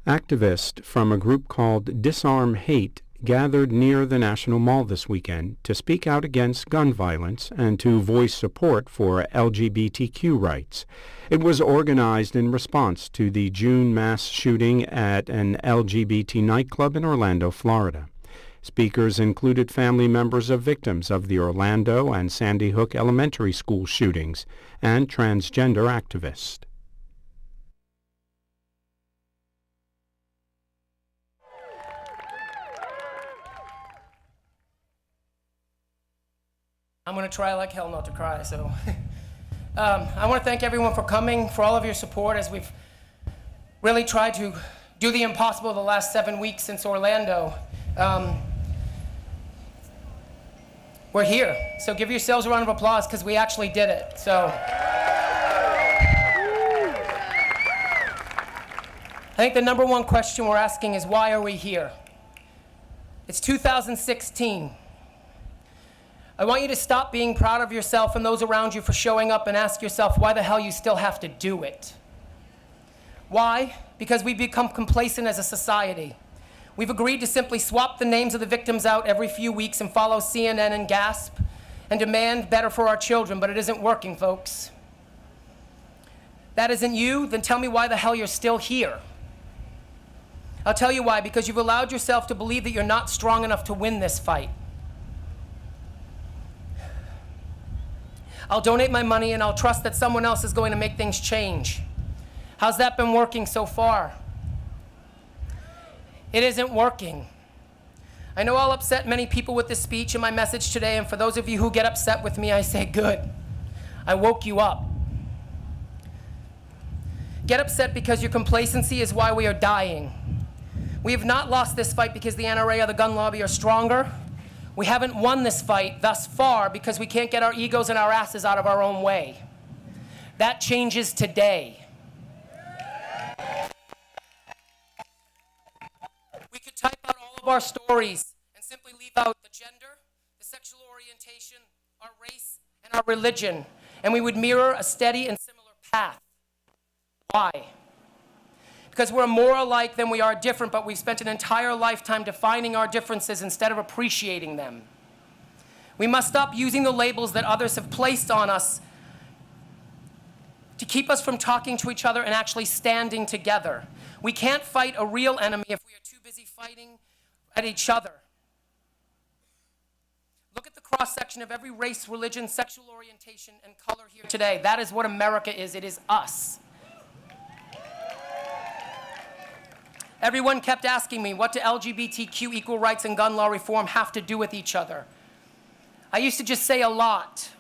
Activists from a group called Disarm Hate gathered near the National Mall this weekend to speak out against gun violence and to voice support for LGBTQ rights. It was organized in response to the June mass shooting at an LGBT nightclub in Orlando, Florida. Speakers included family members of victims of the Orlando and Sandy Hook elementary school shootings and transgender activists. I'm going to try like hell not to cry, so. I want to thank everyone for coming, for all of your support as we've really tried to do the impossible the last 7 weeks since Orlando. We're here, so give yourselves a round of applause because we actually did it, so. I think the number one question we're asking is, why are we here? It's 2016. I want you to stop being proud of yourself and those around you for showing up and ask yourself why the hell you still have to do it. Why? Because we've become complacent as a society. We've agreed to simply swap the names of the victims out every few weeks and follow CNN and gasp and demand better for our children, but it isn't working, folks. That isn't you? Then tell me why the hell you're still here. I'll tell you why, because you've allowed yourself to believe that you're not strong enough to win this fight. I'll donate my money and I'll trust that someone else is going to make things change. How's that been working so far? It isn't working. I know I'll upset many people with this speech and my message today, and for those of you who get upset with me, I say, good. I woke you up. Get upset because your complacency is why we are dying. We have not lost this fight because the NRA or the gun lobby are stronger. We haven't won this fight thus far because we can't get our egos and our asses out of our own way. That changes today. We could type out all of our stories and simply leave out the gender, the sexual orientation, our race, and our religion, and we would mirror a steady and similar path. Why? Because we're more alike than we are different, but we've spent an entire lifetime defining our differences instead of appreciating them. We must stop using the labels that others have placed on us to keep us from talking to each other and actually standing together. We can't fight a real enemy if we are too busy fighting at each other. Look at the cross-section of every race, religion, sexual orientation, and color here today. That is what America is. It is us. Everyone kept asking me, what do LGBTQ, equal rights, and gun law reform have to do with each other? I used to just say a lot.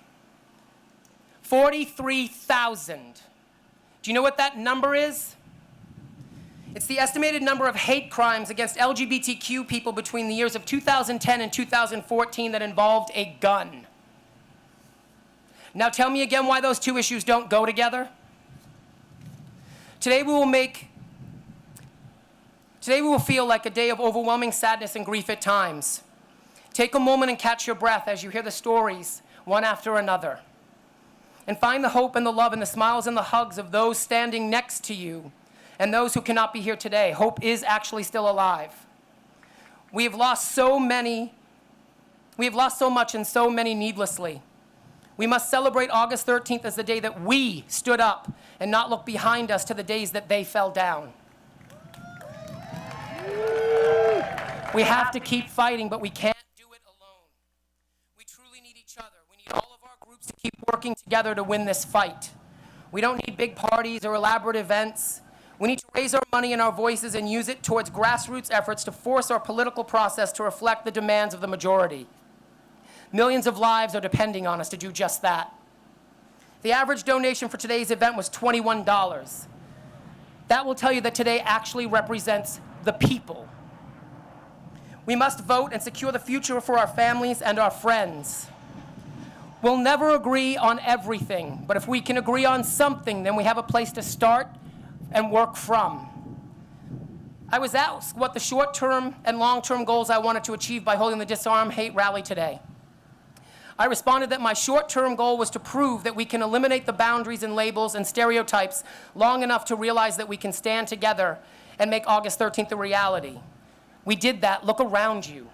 43,000. Do you know what that number is? It's the estimated number of hate crimes against LGBTQ people between the years of 2010 and 2014 that involved a gun. Now tell me again why those two issues don't go together. Today we will feel like a day of overwhelming sadness and grief at times. Take a moment and catch your breath as you hear the stories, one after another. And find the hope and the love and the smiles and the hugs of those standing next to you and those who cannot be here today. Hope is actually still alive. We have lost so much and so many needlessly. We must celebrate August 13th as the day that we stood up and not look behind us to the days that they fell down. We have to keep fighting, but we can't do it alone. We truly need each other. We need all of our groups to keep working together to win this fight. We don't need big parties or elaborate events. We need to raise our money and our voices and use it towards grassroots efforts to force our political process to reflect the demands of the majority. Millions of lives are depending on us to do just that. The average donation for today's event was $21. That will tell you that today actually represents the people. We must vote and secure the future for our families and our friends. We'll never agree on everything, but if we can agree on something, then we have a place to start and work from. I was asked what the short-term and long-term goals I wanted to achieve by holding the Disarm Hate rally today. I responded that my short-term goal was to prove that we can eliminate the boundaries and labels and stereotypes long enough to realize that we can stand together and make August 13th a reality. We did that. Look around you.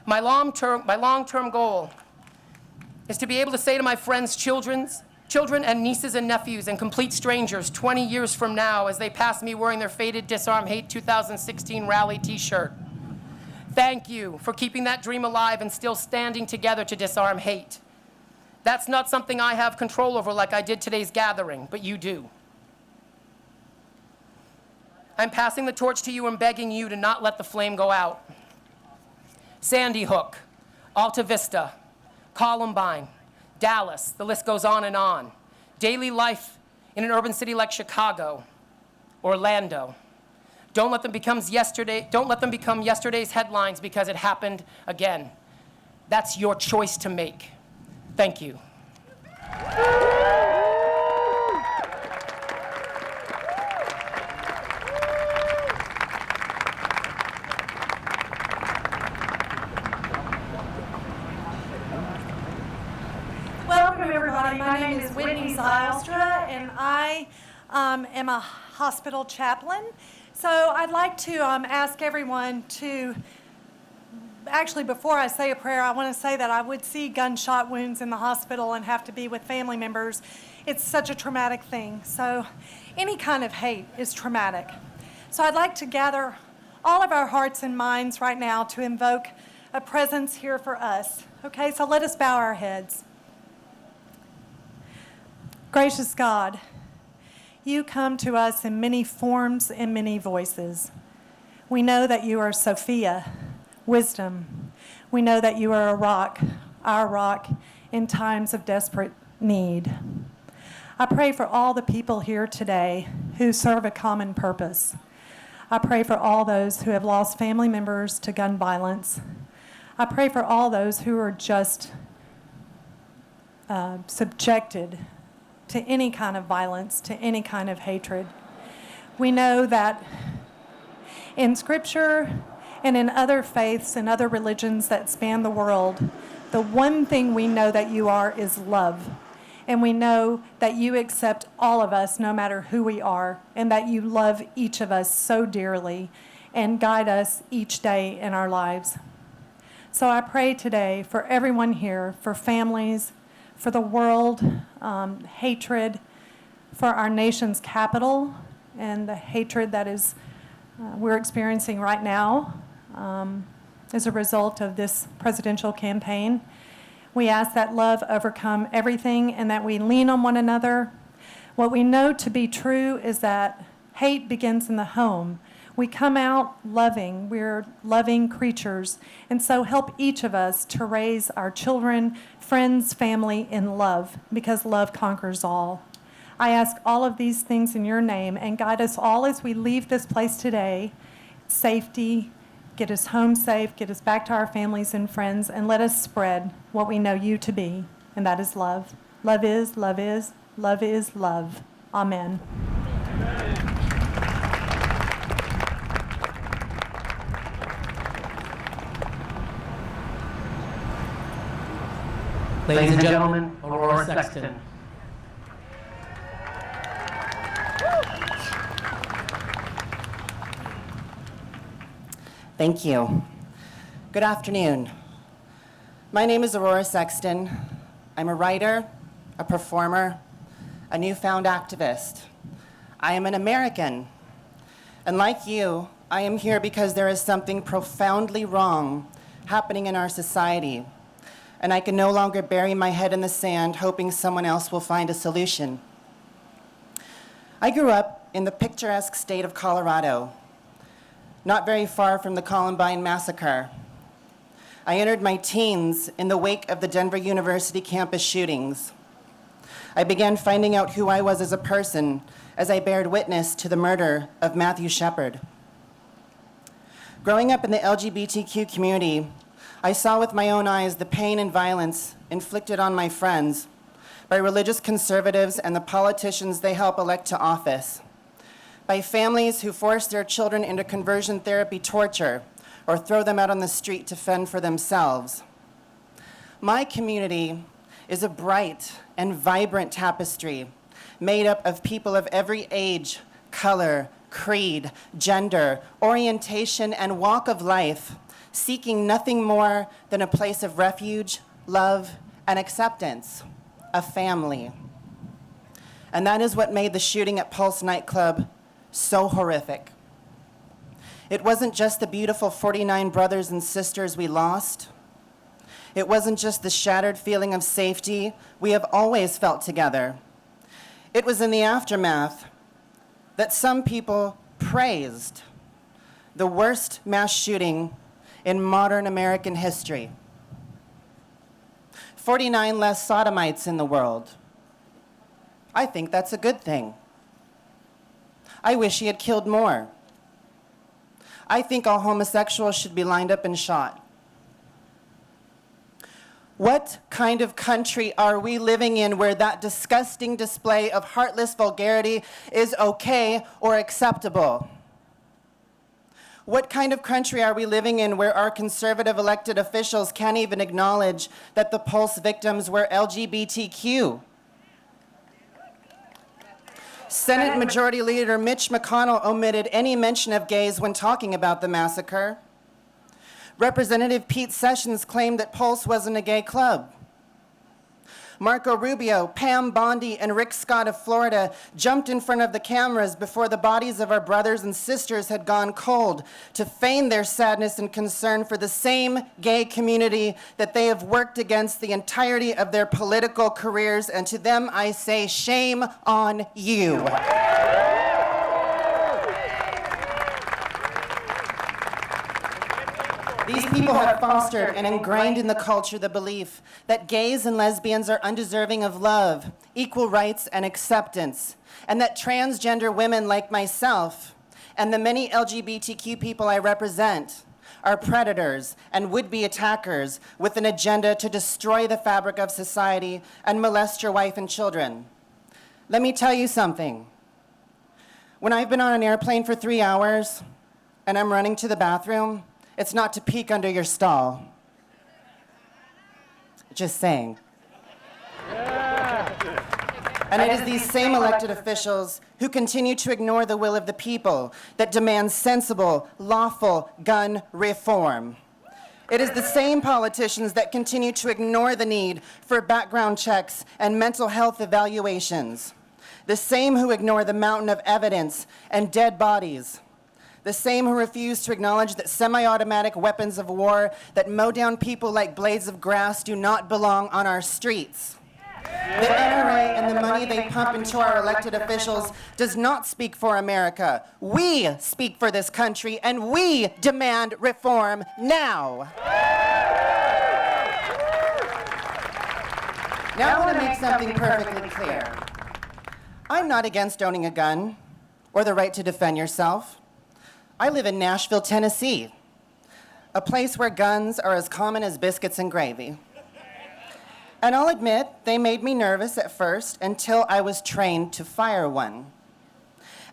My long-term goal is to be able to say to my friends' children and nieces and nephews and complete strangers 20 years from now as they pass me wearing their faded Disarm Hate 2016 rally t-shirt, thank you for keeping that dream alive and still standing together to disarm hate. That's not something I have control over like I did today's gathering, but you do. I'm passing the torch to you and begging you to not let the flame go out. Sandy Hook, Alta Vista, Columbine, Dallas, the list goes on and on. Daily life in an urban city like Chicago, Orlando. Don't let them become yesterday's headlines because it happened again. That's your choice to make. Thank you. Welcome, everybody. My name is Whitney Zylstra, and I am a hospital chaplain. So I'd like to ask everyone to, actually before I say a prayer, I want to say that I would see gunshot wounds in the hospital and have to be with family members. It's such a traumatic thing. So any kind of hate is traumatic. So I'd like to gather all of our hearts and minds right now to invoke a presence here for us. Okay, so let us bow our heads. Gracious God, you come to us in many forms and many voices. We know that you are Sophia, wisdom. We know that you are a rock, our rock, in times of desperate need. I pray for all the people here today who serve a common purpose. I pray for all those who have lost family members to gun violence. I pray for all those who are just subjected to any kind of violence, to any kind of hatred. We know that in Scripture and in other faiths and other religions that span the world, the one thing we know that you are is love. And we know that you accept all of us, no matter who we are, and that you love each of us so dearly and guide us each day in our lives. So I pray today for everyone here, for families, for the world, hatred, for our nation's capital, and the hatred that is we're experiencing right now as a result of this presidential campaign. We ask that love overcome everything and that we lean on one another. What we know to be true is that hate begins in the home. We come out loving. We're loving creatures. And so help each of us to raise our children, friends, family in love, because love conquers all. I ask all of these things in your name, and guide us all as we leave this place today. Safety, get us home safe, get us back to our families and friends, and let us spread what we know you to be, and that is love. Love is, love is, love is love. Amen. Ladies and gentlemen, Aurora Sexton. Thank you. Good afternoon. My name is Aurora Sexton. I'm a writer, a performer, a newfound activist. I am an American. And like you, I am here because there is something profoundly wrong happening in our society. And I can no longer bury my head in the sand hoping someone else will find a solution. I grew up in the picturesque state of Colorado, not very far from the Columbine massacre. I entered my teens in the wake of the Denver University campus shootings. I began finding out who I was as a person as I bared witness to the murder of Matthew Shepard. Growing up in the LGBTQ community, I saw with my own eyes the pain and violence inflicted on my friends by religious conservatives and the politicians they help elect to office, by families who force their children into conversion therapy torture or throw them out on the street to fend for themselves. My community is a bright and vibrant tapestry made up of people of every age, color, creed, gender, orientation, and walk of life, seeking nothing more than a place of refuge, love, and acceptance, a family. And that is what made the shooting at Pulse nightclub so horrific. It wasn't just the beautiful 49 brothers and sisters we lost. It wasn't just the shattered feeling of safety we have always felt together. It was in the aftermath that some people praised the worst mass shooting in modern American history. 49 less sodomites in the world. I think that's a good thing. I wish he had killed more. I think all homosexuals should be lined up and shot. What kind of country are we living in where that disgusting display of heartless vulgarity is okay or acceptable? What kind of country are we living in where our conservative elected officials can't even acknowledge that the Pulse victims were LGBTQ? Senate Majority Leader Mitch McConnell omitted any mention of gays when talking about the massacre. Representative Pete Sessions claimed that Pulse wasn't a gay club. Marco Rubio, Pam Bondi, and Rick Scott of Florida jumped in front of the cameras before the bodies of our brothers and sisters had gone cold to feign their sadness and concern for the same gay community that they have worked against the entirety of their political careers. And to them I say, shame on you. These people have fostered and ingrained in the culture the belief that gays and lesbians are undeserving of love, equal rights, and acceptance, and that transgender women like myself and the many LGBTQ people I represent are predators and would-be attackers with an agenda to destroy the fabric of society and molest your wife and children. Let me tell you something. When I've been on an airplane for 3 hours and I'm running to the bathroom, it's not to peek under your stall. Just saying. And it is these same elected officials who continue to ignore the will of the people that demand sensible, lawful gun reform. It is the same politicians that continue to ignore the need for background checks and mental health evaluations. The same who ignore the mountain of evidence and dead bodies. The same who refuse to acknowledge that semi-automatic weapons of war that mow down people like blades of grass do not belong on our streets. The NRA and the money they pump into our elected officials does not speak for America. We speak for this country, and we demand reform now. Now I want to make something perfectly clear. I'm not against owning a gun or the right to defend yourself. I live in Nashville, Tennessee, a place where guns are as common as biscuits and gravy. And I'll admit, they made me nervous at first until I was trained to fire one.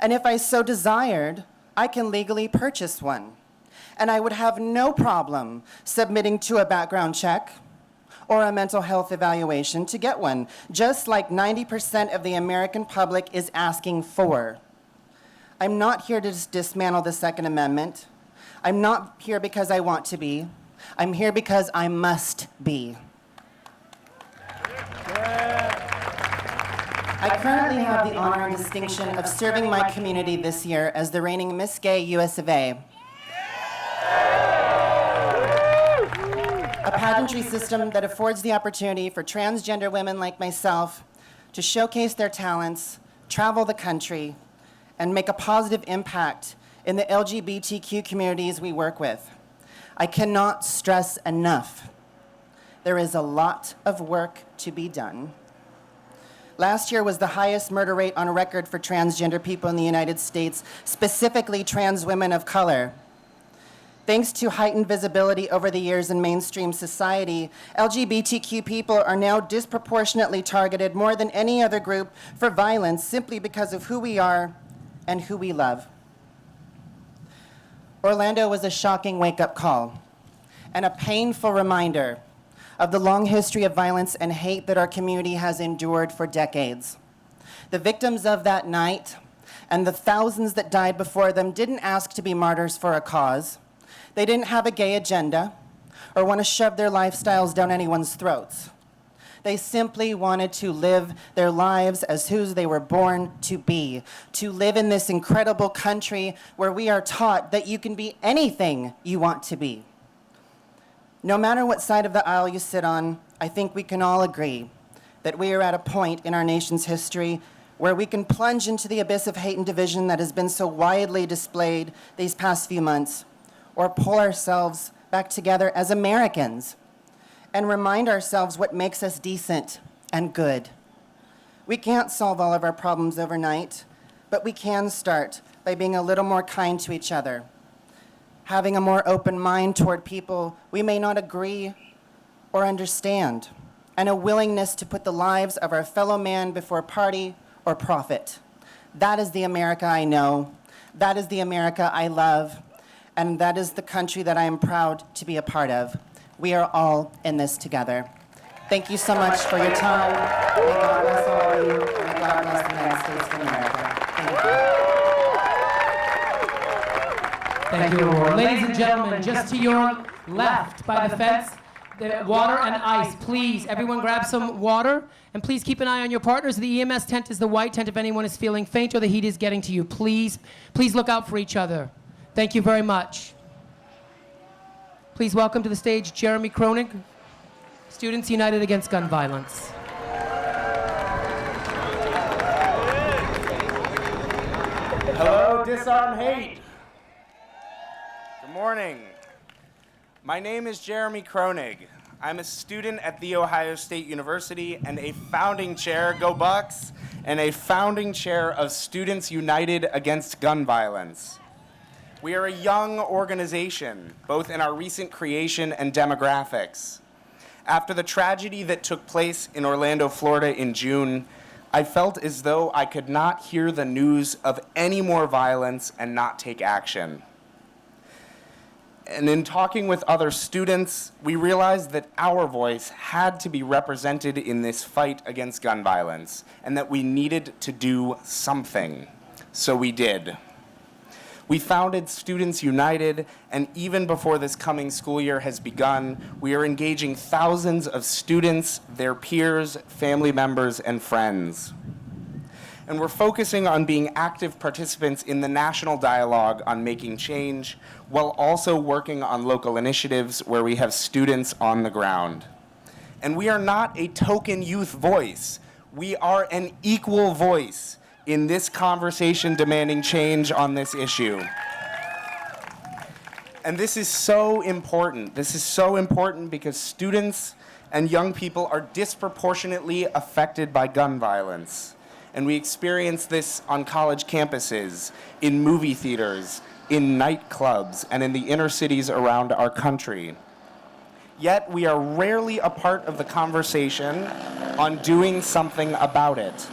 And if I so desired, I can legally purchase one. And I would have no problem submitting to a background check or a mental health evaluation to get one, just like 90% of the American public is asking for. I'm not here to dismantle the Second Amendment. I'm not here because I want to be. I'm here because I must be. I currently have the honor and distinction of serving my community this year as the reigning Miss Gay US of A. A pageantry system that affords the opportunity for transgender women like myself to showcase their talents, travel the country, and make a positive impact in the LGBTQ communities we work with. I cannot stress enough, there is a lot of work to be done. Last year was the highest murder rate on record for transgender people in the United States, specifically trans women of color. Thanks to heightened visibility over the years in mainstream society, LGBTQ people are now disproportionately targeted more than any other group for violence simply because of who we are and who we love. Orlando was a shocking wake-up call and a painful reminder of the long history of violence and hate that our community has endured for decades. The victims of that night and the thousands that died before them didn't ask to be martyrs for a cause. They didn't have a gay agenda or want to shove their lifestyles down anyone's throats. They simply wanted to live their lives as who they were born to be, to live in this incredible country where we are taught that you can be anything you want to be. No matter what side of the aisle you sit on, I think we can all agree that we are at a point in our nation's history where we can plunge into the abyss of hate and division that has been so widely displayed these past few months, or pull ourselves back together as Americans and remind ourselves what makes us decent and good. We can't solve all of our problems overnight, but we can start by being a little more kind to each other, having a more open mind toward people we may not agree or understand, and a willingness to put the lives of our fellow man before party or profit. That is the America I know. That is the America I love. And that is the country that I am proud to be a part of. We are all in this together. Thank you so much for your time. May God bless all of you, and may God bless the United States of America. Thank you. Thank you, Aurora. Ladies and gentlemen, just to your left by the fence, the water and ice. Please, everyone grab some water, and please keep an eye on your partners. The EMS tent is the white tent if anyone is feeling faint or the heat is getting to you. Please look out for each other. Thank you very much. Please welcome to the stage Jeremy Kronig, Students United Against Gun Violence. Hello, Disarm Hate. Good morning. My name is Jeremy Kronig. I'm a student at The Ohio State University and a founding chair, go Bucks, and a founding chair of Students United Against Gun Violence. We are a young organization, both in our recent creation and demographics. After the tragedy that took place in Orlando, Florida in June, I felt as though I could not hear the news of any more violence and not take action. And in talking with other students, we realized that our voice had to be represented in this fight against gun violence, and that we needed to do something. So we did. We founded Students United, and even before this coming school year has begun, we are engaging thousands of students, their peers, family members, and friends. And we're focusing on being active participants in the national dialogue on making change, while also working on local initiatives where we have students on the ground. And we are not a token youth voice. We are an equal voice in this conversation demanding change on this issue. And this is so important. This is so important because students and young people are disproportionately affected by gun violence. And we experience this on college campuses, in movie theaters, in nightclubs, and in the inner cities around our country. Yet we are rarely a part of the conversation on doing something about it.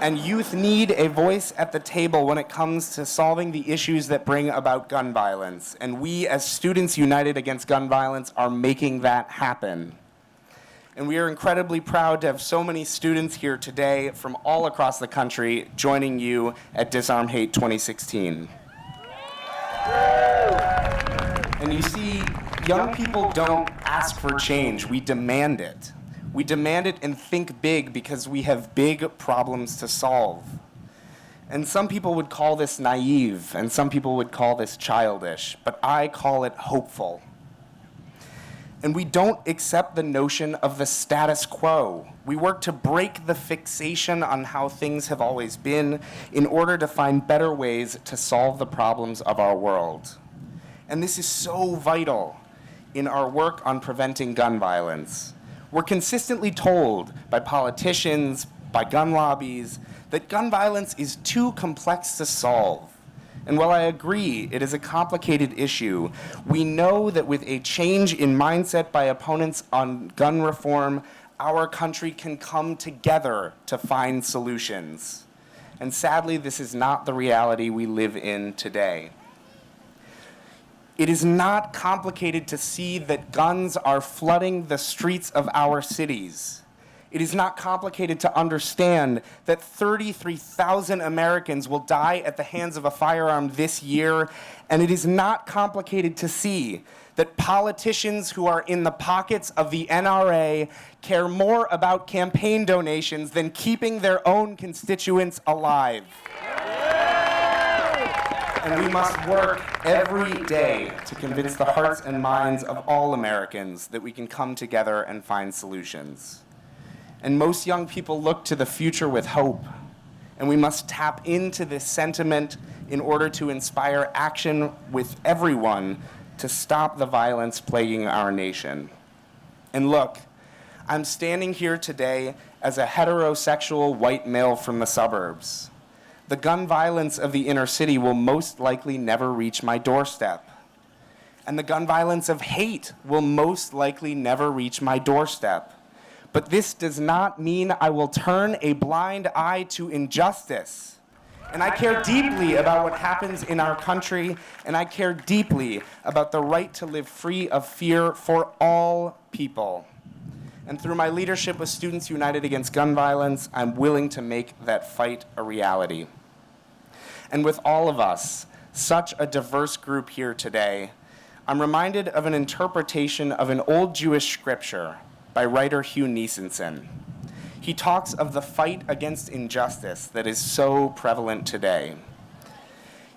And youth need a voice at the table when it comes to solving the issues that bring about gun violence. And we, as Students United Against Gun Violence, are making that happen. And we are incredibly proud to have so many students here today from all across the country joining you at Disarm Hate 2016. And you see, young people don't ask for change, we demand it. We demand it and think big because we have big problems to solve. And some people would call this naive, and some people would call this childish, but I call it hopeful. And we don't accept the notion of the status quo. We work to break the fixation on how things have always been in order to find better ways to solve the problems of our world. And this is so vital in our work on preventing gun violence. We're consistently told by politicians, by gun lobbies, that gun violence is too complex to solve. And while I agree it is a complicated issue, we know that with a change in mindset by opponents on gun reform, our country can come together to find solutions. And sadly, this is not the reality we live in today. It is not complicated to see that guns are flooding the streets of our cities. It is not complicated to understand that 33,000 Americans will die at the hands of a firearm this year, and it is not complicated to see that politicians who are in the pockets of the NRA care more about campaign donations than keeping their own constituents alive. And we must work every day to convince the hearts and minds of all Americans that we can come together and find solutions. And most young people look to the future with hope, and we must tap into this sentiment in order to inspire action with everyone to stop the violence plaguing our nation. And look, I'm standing here today as a heterosexual white male from the suburbs. The gun violence of the inner city will most likely never reach my doorstep. And the gun violence of hate will most likely never reach my doorstep. But this does not mean I will turn a blind eye to injustice. And I care deeply about what happens in our country, and I care deeply about the right to live free of fear for all people. And through my leadership with Students United Against Gun Violence, I'm willing to make that fight a reality. And with all of us, such a diverse group here today, I'm reminded of an interpretation of an old Jewish scripture by writer Hugh Niesenson. He talks of the fight against injustice that is so prevalent today.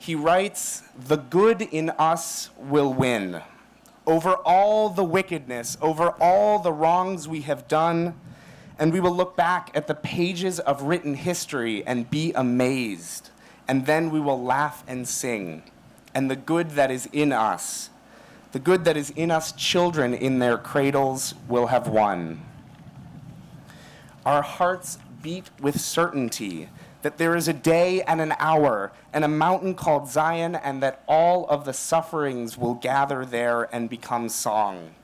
He writes, "The good in us will win. Over all the wickedness, over all the wrongs we have done, and we will look back at the pages of written history and be amazed, and then we will laugh and sing. And the good that is in us, the good that is in us children in their cradles will have won." Our hearts beat with certainty that there is a day and an hour and a mountain called Zion, and that all of the sufferings will gather there and become song,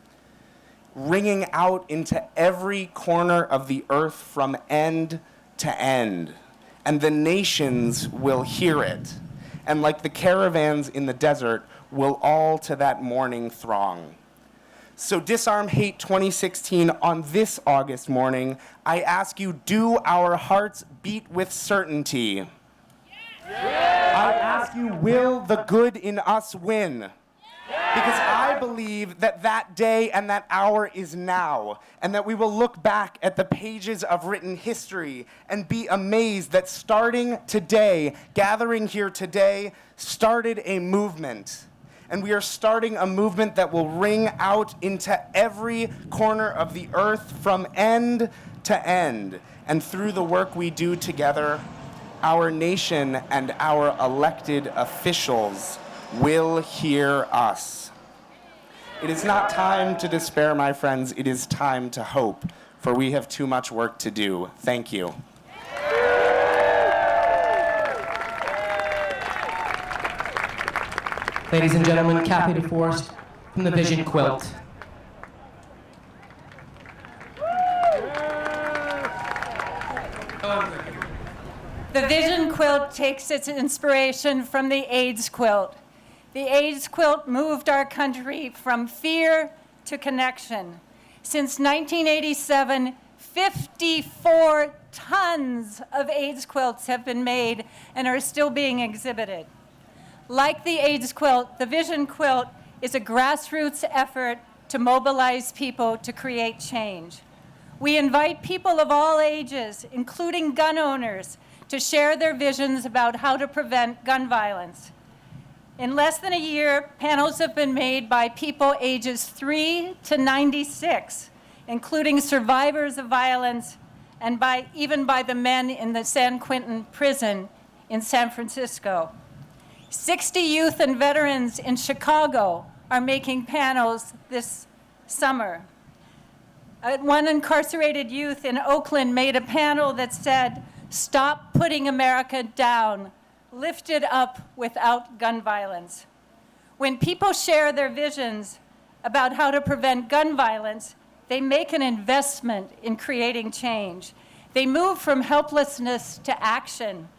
ringing out into every corner of the earth from end to end. And the nations will hear it, and like the caravans in the desert, will all to that morning throng. So Disarm Hate 2016 on this August morning, I ask you, do our hearts beat with certainty? Yeah. I ask you, will the good in us win? Yeah. Because I believe that that day and that hour is now, and that we will look back at the pages of written history and be amazed that starting today, gathering here today, started a movement. And we are starting a movement that will ring out into every corner of the earth from end to end. And through the work we do together, our nation and our elected officials will hear us. It is not time to despair, my friends. It is time to hope, for we have too much work to do. Thank you. Ladies and gentlemen, Kathy DeForest from the Vision Quilt. The Vision Quilt takes its inspiration from the AIDS quilt. The AIDS quilt moved our country from fear to connection. Since 1987, 54 tons of AIDS quilts have been made and are still being exhibited. Like the AIDS quilt, the Vision Quilt is a grassroots effort to mobilize people to create change. We invite people of all ages, including gun owners, to share their visions about how to prevent gun violence. In less than a year, panels have been made by people ages 3 to 96, including survivors of violence and even by the men in the San Quentin prison in San Francisco. 60 youth and veterans in Chicago are making panels this summer. One incarcerated youth in Oakland made a panel that said, "Stop putting America down, lift it up without gun violence." When people share their visions about how to prevent gun violence, they make an investment in creating change. They move from helplessness to action.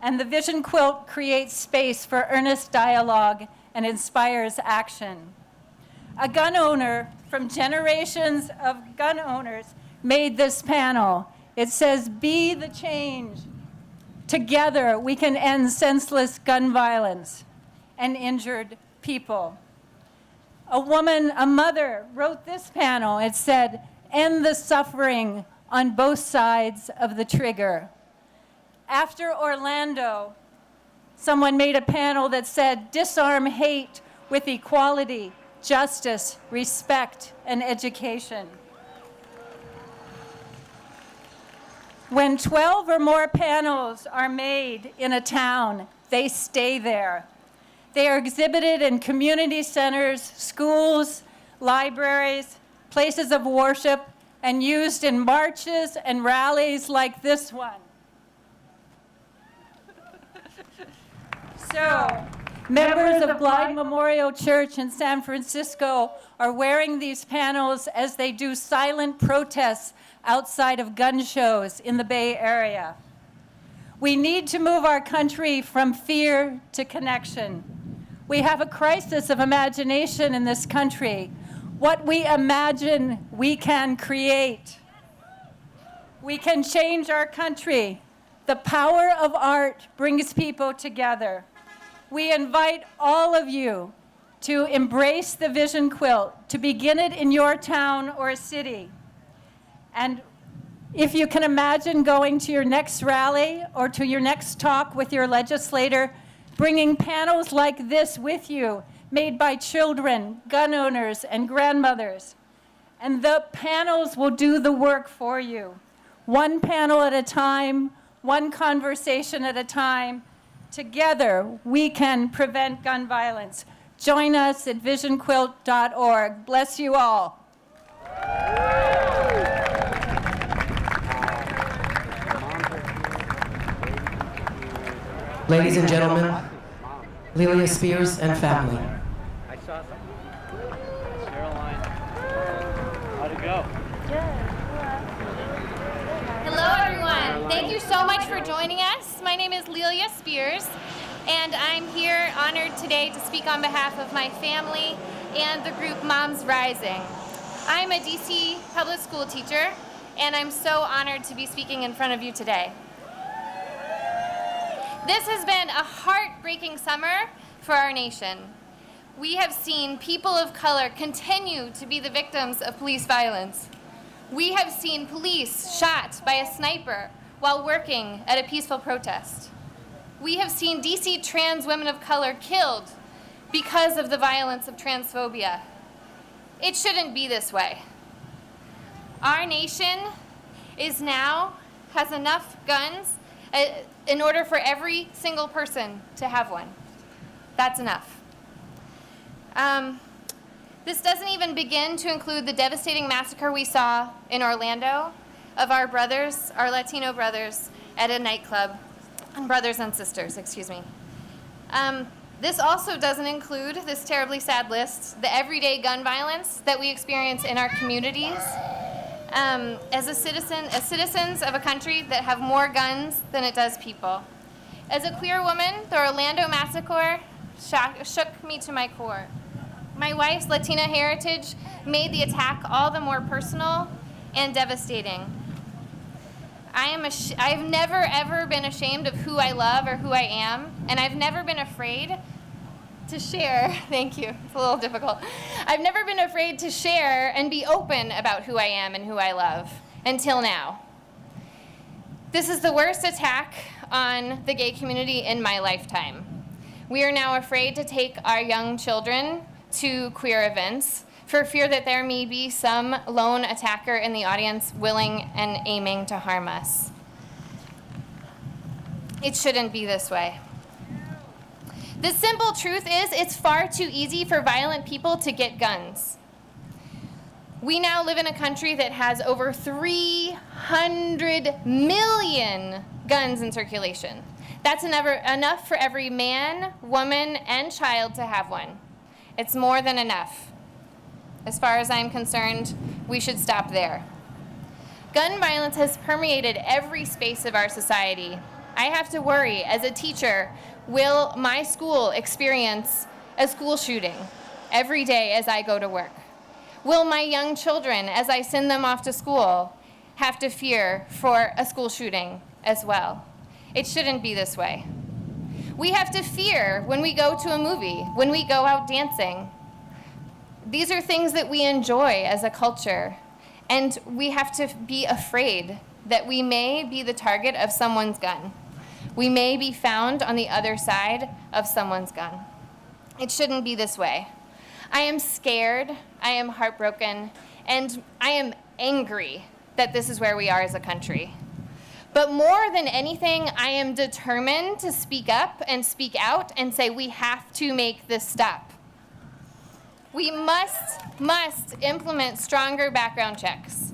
And the Vision Quilt creates space for earnest dialogue and inspires action. A gun owner from generations of gun owners made this panel. It says, "Be the change. Together we can end senseless gun violence and injured people." A woman, a mother, wrote this panel. It said, "End the suffering on both sides of the trigger." After Orlando, someone made a panel that said, "Disarm hate with equality, justice, respect, and education." When 12 or more panels are made in a town, they stay there. They are exhibited in community centers, schools, libraries, places of worship, and used in marches and rallies like this one. So, members of Glide Memorial Church in San Francisco are wearing these panels as they do silent protests outside of gun shows in the Bay Area. We need to move our country from fear to connection. We have a crisis of imagination in this country. What we imagine, we can create. We can change our country. The power of art brings people together. We invite all of you to embrace the Vision Quilt, to begin it in your town or city. And if you can imagine going to your next rally or to your next talk with your legislator, bringing panels like this with you, made by children, gun owners, and grandmothers. And the panels will do the work for you. One panel at a time, one conversation at a time. Together, we can prevent gun violence. Join us at visionquilt.org. Bless you all. Ladies and gentlemen, Lilia Spears and family. I saw something. Caroline, how'd it go? Hello, everyone. Thank you so much for joining us. My name is Lilia Spears, and I'm here honored today to speak on behalf of my family and the group Moms Rising. I'm a DC public school teacher, and I'm so honored to be speaking in front of you today. This has been a heartbreaking summer for our nation. We have seen people of color continue to be the victims of police violence. We have seen police shot by a sniper while working at a peaceful protest. We have seen DC trans women of color killed because of the violence of transphobia. It shouldn't be this way. Our nation has enough guns in order for every single person to have one. That's enough. This doesn't even begin to include the devastating massacre we saw in Orlando of our brothers, our Latino brothers, at a nightclub, brothers and sisters, excuse me. This also doesn't include this terribly sad list, the everyday gun violence that we experience in our communities. As citizens of a country that have more guns than it does people. As a queer woman, the Orlando massacre shook me to my core. My wife's Latina heritage made the attack all the more personal and devastating. I've never ever been ashamed of who I love or who I am, and I've never been afraid to share. Thank you. It's a little difficult. I've never been afraid to share and be open about who I am and who I love until now. This is the worst attack on the gay community in my lifetime. We are now afraid to take our young children to queer events for fear that there may be some lone attacker in the audience willing and aiming to harm us. It shouldn't be this way. The simple truth is, it's far too easy for violent people to get guns. We now live in a country that has over 300 million guns in circulation. That's enough for every man, woman, and child to have one. It's more than enough. As far as I'm concerned, we should stop there. Gun violence has permeated every space of our society. I have to worry, as a teacher, will my school experience a school shooting every day as I go to work? Will my young children, as I send them off to school, have to fear for a school shooting as well. It shouldn't be this way. We have to fear when we go to a movie, when we go out dancing. These are things that we enjoy as a culture, and we have to be afraid that we may be the target of someone's gun. We may be found on the other side of someone's gun. It shouldn't be this way. I am scared, I am heartbroken, and I am angry that this is where we are as a country. But more than anything, I am determined to speak up and speak out and say we have to make this stop. We must implement stronger background checks.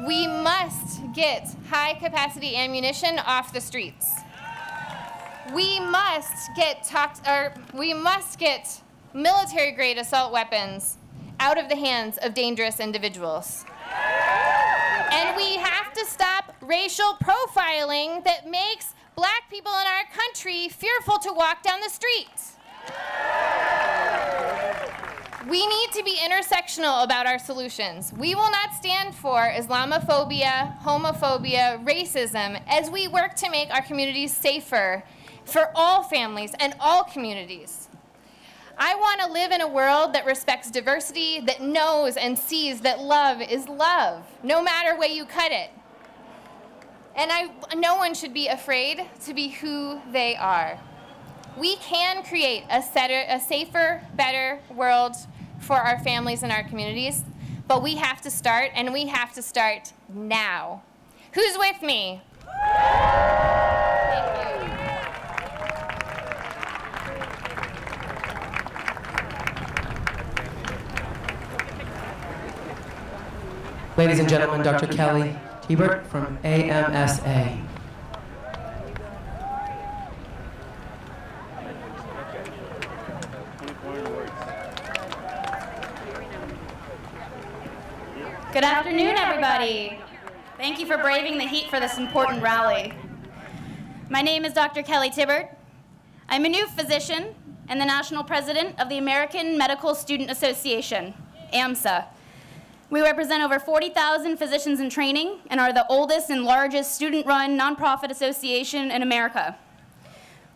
We must get high-capacity ammunition off the streets. We must get military-grade assault weapons out of the hands of dangerous individuals. And we have to stop racial profiling that makes black people in our country fearful to walk down the streets. We need to be intersectional about our solutions. We will not stand for Islamophobia, homophobia, racism as we work to make our communities safer for all families and all communities. I want to live in a world that respects diversity, that knows and sees that love is love, no matter way you cut it. And no one should be afraid to be who they are. We can create a safer, better world for our families and our communities, but we have to start, and we have to start now. Who's with me? Thank you. Ladies and gentlemen, Dr. Kelly Tibert from AMSA. Good afternoon, everybody. Thank you for braving the heat for this important rally. My name is Dr. Kelly Tibert. I'm a new physician and the national president of the American Medical Student Association, AMSA. We represent over 40,000 physicians in training and are the oldest and largest student-run nonprofit association in America.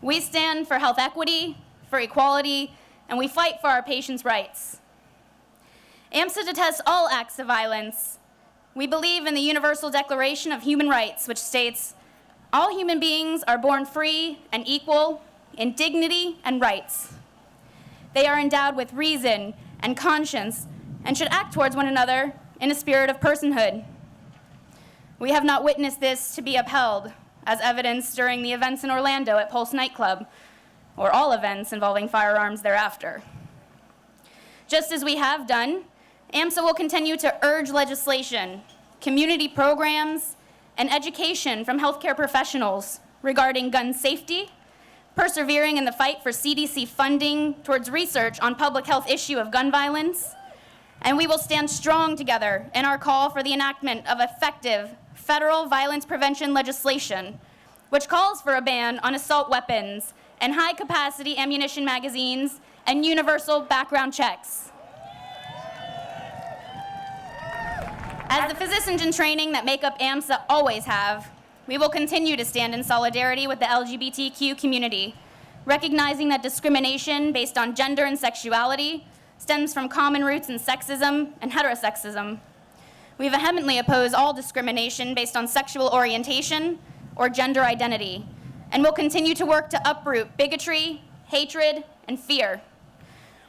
We stand for health equity, for equality, and we fight for our patients' rights. AMSA detests all acts of violence. We believe in the Universal Declaration of Human Rights, which states, all human beings are born free and equal in dignity and rights. They are endowed with reason and conscience and should act towards one another in a spirit of personhood. We have not witnessed this to be upheld, as evidenced during the events in Orlando at Pulse nightclub, or all events involving firearms thereafter. Just as we have done, AMSA will continue to urge legislation, community programs, and education from healthcare professionals regarding gun safety, persevering in the fight for CDC funding towards research on public health issue of gun violence, and we will stand strong together in our call for the enactment of effective federal violence prevention legislation, which calls for a ban on assault weapons and high-capacity ammunition magazines and universal background checks. As the physicians in training that make up AMSA always have, we will continue to stand in solidarity with the LGBTQ community, recognizing that discrimination based on gender and sexuality stems from common roots in sexism and heterosexism. We vehemently oppose all discrimination based on sexual orientation or gender identity, and will continue to work to uproot bigotry, hatred, and fear.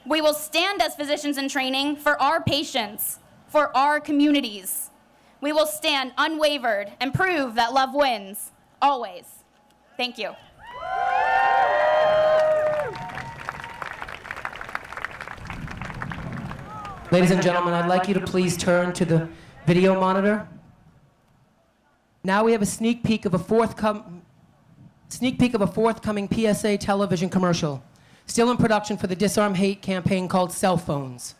We will stand as physicians in training for our patients, for our communities. We will stand unwavered and prove that love wins, always. Thank you. Ladies and gentlemen, I'd like you to please turn to the video monitor. Now we have a sneak peek of a forthcoming PSA television commercial, still in production for the Disarm Hate campaign called Cell Phones.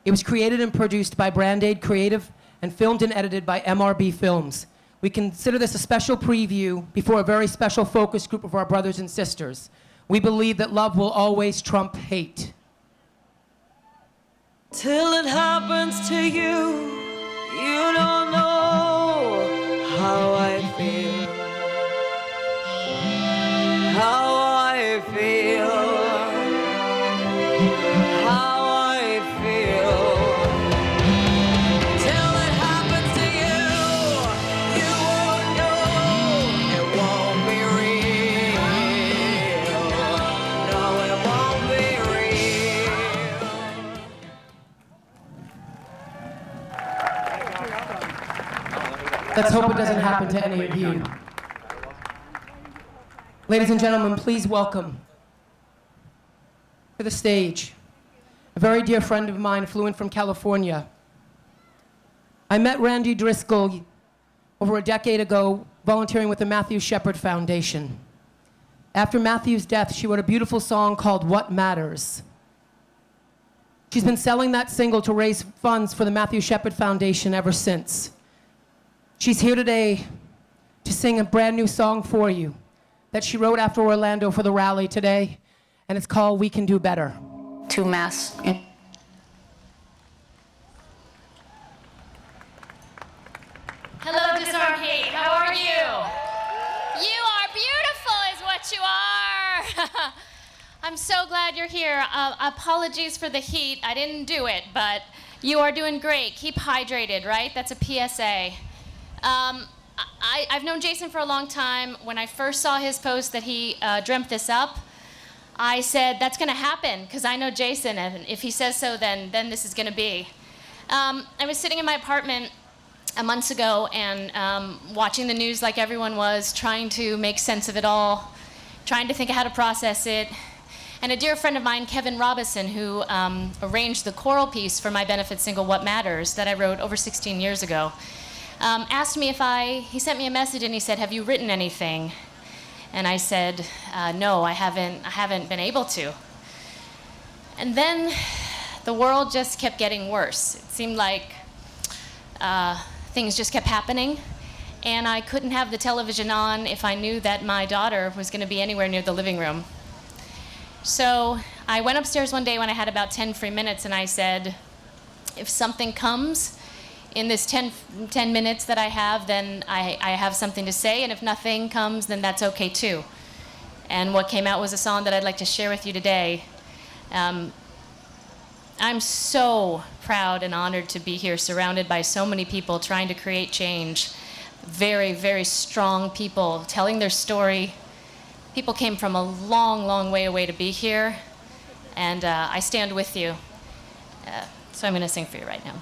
It was created and produced by Brand Aid Creative and filmed and edited by MRB Films. We consider this a special preview before a very special focus group of our brothers and sisters. We believe that love will always trump hate. Till it happens to you, you don't know Let's hope it doesn't happen to any of you. Ladies and gentlemen, please welcome to the stage a very dear friend of mine, flew in from California. I met Randy Driscoll over a decade ago, volunteering with the Matthew Shepard Foundation. After Matthew's death, she wrote a beautiful song called What Matters. She's been selling that single to raise funds for the Matthew Shepard Foundation ever since. She's here today to sing a brand new song for you that she wrote after Orlando for the rally today, and it's called We Can Do Better. To mass. Hello, Disarm Hate. How are you? You are beautiful, is what you are. I'm so glad you're here. Apologies for the heat. I didn't do it, but you are doing great. Keep hydrated, right? That's a PSA. I've known Jason for a long time. When I first saw his post that he dreamt this up, I said, that's going to happen, because I know Jason, and if he says so, then this is going to be. I was sitting in my apartment months ago and watching the news like everyone was, trying to make sense of it all, trying to think of how to process it. And a dear friend of mine, Kevin Robison, who arranged the choral piece for my benefit single, What Matters, that I wrote over 16 years ago, asked me he sent me a message and he said, have you written anything? And I said, no, I haven't been able to. And then the world just kept getting worse. It seemed like things just kept happening, and I couldn't have the television on if I knew that my daughter was going to be anywhere near the living room. So I went upstairs one day when I had about 10 free minutes, and I said, if something comes in this 10 minutes that I have, then I have something to say, and if nothing comes, then that's okay too. And what came out was a song that I'd like to share with you today. I'm so proud and honored to be here, surrounded by so many people trying to create change. Very, very strong people telling their story. People came from a long, long way away to be here, and I stand with you. So I'm going to sing for you right now.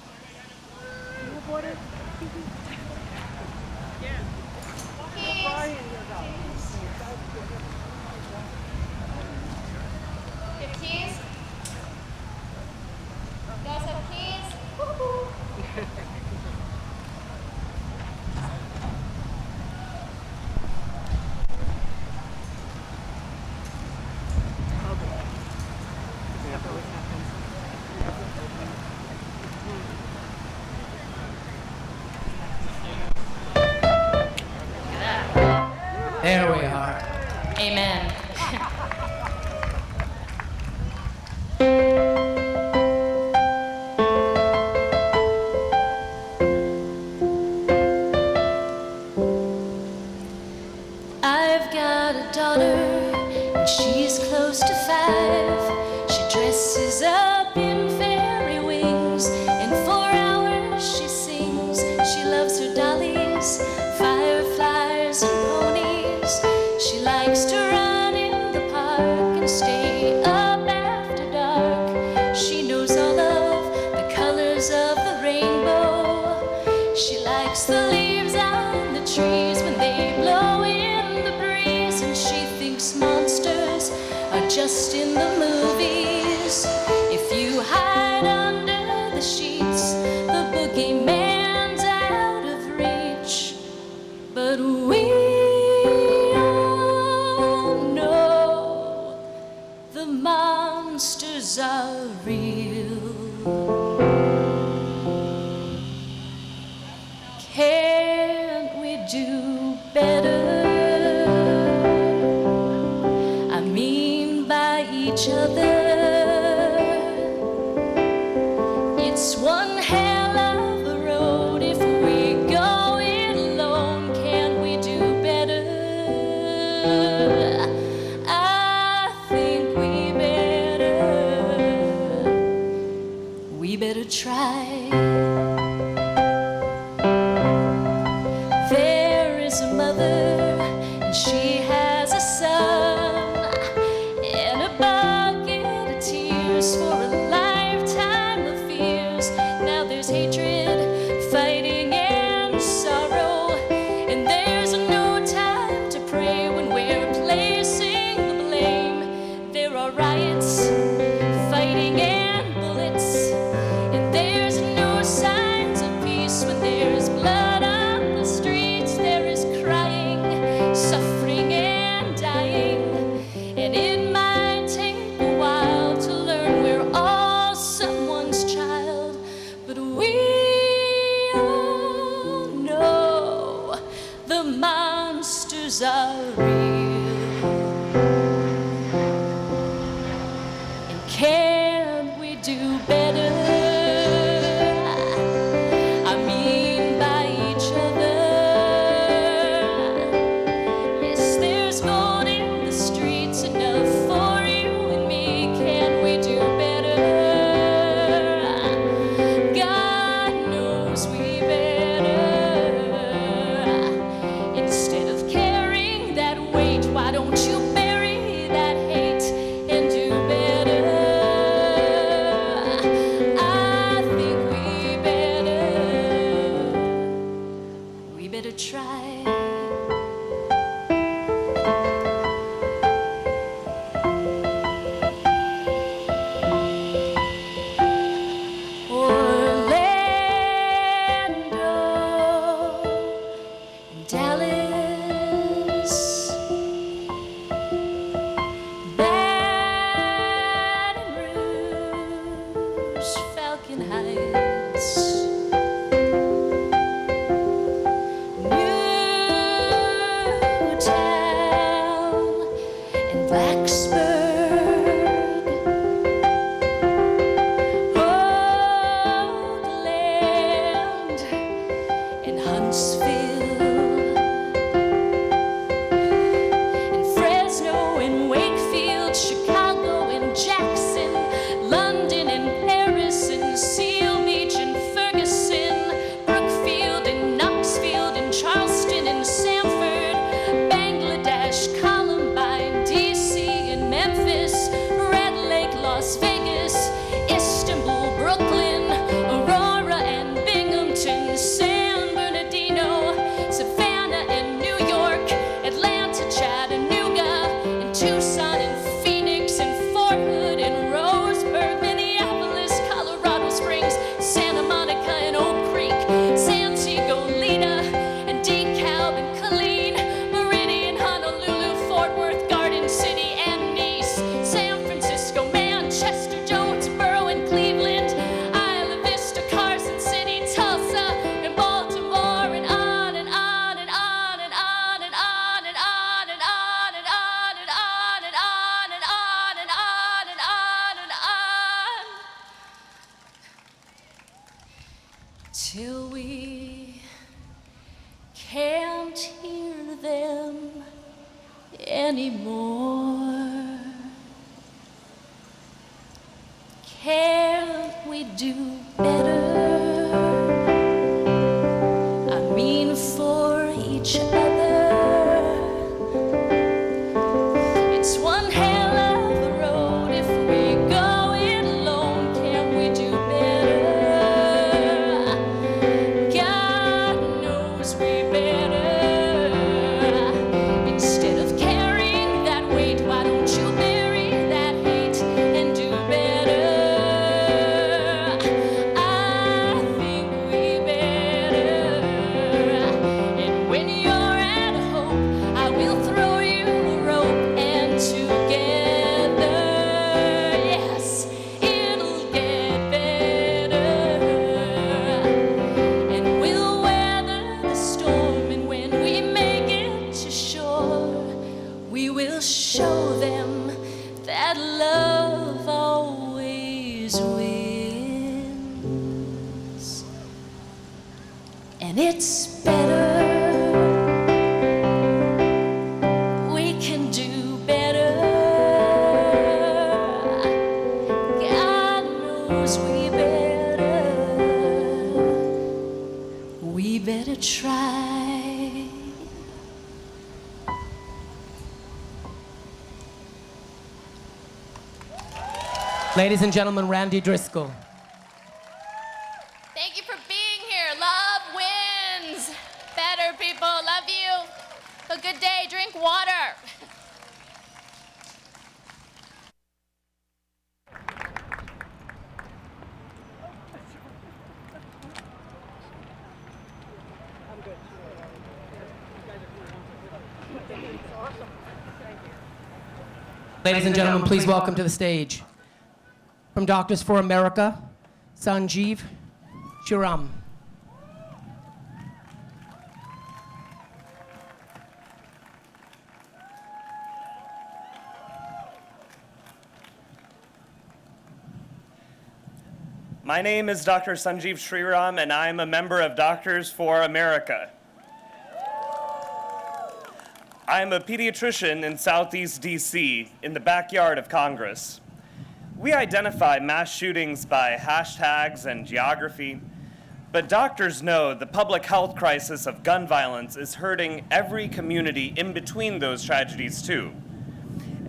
Keys? You guys have keys? Woo-hoo. There we are. Amen. I've got a daughter, and she's close to 5. She dresses up in fairy wings, and for hours she sings. She loves her dollies, fireflies, and ponies. She likes to run in the park and stay up after dark. She knows all of the colors of the rainbow. She likes the leaves on the trees when they blow in the breeze, and she thinks monsters are just in the movies. If you hide under the sheets, the boogeyman's out of reach. But we all know the monsters are real. Can't we do better? I mean by each other. It's one hell of a road if we go it alone. Can't we do better? I think we better try. There is a mother, and she has a son, and a bucket of do better? I mean by each other. Yes, there's gold in the streets, enough for you and me. Can we do better? God knows we better. Instead of carrying that weight, why don't you bury that hate and do better? I think we better try. Orlando, Dallas, Baton Rouge, Falcon Heights, Newtown, and Blacksburg, Oakland, and Huntsville, and Fresno, and Wakefield, Chicago, and Jackson, London, and Paris, and Seal Beach, and Ferguson, Brookfield, and Knoxfield, and Charleston, and Sanford, Bangladesh, Columbine, DC, and Memphis, Red Lake, Las Vegas, Istanbul, Brooklyn, Aurora, and Binghamton, San Bernardino, Savannah, and New York, Atlanta, Chattanooga, and Tucson, and Phoenix, and Fort Hood, and Roseburg, Minneapolis, Colorado Springs, Santa Monica, and Oak Creek, Santiago, Lita, and DeKalb, and Killeen, Meridian, Honolulu, Fort Worth, Garden City, and Nice, San Francisco, Manchester, Jonesboro, and Cleveland, Isla Vista, Carson City, Tulsa, and Baltimore, and on and on and on and on and on and on and on and on and on and on and on and on and on and on, till we can't hear them anymore. Can't we do better? I mean for each other. It's one hell of a road if we go it alone. Can we do better? God knows we better. Instead of carrying that weight, why don't you bury that hate and do better? I think we better. And when you're at home, I will throw you a rope, and together, yes, it'll get better. And we'll weather the storm, and when we make it to shore, we will show them that love always wins. And it's better. We can do better. God knows we better. We better try. Ladies and gentlemen, Randy Driscoll. Thank you for being here. Love wins. Better, people. Love you. A good day. Drink water. Ladies and gentlemen, please welcome to the stage, from Doctors for America, Sanjeev Sriram. My name is Dr. Sanjeev Sriram, and I'm a member of Doctors for America. I'm a pediatrician in Southeast DC, in the backyard of Congress. We identify mass shootings by hashtags and geography, but doctors know the public health crisis of gun violence is hurting every community in between those tragedies too.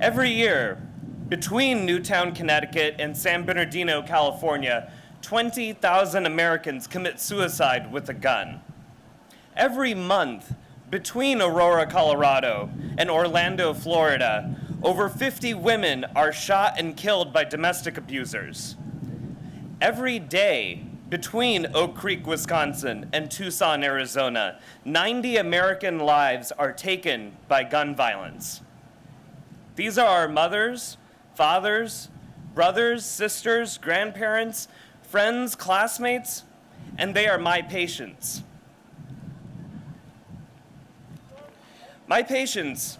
Every year, between Newtown, Connecticut and San Bernardino, California, 20,000 Americans commit suicide with a gun. Every month, between Aurora, Colorado and Orlando, Florida, over 50 women are shot and killed by domestic abusers. Every day, between Oak Creek, Wisconsin and Tucson, Arizona, 90 American lives are taken by gun violence. These are our mothers, fathers, brothers, sisters, grandparents, friends, classmates, and they are my patients. My patients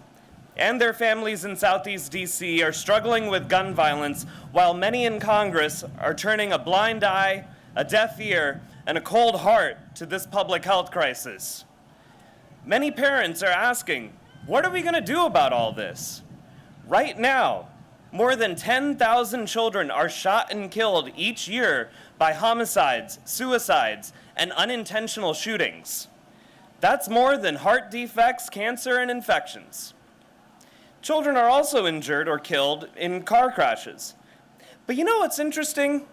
and their families in Southeast DC are struggling with gun violence while many in Congress are turning a blind eye, a deaf ear, and a cold heart to this public health crisis. Many parents are asking, what are we going to do about all this? Right now, more than 10,000 children are shot and killed each year by homicides, suicides, and unintentional shootings. That's more than heart defects, cancer, and infections. Children are also injured or killed in car crashes. But you know what's interesting?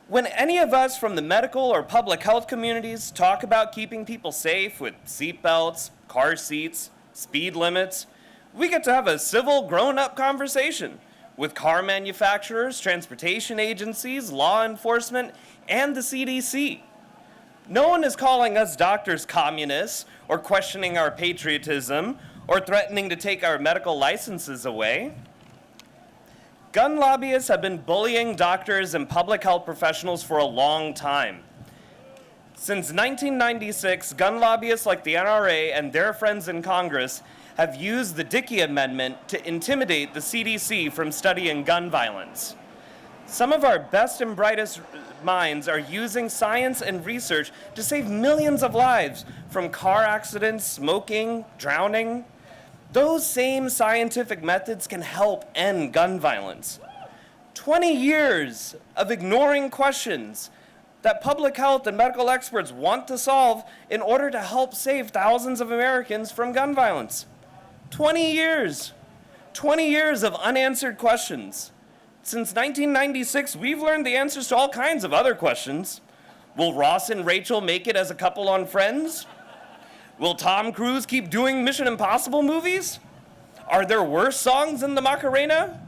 When any of us from the medical or public health communities talk about keeping people safe with seatbelts, car seats, speed limits, we get to have a civil, grown-up conversation with car manufacturers, transportation agencies, law enforcement, and the CDC. No one is calling us doctors communists or questioning our patriotism or threatening to take our medical licenses away. Gun lobbyists have been bullying doctors and public health professionals for a long time. Since 1996, gun lobbyists like the NRA and their friends in Congress have used the Dickey Amendment to intimidate the CDC from studying gun violence. Some of our best and brightest minds are using science and research to save millions of lives from car accidents, smoking, drowning. Those same scientific methods can help end gun violence. 20 years of ignoring questions that public health and medical experts want to solve in order to help save thousands of Americans from gun violence. 20 years. 20 years of unanswered questions. Since 1996, we've learned the answers to all kinds of other questions. Will Ross and Rachel make it as a couple on Friends? Will Tom Cruise keep doing Mission Impossible movies? Are there worse songs than the Macarena?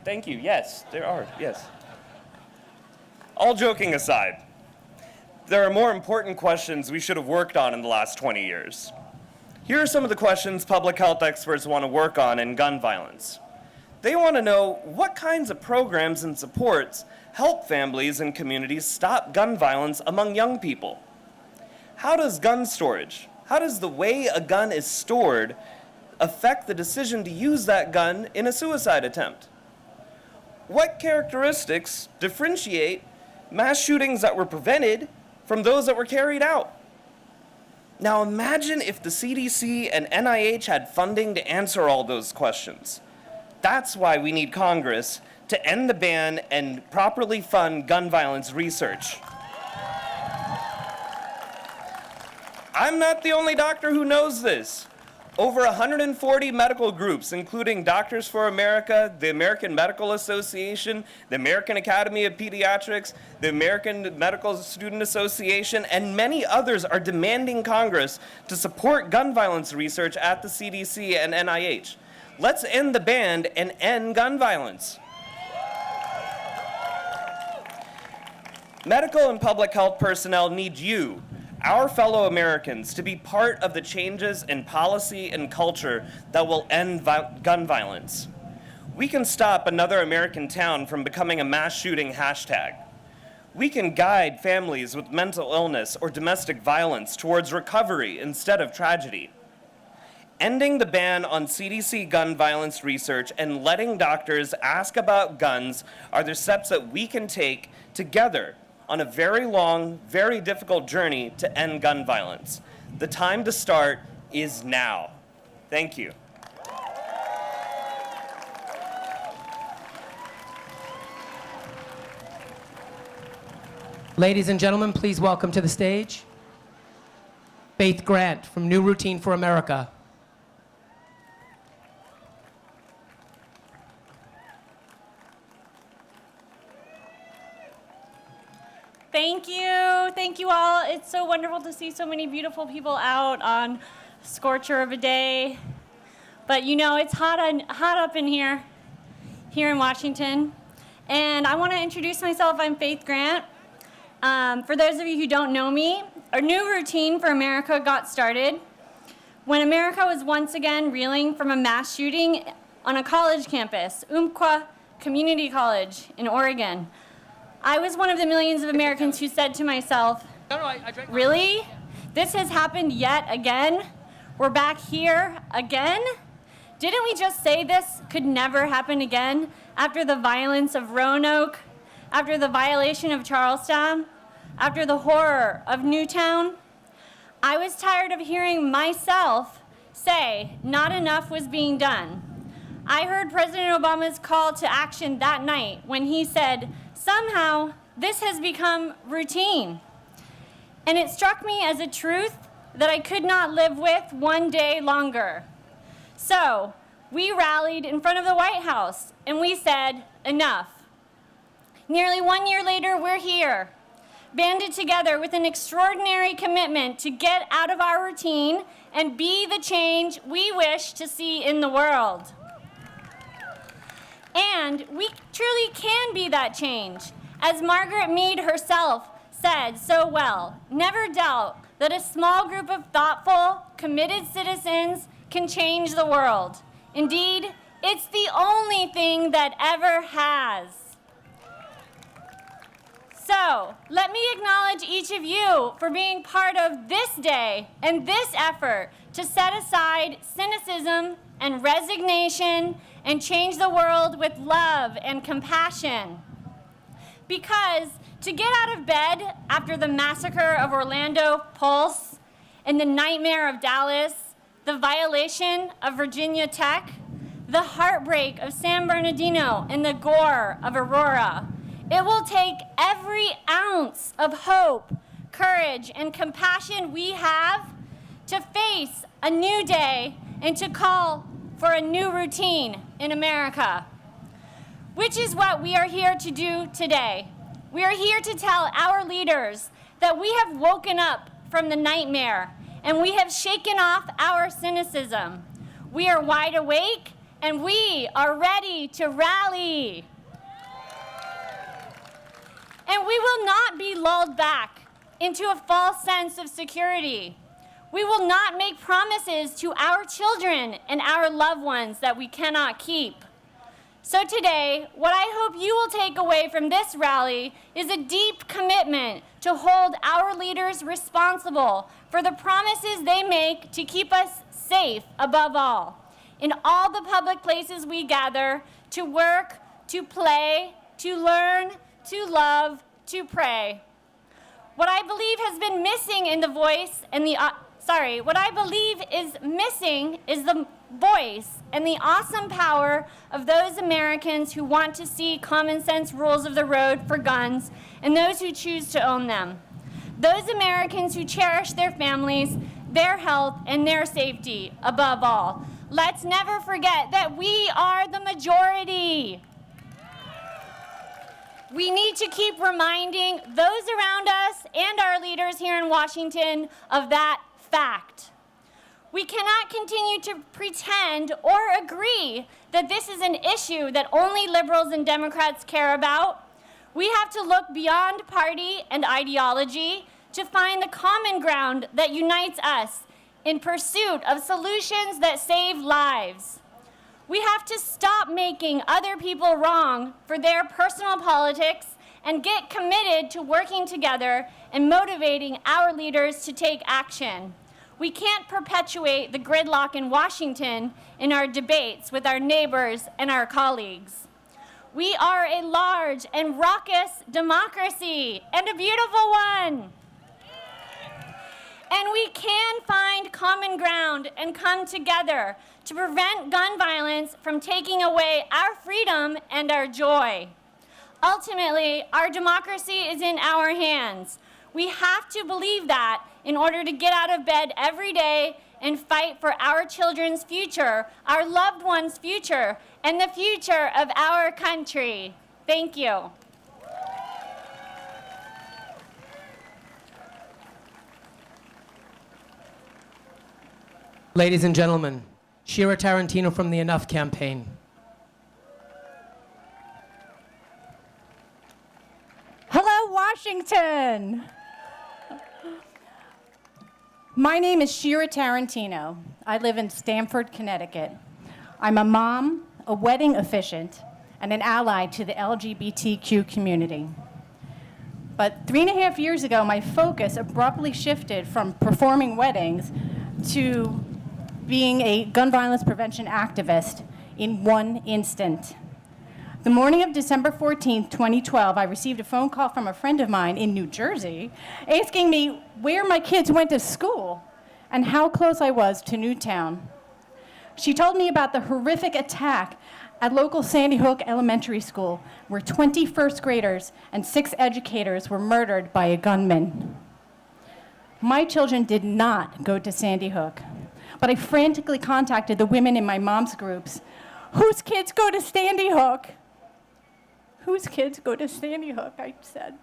Thank you. Yes, there are. Yes. All joking aside, there are more important questions we should have worked on in the last 20 years. Here are some of the questions public health experts want to work on in gun violence. They want to know what kinds of programs and supports help families and communities stop gun violence among young people. How does gun storage, how does the way a gun is stored affect the decision to use that gun in a suicide attempt? What characteristics differentiate mass shootings that were prevented from those that were carried out? Now imagine if the CDC and NIH had funding to answer all those questions. That's why we need Congress to end the ban and properly fund gun violence research. I'm not the only doctor who knows this. Over 140 medical groups, including Doctors for America, the American Medical Association, the American Academy of Pediatrics, the American Medical Student Association, and many others are demanding Congress to support gun violence research at the CDC and NIH. Let's end the ban and end gun violence. Medical and public health personnel need you, our fellow Americans, to be part of the changes in policy and culture that will end gun violence. We can stop another American town from becoming a mass shooting hashtag. We can guide families with mental illness or domestic violence towards recovery instead of tragedy. Ending the ban on CDC gun violence research and letting doctors ask about guns are the steps that we can take together on a very long, very difficult journey to end gun violence. The time to start is now. Thank you. Ladies and gentlemen, please welcome to the stage Faith Grant from New Routine for America. Thank you all. It's so wonderful to see so many beautiful people out on scorcher of a day. But you know, it's hot up in here in Washington. And I want to introduce myself. I'm Faith Grant. For those of you who don't know me, our New Routine for America got started when America was once again reeling from a mass shooting on a college campus, Umpqua Community College in Oregon. I was one of the millions of Americans who said to myself, really? This has happened yet again? We're back here again? Didn't we just say this could never happen again after the violence of Roanoke, after the violation of Charlestown, after the horror of Newtown? I was tired of hearing myself say not enough was being done. I heard President Obama's call to action that night when he said, somehow, this has become routine. And it struck me as a truth that I could not live with one day longer. So, we rallied in front of the White House and we said, enough. Nearly 1 year later, we're here, banded together with an extraordinary commitment to get out of our routine and be the change we wish to see in the world. And we truly can be that change. As Margaret Mead herself said so well, never doubt that a small group of thoughtful, committed citizens can change the world. Indeed, it's the only thing that ever has. So, let me acknowledge each of you for being part of this day and this effort to set aside cynicism and resignation and change the world with love and compassion. Because to get out of bed after the massacre of Orlando Pulse and the nightmare of Dallas, the violation of Virginia Tech, the heartbreak of San Bernardino, and the gore of Aurora, it will take every ounce of hope, courage, and compassion we have to face a new day and to call for a new routine in America, which is what we are here to do today. We are here to tell our leaders that we have woken up from the nightmare and we have shaken off our cynicism. We are wide awake and we are ready to rally. And we will not be lulled back into a false sense of security. We will not make promises to our children and our loved ones that we cannot keep. So today, what I hope you will take away from this rally is a deep commitment to hold our leaders responsible for the promises they make to keep us safe above all, in all the public places we gather, to work, to play, to learn, to love, to pray. What I believe has been missing in the voice and the what I believe is missing is the voice and the awesome power of those Americans who want to see common sense rules of the road for guns and those who choose to own them. Those Americans who cherish their families, their health, and their safety above all. Let's never forget that we are the majority. We need to keep reminding those around us and our leaders here in Washington of that fact. We cannot continue to pretend or agree that this is an issue that only liberals and Democrats care about. We have to look beyond party and ideology to find the common ground that unites us in pursuit of solutions that save lives. We have to stop making other people wrong for their personal politics and get committed to working together and motivating our leaders to take action. We can't perpetuate the gridlock in Washington in our debates with our neighbors and our colleagues. We are a large and raucous democracy, and a beautiful one. And we can find common ground and come together to prevent gun violence from taking away our freedom and our joy. Ultimately, our democracy is in our hands. We have to believe that in order to get out of bed every day and fight for our children's future, our loved ones' future, and the future of our country. Thank you. Ladies and gentlemen, Shira Tarantino from the Enough campaign. Hello, Washington. My name is Shira Tarantino. I live in Stamford, Connecticut. I'm a mom, a wedding officiant, and an ally to the LGBTQ community. But 3.5 years ago, my focus abruptly shifted from performing weddings to being a gun violence prevention activist in one instant. The morning of December 14th, 2012, I received a phone call from a friend of mine in New Jersey asking me where my kids went to school and how close I was to Newtown. She told me about the horrific attack at local Sandy Hook Elementary School, where 20 first graders and 6 educators were murdered by a gunman. My children did not go to Sandy Hook, but I frantically contacted the women in my mom's groups. Whose kids go to Sandy Hook? Whose kids go to Sandy Hook, I said.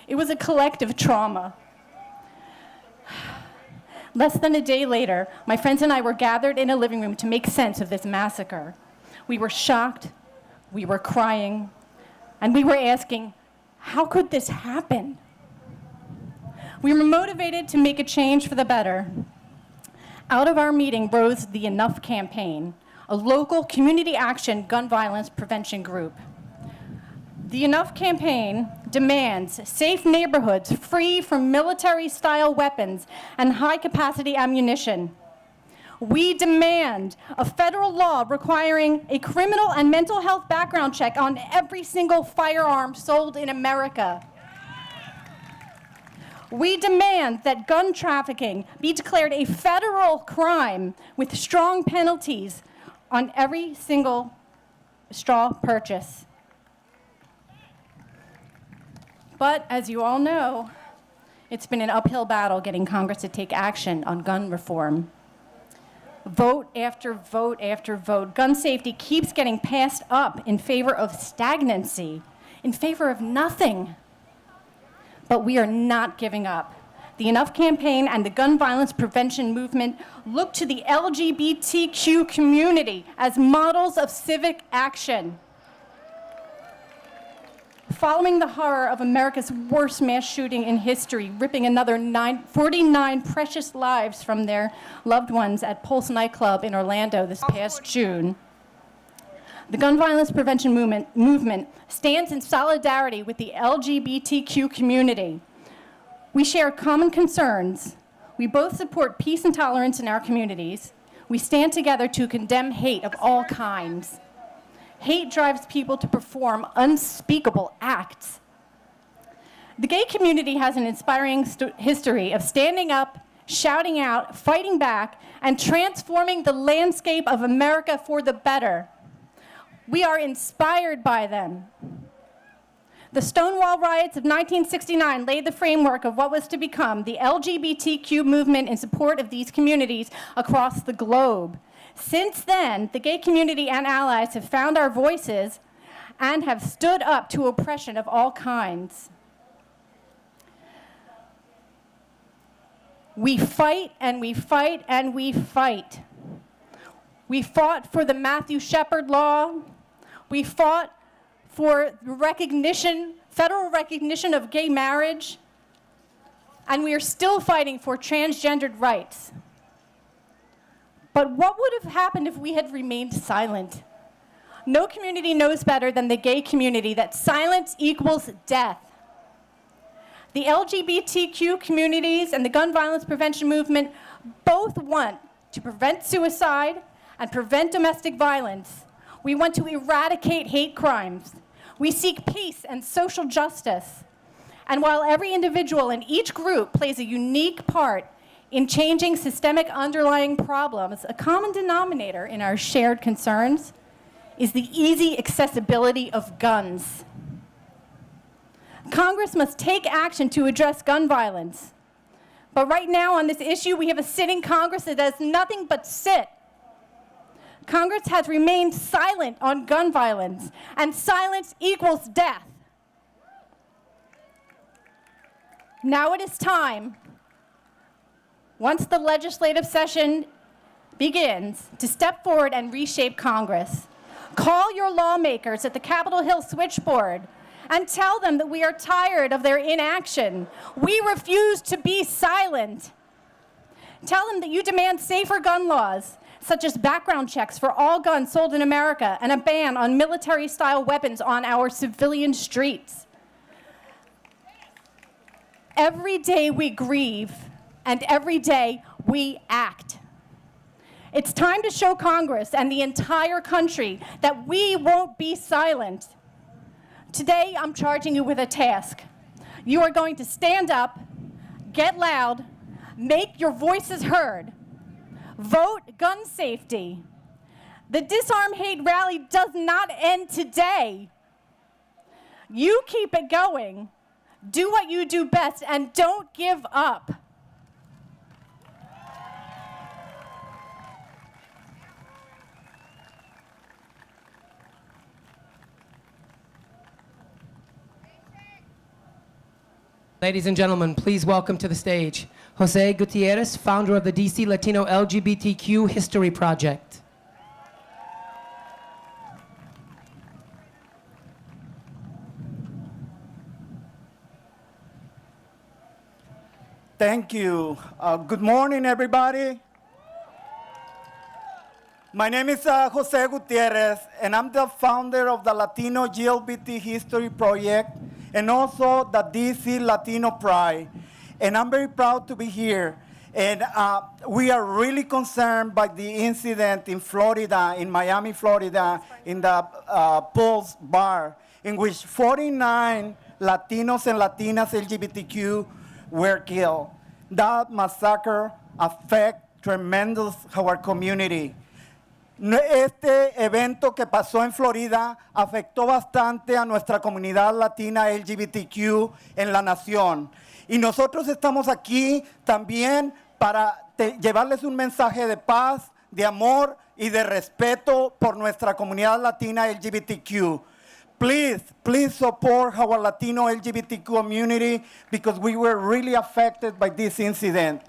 It was a collective trauma. Less than a day later, my friends and I were gathered in a living room to make sense of this massacre. We were shocked, we were crying, and we were asking, how could this happen? We were motivated to make a change for the better. Out of our meeting rose the Enough campaign, a local community action gun violence prevention group. The Enough campaign demands safe neighborhoods free from military-style weapons and high-capacity ammunition. We demand a federal law requiring a criminal and mental health background check on every single firearm sold in America. We demand that gun trafficking be declared a federal crime with strong penalties on every single straw purchase. But as you all know, it's been an uphill battle getting Congress to take action on gun reform. Vote after vote after vote, gun safety keeps getting passed up in favor of stagnancy, in favor of nothing. But we are not giving up. The Enough campaign and the gun violence prevention movement look to the LGBTQ community as models of civic action. Following the horror of America's worst mass shooting in history, ripping another 49 precious lives from their loved ones at Pulse nightclub in Orlando this past June, the gun violence prevention movement stands in solidarity with the LGBTQ community. We share common concerns. We both support peace and tolerance in our communities. We stand together to condemn hate of all kinds. Hate drives people to perform unspeakable acts. The gay community has an inspiring history of standing up, shouting out, fighting back, and transforming the landscape of America for the better. We are inspired by them. The Stonewall riots of 1969 laid the framework of what was to become the LGBTQ movement in support of these communities across the globe. Since then, the gay community and allies have found our voices and have stood up to oppression of all kinds. We fight and we fight and we fight. We fought for the Matthew Shepard law. We fought for recognition, federal recognition of gay marriage. And we are still fighting for transgendered rights. But what would have happened if we had remained silent? No community knows better than the gay community that silence equals death. The LGBTQ communities and the gun violence prevention movement both want to prevent suicide and prevent domestic violence. We want to eradicate hate crimes. We seek peace and social justice. And while every individual in each group plays a unique part in changing systemic underlying problems, a common denominator in our shared concerns is the easy accessibility of guns. Congress must take action to address gun violence. But right now on this issue, we have a sitting Congress that does nothing but sit. Congress has remained silent on gun violence, and silence equals death. Now it is time, once the legislative session begins, to step forward and reshape Congress. Call your lawmakers at the Capitol Hill switchboard and tell them that we are tired of their inaction. We refuse to be silent. Tell them that you demand safer gun laws, such as background checks for all guns sold in America and a ban on military-style weapons on our civilian streets. Every day we grieve, and every day we act. It's time to show Congress and the entire country that we won't be silent. Today, I'm charging you with a task. You are going to stand up, get loud, make your voices heard. Vote gun safety. The Disarm Hate rally does not end today. You keep it going. Do what you do best and don't give up. Ladies and gentlemen, please welcome to the stage Jose Gutierrez, founder of the DC Latino LGBTQ History Project. Thank you. Good morning, everybody. My name is Jose Gutierrez, and I'm the founder of the Latino LGBT History Project and also the DC Latino Pride. And I'm very proud to be here. And we are really concerned by the incident in Florida, in Miami, Florida, in the Pulse bar, in which 49 Latinos and Latinas LGBTQ were killed. That massacre affected tremendously our community. Este evento que pasó en Florida afectó bastante a nuestra comunidad latina LGBTQ en la nación. Y nosotros estamos aquí también para llevarles un mensaje de paz, de amor y de respeto por nuestra comunidad latina LGBTQ. Please support our Latino LGBT community because we were really affected by this incident.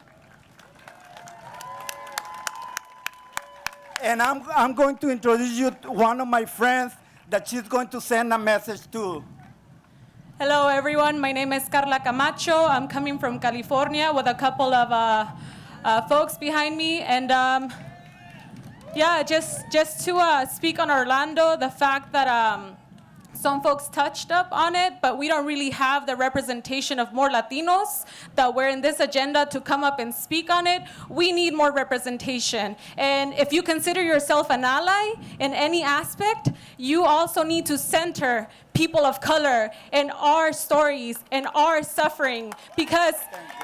And I'm going to introduce you to one of my friends that she's going to send a message to. Hello, everyone. My name is Carla Camacho. I'm coming from California with a couple of folks behind me. And yeah, just to speak on Orlando, the fact that some folks touched up on it, but we don't really have the representation of more Latinos that were in this agenda to come up and speak on it. We need more representation. And if you consider yourself an ally in any aspect, you also need to center people of color in our stories and our suffering, because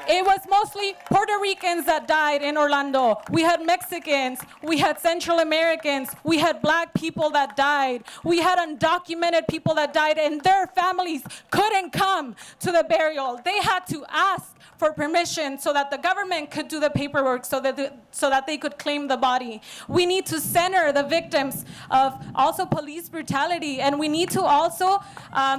it was mostly Puerto Ricans that died in Orlando. We had Mexicans, we had Central Americans, we had black people that died, we had undocumented people that died, and their families couldn't come to the burial. They had to ask for permission so that the government could do the paperwork so that they could claim the body. We need to center the victims of also police brutality, and we need to also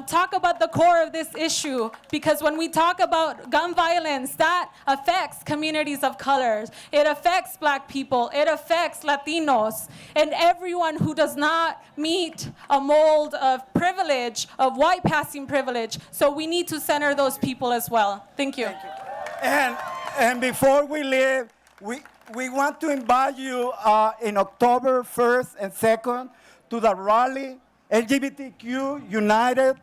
talk about the core of this issue, because when we talk about gun violence, that affects communities of color. It affects black people, it affects Latinos, and everyone who does not meet a mold of privilege, of white passing privilege. So we need to center those people as well. Thank you. Thank you. And before we leave, we want to invite you in October 1st and 2nd to the rally LGBTQ United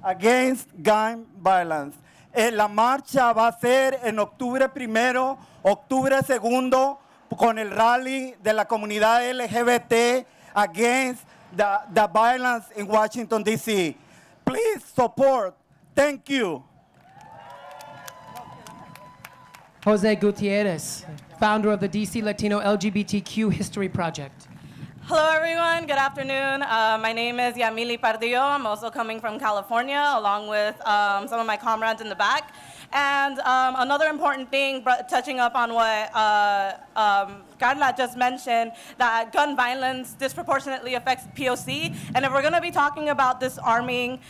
Against Gun Violence. La marcha va a ser en octubre 1, octubre 2, con el rally de la comunidad LGBT against the violence in Washington, D.C. Please support. Thank you. Jose Gutierrez, founder of the DC Latino LGBTQ History Project. Hello, everyone. Good afternoon. My name is Yamili Pardillo. I'm also coming from California, along with some of my comrades in the back. And another important thing, touching up on what Carla just mentioned, that gun violence disproportionately affects POC. And if we're going to be talking about disarming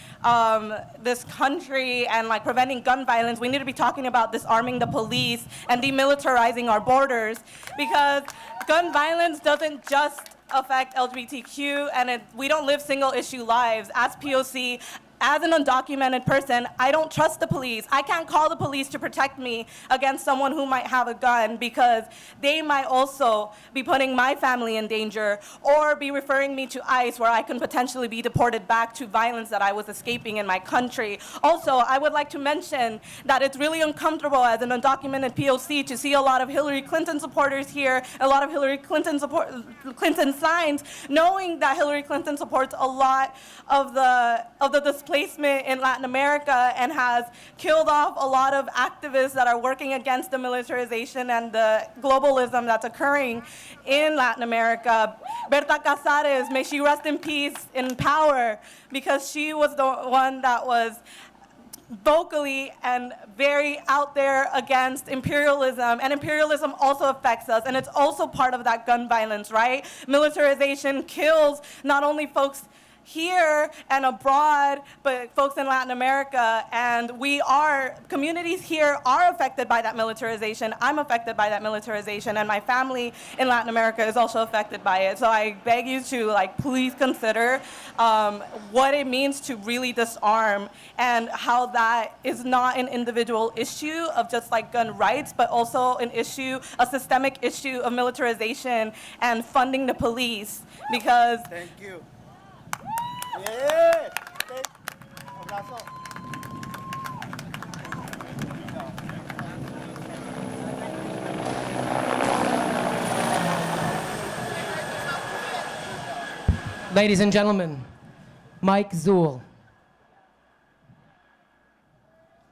this country and like preventing gun violence, we need to be talking about disarming the police and demilitarizing our borders, because gun violence doesn't just affect LGBTQ, and we don't live single issue lives. As POC, as an undocumented person, I don't trust the police. I can't call the police to protect me against someone who might have a gun, because they might also be putting my family in danger or be referring me to ICE, where I can potentially be deported back to violence that I was escaping in my country. Also, I would like to mention that it's really uncomfortable as an undocumented POC to see a lot of Hillary Clinton supporters here, a lot of Hillary Clinton signs, knowing that Hillary Clinton supports a lot of the displacement in Latin America and has killed off a lot of activists that are working against the militarization and the globalism that's occurring in Latin America. Berta Cáceres, may she rest in peace, in power, because she was the one that was vocally and very out there against imperialism, and imperialism also affects us, and it's also part of that gun violence, right? Militarization kills not only folks here and abroad, but folks in Latin America, and communities here are affected by that militarization. I'm affected by that militarization, and my family in Latin America is also affected by it. So I beg you to please consider what it means to really disarm, and how that is not an individual issue of just gun rights, but also a systemic issue of militarization and funding the police, because Thank you. Yeah. Ladies and gentlemen, Mike Zuul.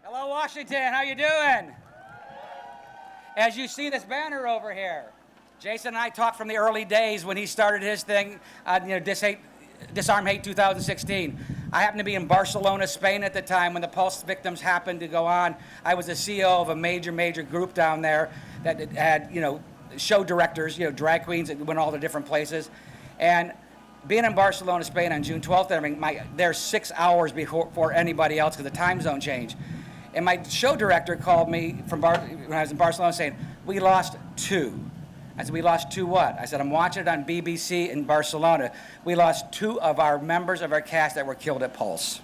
Hello, Washington. How you doing? As you see this banner over here, Jason and I talked from the early days when he started his thing, Disarm Hate 2016. I happened to be in Barcelona, Spain at the time when the Pulse victims happened to go on. I was the CEO of a major group down there that had, show directors, drag queens that went all the different places. And being in Barcelona, Spain on June 12th, they're 6 hours before anybody else because the time zone changed. And my show director called me when I was in Barcelona saying, "We lost 2. I said, "We lost 2 what?" I said, "I'm watching it on BBC in Barcelona. We lost 2 of our members of our cast that were killed at Pulse."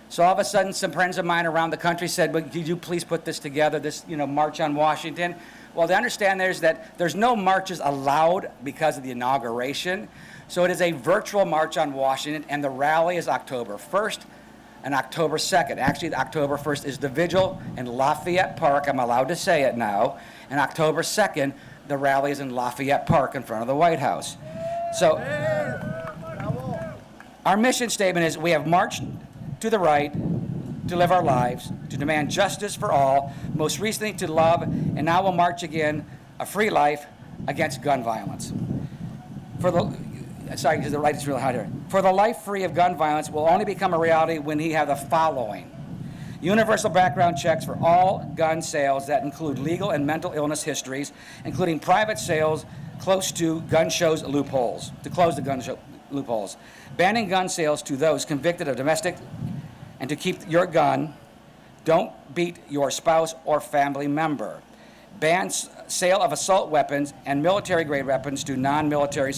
So all of a sudden, some friends of mine around the country said, "Well, could you please put this together, this March on Washington?" Well, to understand there's no marches allowed because of the inauguration. So it is a virtual March on Washington, and the rally is October 1st and October 2nd. Actually, October 1st is the vigil in Lafayette Park. I'm allowed to say it now. And October 2nd, the rally is in Lafayette Park in front of the White House. So our mission statement is we have marched to the right to live our lives, to demand justice for all, most recently to love, and now we'll march again, a free life against gun violence. Sorry, because the right is really hard here. For the life free of gun violence will only become a reality when we have the following: universal background checks for all gun sales that include legal and mental illness histories, including private sales close to gun shows loopholes, to close the gun show loopholes. Banning gun sales to those convicted of domestic, and to keep your gun. Don't beat your spouse or family member. Ban sale of assault weapons and military-grade weapons to non-military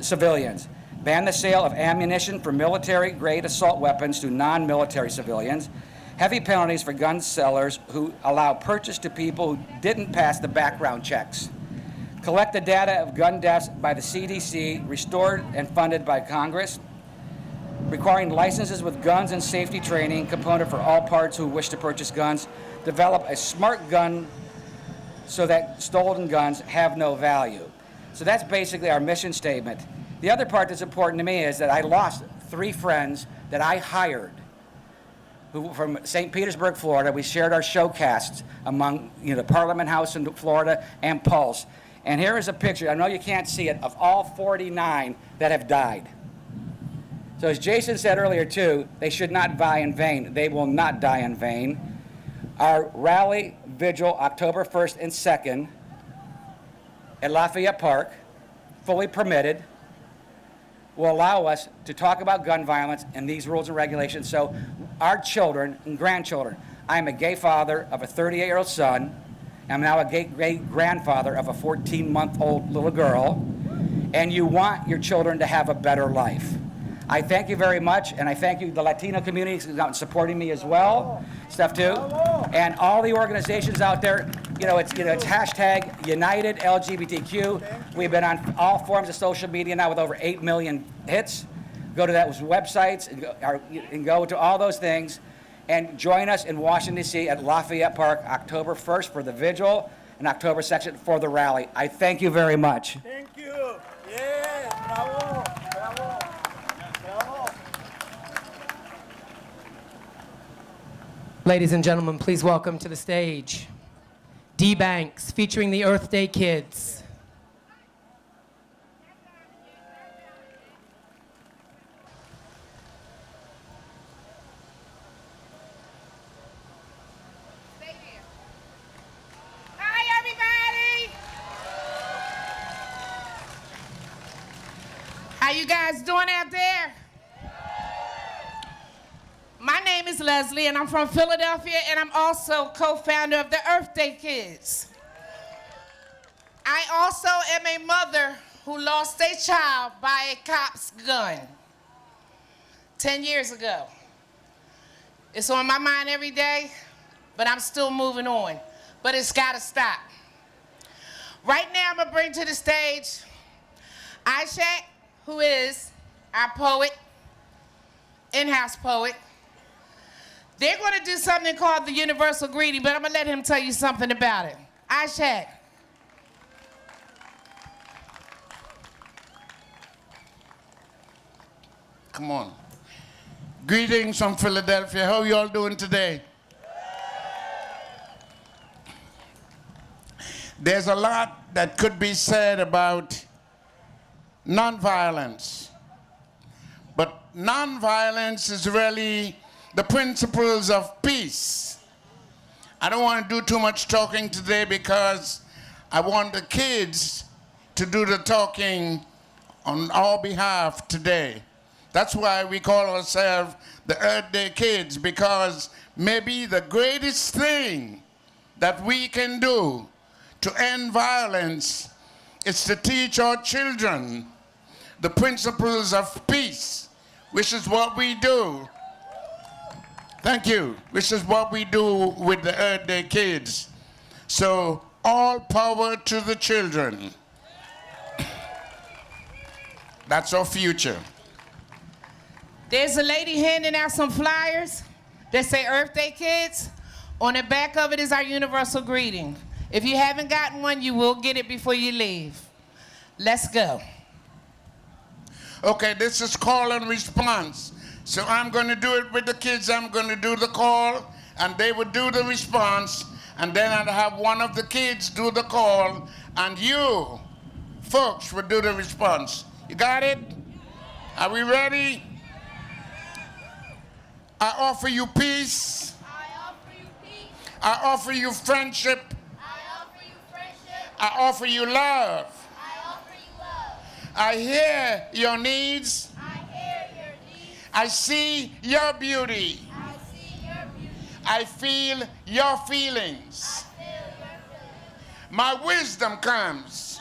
civilians. Ban the sale of ammunition for military-grade assault weapons to non-military civilians. Heavy penalties for gun sellers who allow purchase to people who didn't pass the background checks. Collect the data of gun deaths by the CDC, restored and funded by Congress. requiring licenses with guns and safety training component for all parties who wish to purchase guns, develop a smart gun so that stolen guns have no value. So that's basically our mission statement. The other part that's important to me is that I lost 3 friends that I hired who from St. Petersburg, Florida. We shared our showcasts among the Parliament House in Florida and Pulse. And here is a picture, I know you can't see it, of all 49 that have died. So as Jason said earlier too, they should not die in vain. They will not die in vain. Our rally vigil, October 1st and 2nd at Lafayette Park, fully permitted, will allow us to talk about gun violence and these rules and regulations. So our children and grandchildren, I am a gay father of a 38-year-old son. I'm now a gay great-grandfather of a 14-month-old little girl. And you want your children to have a better life. I thank you very much, and I thank you, the Latino community, who's out supporting me as well, stuff too, and all the organizations out there. It's hashtag United LGBTQ. We've been on all forms of social media now with over 8 million hits. Go to those websites and go to all those things, and join us in Washington, D.C. at Lafayette Park, October 1st for the vigil and October 2nd for the rally. I thank you very much. Thank you. Yes, bravo, bravo, bravo. Ladies and gentlemen, please welcome to the stage D Banks featuring the Earth Day Kids. How you guys doing out there? My name is Leslie, and I'm from Philadelphia, and I'm also co-founder of the Earth Day Kids. I also am a mother who lost a child by a cop's gun 10 years ago. It's on my mind every day, but I'm still moving on. But it's gotta stop. Right now, I'm gonna bring to the stage Aishak, who is our poet, in-house poet. They're going to do something called the universal greeting, but I'm going to let him tell you something about it. Aishak. Come on. Greetings from Philadelphia. How you all doing today? There's a lot that could be said about nonviolence. But nonviolence is really the principles of peace. I don't want to do too much talking today because I want the kids to do the talking on our behalf today. That's why we call ourselves the Earth Day Kids, because maybe the greatest thing that we can do to end violence is to teach our children the principles of peace, which is what we do. Thank you. Which is what we do with the Earth Day Kids. So, all power to the children. That's our future. There's a lady handing out some flyers that say Earth Day Kids. On the back of it is our universal greeting. If you haven't gotten one, you will get it before you leave. Let's go. Okay, this is call and response. So I'm going to do it with the kids. I'm going to do the call, and they would do the response, and then I'd have one of the kids do the call, and you folks would do the response. You got it? Are we ready? I offer you peace. I offer you friendship. I offer you love. I hear your needs. I see your beauty. I feel your feelings. My wisdom comes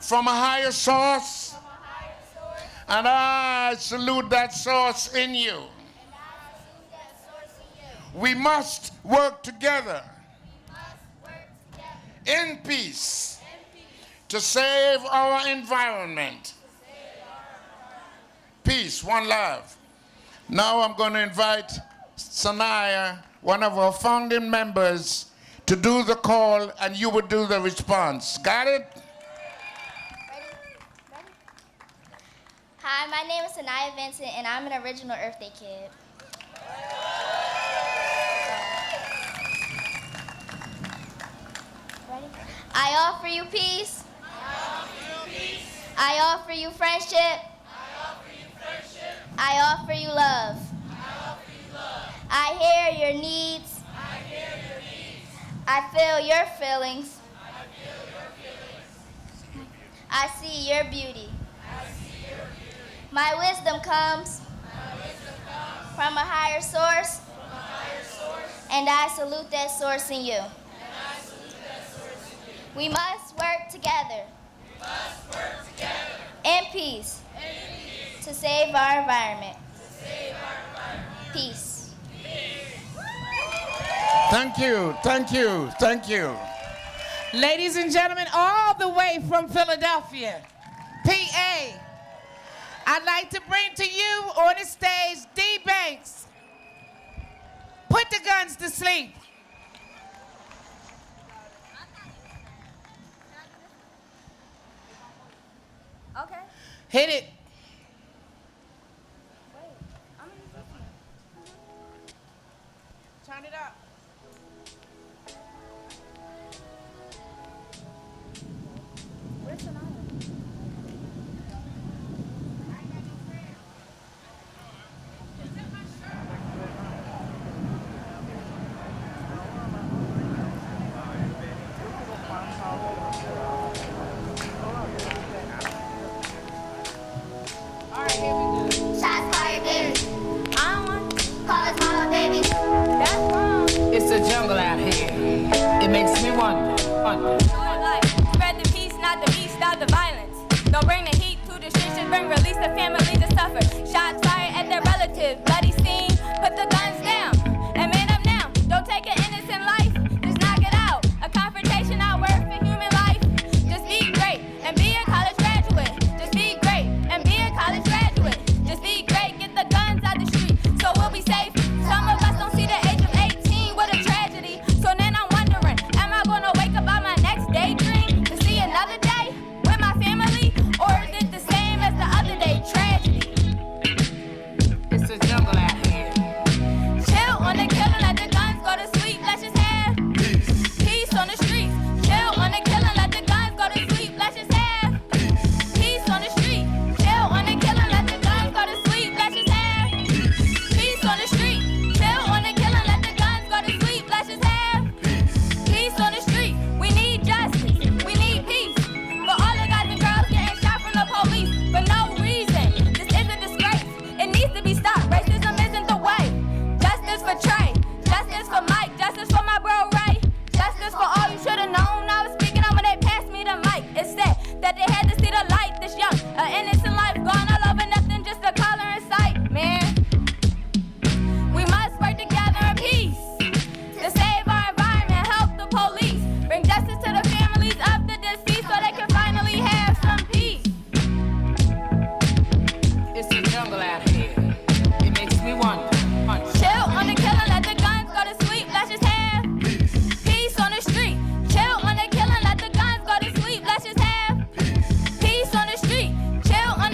from a higher source, and I salute that source in you. We must work together in peace to save our environment. peace, one love. Now I'm going to invite Sanaya, one of our founding members, to do the call, and you would do the response. Got it? Hi, my name is Sanaya Vincent, and I'm an original Earth Day kid. Ready? I offer you peace. I offer you friendship. I offer you love. I hear your needs. I feel your feelings. I see your beauty. My wisdom comes from a higher source, and I salute that source in you. We must work together in peace to save our environment. Peace. Thank you, thank you, thank you. Ladies and gentlemen, all the way from Philadelphia, PA, I'd like to bring to you on the stage D. Banks. Put the guns to sleep. Okay. Hit it. Turn it up. Where's Sanaya? Shots fired, baby. I don't want call us mama, baby. That's wrong. It's the jungle out here. It makes me wonder. Spread the peace, not the beast, stop the violence. Don't bring the heat to the streets, just bring release the families that suffer. Shots fired at their relatives, bloody scene. Put the guns down and man up now. Don't take an innocent life, just knock it out. A confrontation not worth for human life. Just be great and be a college graduate. Just be great and be a college graduate. Just be great, get the guns out the street so we'll be safe. Some of us don't see the age of 18, what a tragedy. So then I'm wondering, am I gonna wake up on my next daydream to see another day with my family? Or is it the same as the other day? Tragedy. It's the jungle out here. Chill on the killing, let the guns go to sleep. Let's just have peace on the streets. Chill on the killing, let the guns go to sleep. Let's just have peace on the street. Chill on the killing, let the guns go to sleep. Let's just have peace on the street. Chill on the killing, let the guns go to sleep. Let's just have peace on the street. We need justice. We need peace. For all the guys and girls getting shot from the police for no reason. This is a disgrace. It needs to be stopped. Racism isn't the way. Justice for Trey. Justice for Mike. Justice for my bro Ray. Justice for all you should have known. I was speaking on when they passed me the mic. It's said that they had to see the light this young. An innocent life gone all over nothing, just a color in sight, man. We must work together in peace to save our environment, help the police, bring justice to the families of the deceased so they can finally have some peace. It's the jungle out here. It makes me wonder. Chill on the killing, let the guns go to sleep. Let's just have peace on the street. Chill on the killing, let the guns go to sleep. Let's just have peace on the street. Chill on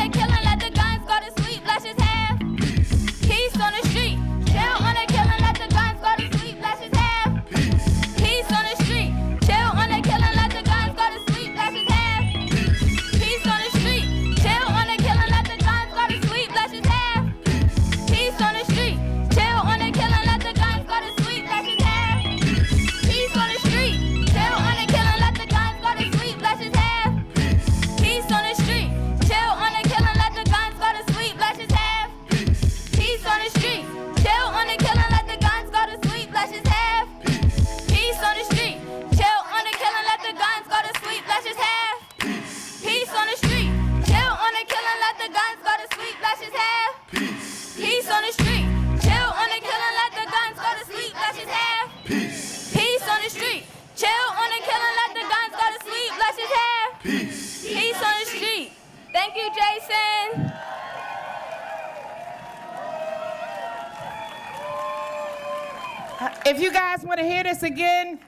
If you guys want to hear this again,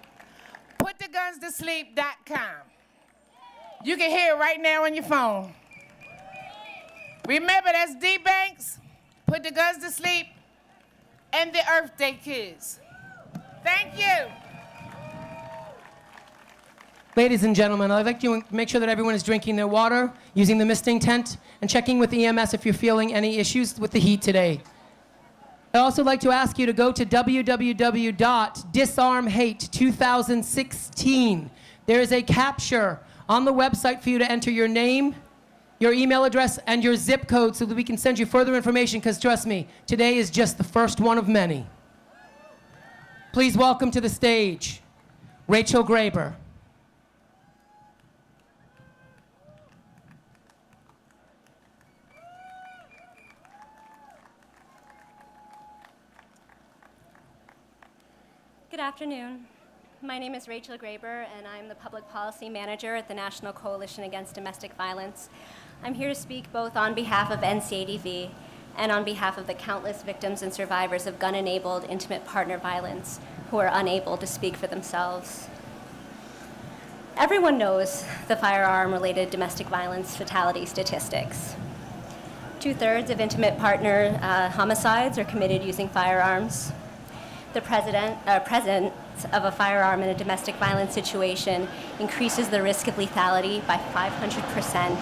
putthegunstosleep.com. You can hear it right now on your phone. Remember, that's D Banks, Put the Guns to Sleep, and the Earth Day Kids. Thank you. Ladies and gentlemen, I'd like to make sure that everyone is drinking their water, using the misting tent, and checking with EMS if you're feeling any issues with the heat today. I'd also like to ask you to go to www.disarmhate2016. There is a capture on the website for you to enter your name, your email address, and your zip code so that we can send you further information, because trust me, today is just the first one of many. Please welcome to the stage, Rachel Graber. Good afternoon. My name is Rachel Graber, and I'm the Public Policy Manager at the National Coalition Against Domestic Violence. I'm here to speak both on behalf of NCADV and on behalf of the countless victims and survivors of gun-enabled intimate partner violence who are unable to speak for themselves. Everyone knows the firearm-related domestic violence fatality statistics. 2/3 of intimate partner homicides are committed using firearms. The presence of a firearm in a domestic violence situation increases the risk of lethality by 500%.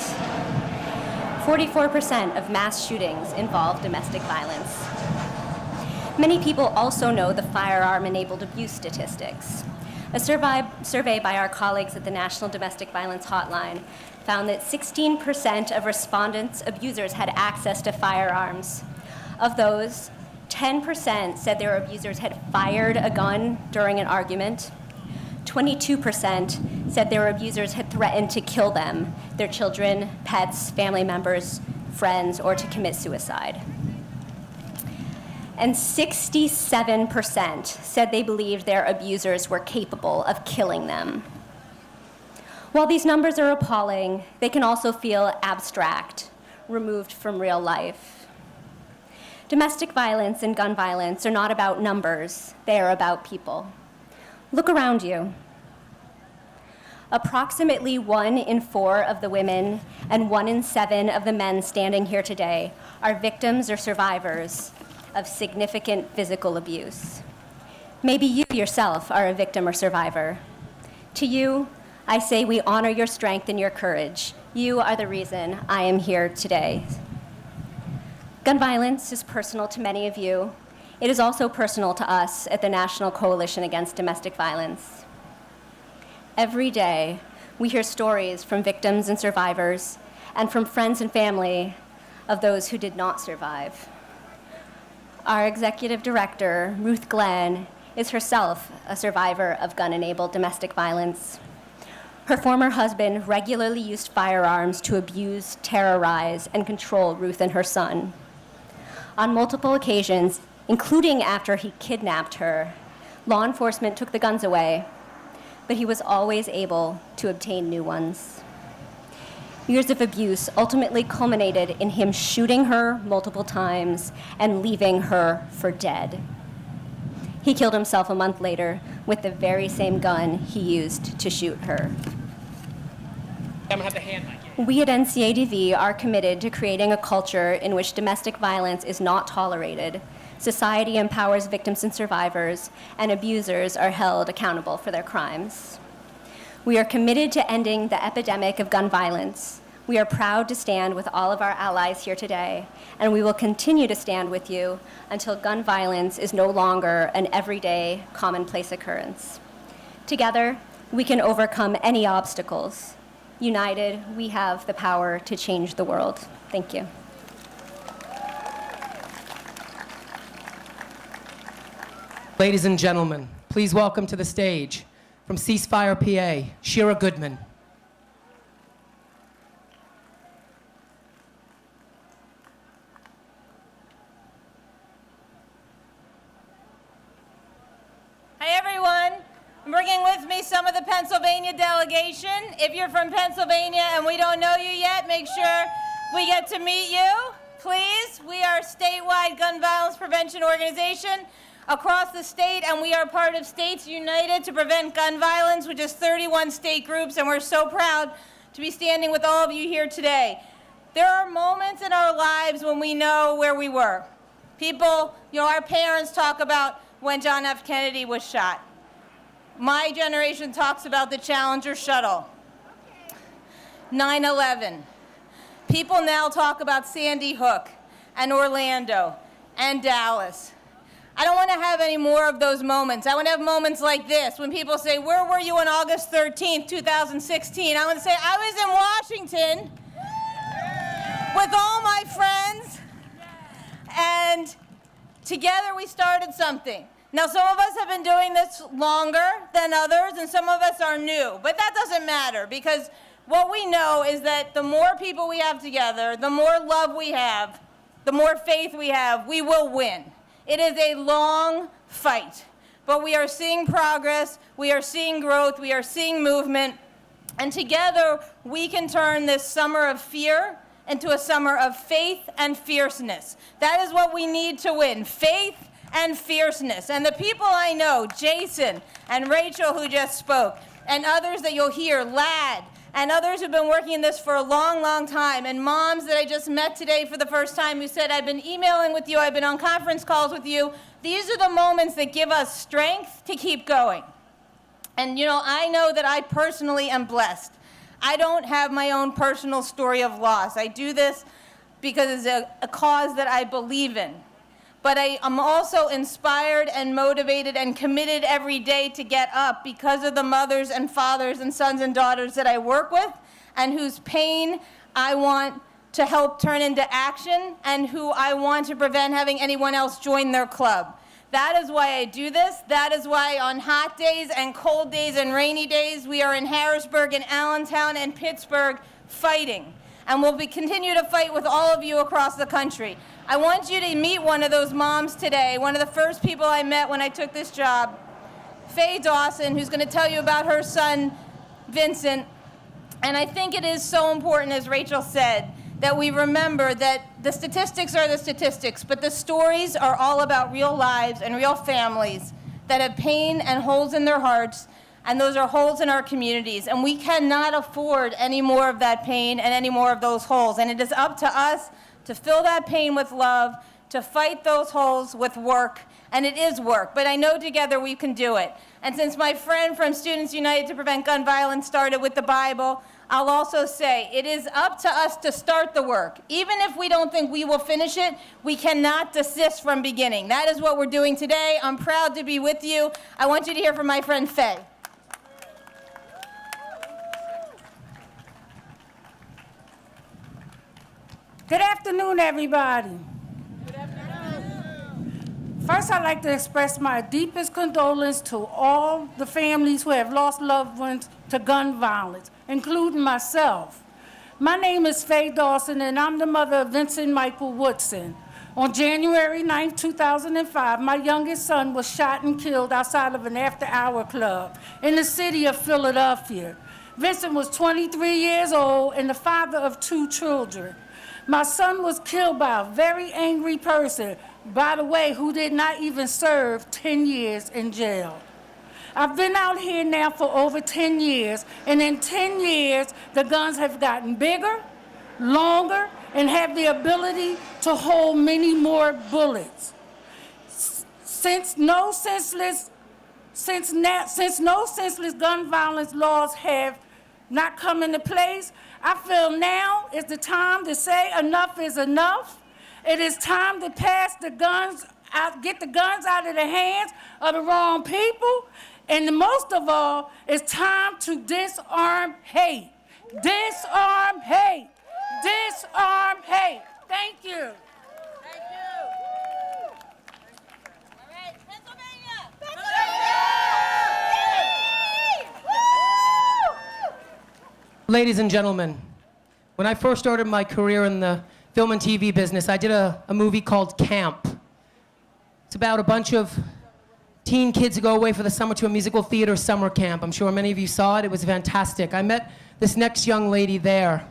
44% of mass shootings involve domestic violence. Many people also know the firearm-enabled abuse statistics. A survey by our colleagues at the National Domestic Violence Hotline found that 16% of respondents' abusers had access to firearms. Of those, 10% said their abusers had fired a gun during an argument. 22% said their abusers had threatened to kill them, their children, pets, family members, friends, or to commit suicide. And 67% said they believed their abusers were capable of killing them. While these numbers are appalling, they can also feel abstract, removed from real life. Domestic violence and gun violence are not about numbers, they are about people. Look around you. Approximately 1 in 4 of the women and 1 in 7 of the men standing here today are victims or survivors of significant physical abuse. Maybe you yourself are a victim or survivor. To you, I say we honor your strength and your courage. You are the reason I am here today. Gun violence is personal to many of you. It is also personal to us at the National Coalition Against Domestic Violence. Every day, we hear stories from victims and survivors, and from friends and family of those who did not survive. Our executive director, Ruth Glenn, is herself a survivor of gun-enabled domestic violence. Her former husband regularly used firearms to abuse, terrorize, and control Ruth and her son. On multiple occasions, including after he kidnapped her, law enforcement took the guns away, but he was always able to obtain new ones. Years of abuse ultimately culminated in him shooting her multiple times and leaving her for dead. He killed himself a month later with the very same gun he used to shoot her. I'm gonna have the hand mic. We at NCADV are committed to creating a culture in which domestic violence is not tolerated, society empowers victims and survivors, and abusers are held accountable for their crimes. We are committed to ending the epidemic of gun violence. We are proud to stand with all of our allies here today, and we will continue to stand with you until gun violence is no longer an everyday, commonplace occurrence. Together, we can overcome any obstacles. United, we have the power to change the world. Thank you. Ladies and gentlemen, please welcome to the stage, from Ceasefire, PA, Shira Goodman. Hi, everyone. I'm bringing with me some of the Pennsylvania delegation. If you're from Pennsylvania and we don't know you yet, make sure we get to meet you, please. We are a statewide gun violence prevention organization. across the state, and we are part of States United to Prevent Gun Violence, which is 31 state groups, and we're so proud to be standing with all of you here today. There are moments in our lives when we know where we were. People, our parents talk about when John F. Kennedy was shot. My generation talks about the Challenger shuttle. 9/11. People now talk about Sandy Hook and Orlando and Dallas. I don't want to have any more of those moments. I want to have moments like this when people say, where were you on August 13th, 2016? I want to say, I was in Washington with all my friends, and together we started something. Now, some of us have been doing this longer than others, and some of us are new, but that doesn't matter, because what we know is that the more people we have together, the more love we have, the more faith we have, we will win. It is a long fight, but we are seeing progress, we are seeing growth, we are seeing movement, and together we can turn this summer of fear into a summer of faith and fierceness. That is what we need to win, faith and fierceness. And the people I know, Jason and Rachel who just spoke, and others that you'll hear, Lad, and others who've been working in this for a long, long time, and moms that I just met today for the first time who said, I've been emailing with you, I've been on conference calls with you. These are the moments that give us strength to keep going. And I know that I personally am blessed. I don't have my own personal story of loss. I do this because it's a cause that I believe in. But I am also inspired and motivated and committed every day to get up because of the mothers and fathers and sons and daughters that I work with and whose pain I want to help turn into action and who I want to prevent having anyone else join their club. That is why I do this. That is why on hot days and cold days and rainy days, we are in Harrisburg and Allentown and Pittsburgh fighting. And we'll continue to fight with all of you across the country. I want you to meet one of those moms today, one of the first people I met when I took this job, Faye Dawson, who's going to tell you about her son, Vincent. And I think it is so important, as Rachel said, that we remember that the statistics are the statistics, but the stories are all about real lives and real families that have pain and holes in their hearts, and those are holes in our communities. And we cannot afford any more of that pain and any more of those holes. And it is up to us to fill that pain with love, to fight those holes with work, and it is work, but I know together we can do it. And since my friend from Students United to Prevent Gun Violence started with the Bible, I'll also say it is up to us to start the work. Even if we don't think we will finish it, we cannot desist from beginning. That is what we're doing today. I'm proud to be with you. I want you to hear from my friend Faye. Good afternoon, everybody. Good afternoon. First, I'd like to express my deepest condolence to all the families who have lost loved ones to gun violence, including myself. My name is Faye Dawson, and I'm the mother of Vincent Michael Woodson. On January 9, 2005, my youngest son was shot and killed outside of an after-hour club in the city of Philadelphia. Vincent was 23 years old and the father of 2 children. My son was killed by a very angry person, by the way, who did not even serve 10 years in jail. I've been out here now for over 10 years, and in 10 years, the guns have gotten bigger, longer, and have the ability to hold many more bullets. Since no senseless gun violence laws have not come into place, I feel now is the time to say enough is enough. It is time to pass the guns out, get the guns out of the hands of the wrong people. And most of all, it's time to disarm hate. Disarm hate. Disarm hate. Thank you. Ladies and gentlemen, when I first started my career in the film and TV business, I did a movie called Camp. It's about a bunch of teen kids who go away for the summer to a musical theater summer camp. I'm sure many of you saw it. It was fantastic. I met this next young lady there,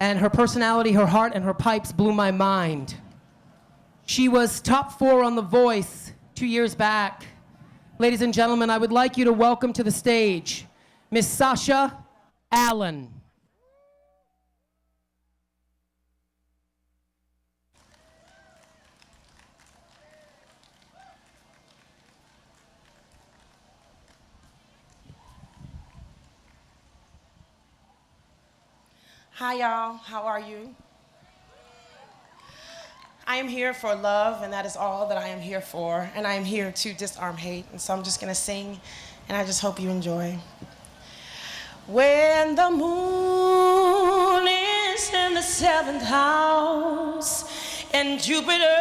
and her personality, her heart, and her pipes blew my mind. She was top 4 on The Voice 2 years back. Ladies and gentlemen, I would like you to welcome to the stage Miss Sasha Allen. Hi, y'all. How are you? I am here for love, and that is all that I am here for. And I am here to disarm hate. And so I'm just going to sing, and I just hope you enjoy. When the moon is in the 7th house, and Jupiter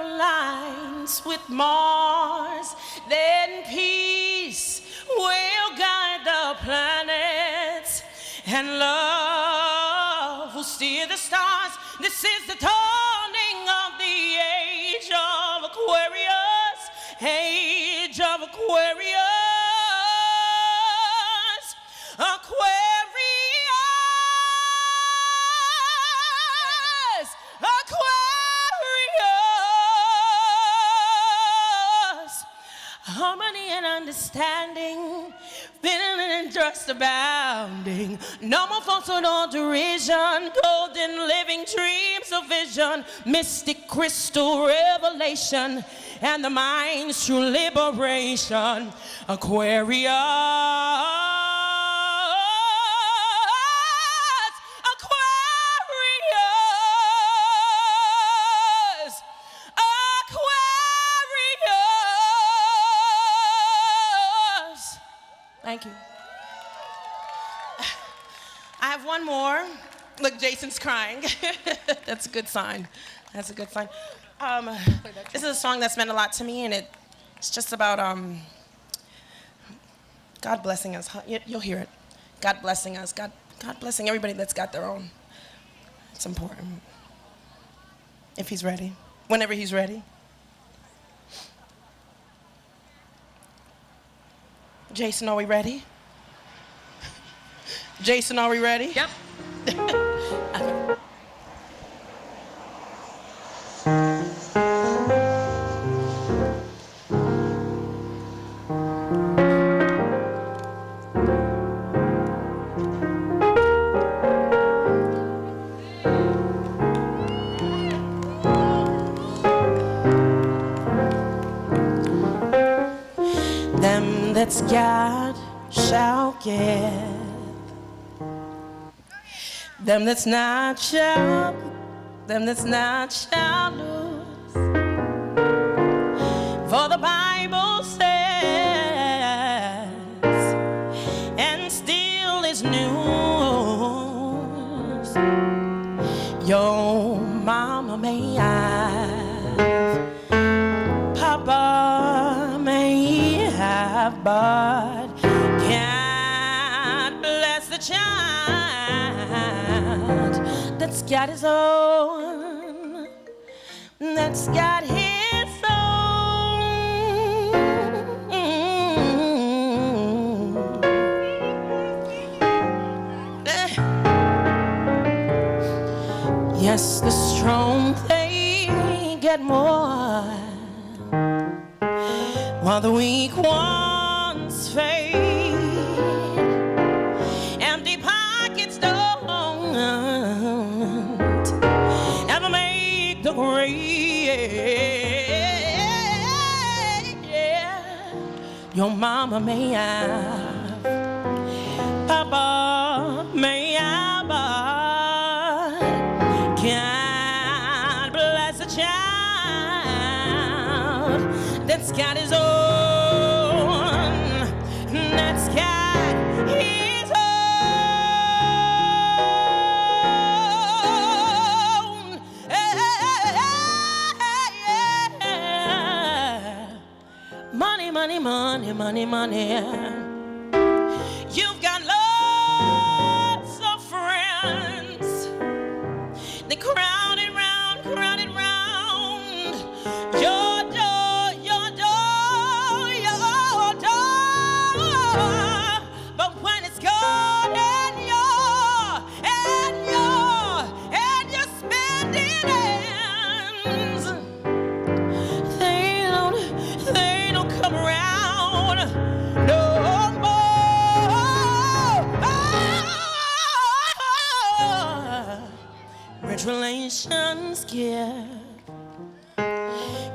aligns with Mars, then peace will guide the planets, and love will steer the stars. This is the dawning of the age of Aquarius, age of Aquarius, Aquarius, Aquarius. Harmony and understanding, feeling and trust abounding. No more falsehood or derision, golden living dreams of vision, mystic crystal revelation, and the mind's true liberation. Aquarius, Aquarius, Aquarius. Thank you. I have one more. Look, Jason's crying. That's a good sign. That's a good sign. This is a song that's meant a lot to me, and it's just about God blessing us. You'll hear it. God blessing us. God blessing everybody that's got their own. It's important. If he's ready. Whenever he's ready. Jason, are we ready? Jason, are we ready? Yep. Okay. Them that's God shall get. Them that's not shall lose. For the Bible says, and still is news, your mama may have, Papa may have, but can't bless the child that's got his own, that's got his own. Yes, the strong they get more, while the weak ones fade. Empty pockets don't ever make the grade. Your mama may have, Papa may have, but God bless a child that's got his own. That's got his own. Money, money, money, money, money. You've got lots of friends. They crowded round your door, your door, your door. But when it's gone and your spending ends, they don't rich relations give,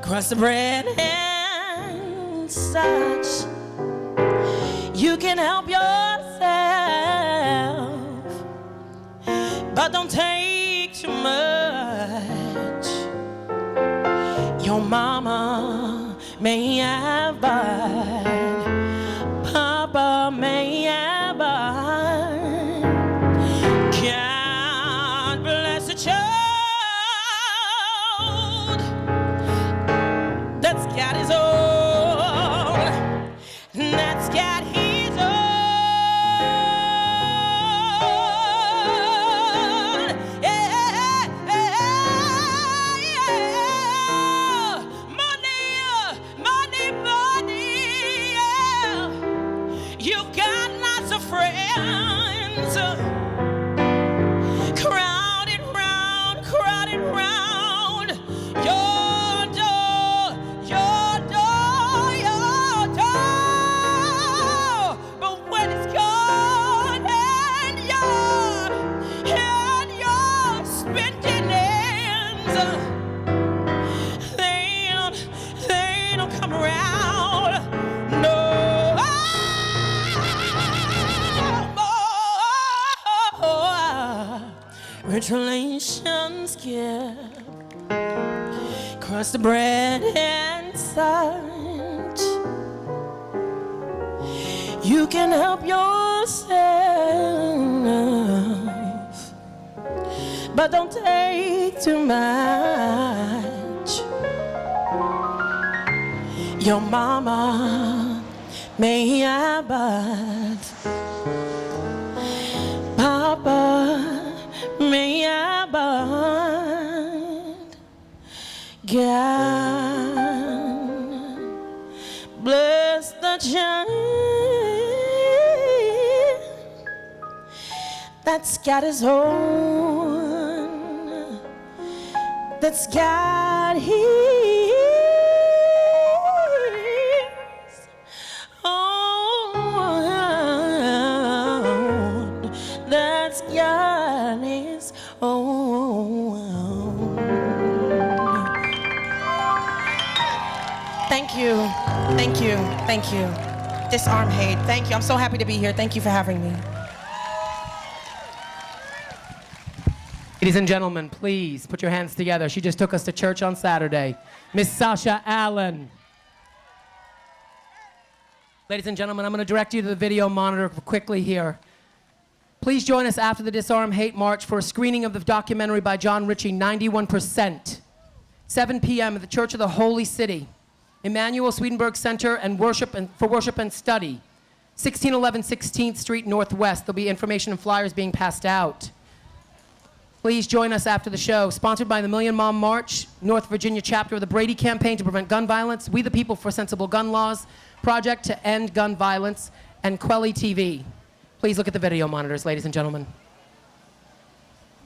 crust the bread and such. You can help yourself, but don't take too much. Your mama may have, but Papa may have, but God bless the child that's got his own, that's got his own. Yeah, money, yeah. You've got lots of friends crowded round your door, your door, your door. But when it's gone and you're spending ends, they don't come around. No. Rich relations give, crust the bread and such. You can help yourself, but don't take too much. Your mama may have, but Papa may have, but God bless the child that's got his own, that's got his own, that's got his own. Thank you, thank you, thank you. Disarm hate, thank you. I'm so happy to be here. Thank you for having me. Ladies and gentlemen, please put your hands together. She just took us to church on Saturday. Miss Sasha Allen. Ladies and gentlemen, I'm going to direct you to the video monitor quickly here. Please join us after the Disarm Hate March for a screening of the documentary by John Ritchie, 91%. 7 p.m. at the Church of the Holy City, Emmanuel Swedenborg Center for Worship and Study, 1611 16th Street Northwest. There'll be information and flyers being passed out. Please join us after the show. Sponsored by the Million Mom March, North Virginia chapter of the Brady Campaign to Prevent Gun Violence, We the People for Sensible Gun Laws, Project to End Gun Violence, and Quelly TV. Please look at the video monitors, ladies and gentlemen.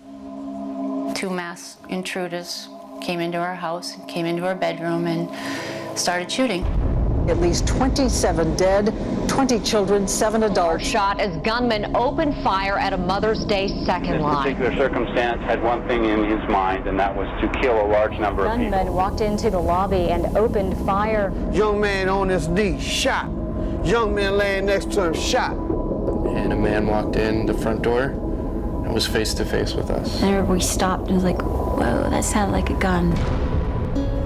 2 masked intruders came into our house, came into our bedroom, and started shooting. At least 27 dead, 20 children, 7 adults. Shot as gunmen opened fire at a Mother's Day second line. This particular circumstance had one thing in his mind, and that was to kill a large number of people. Gunmen walked into the lobby and opened fire. Young man on his knee, shot. Young man laying next to him, shot. And a man walked in the front door and was face to face with us. And everybody stopped and was like, whoa, that sounded like a gun.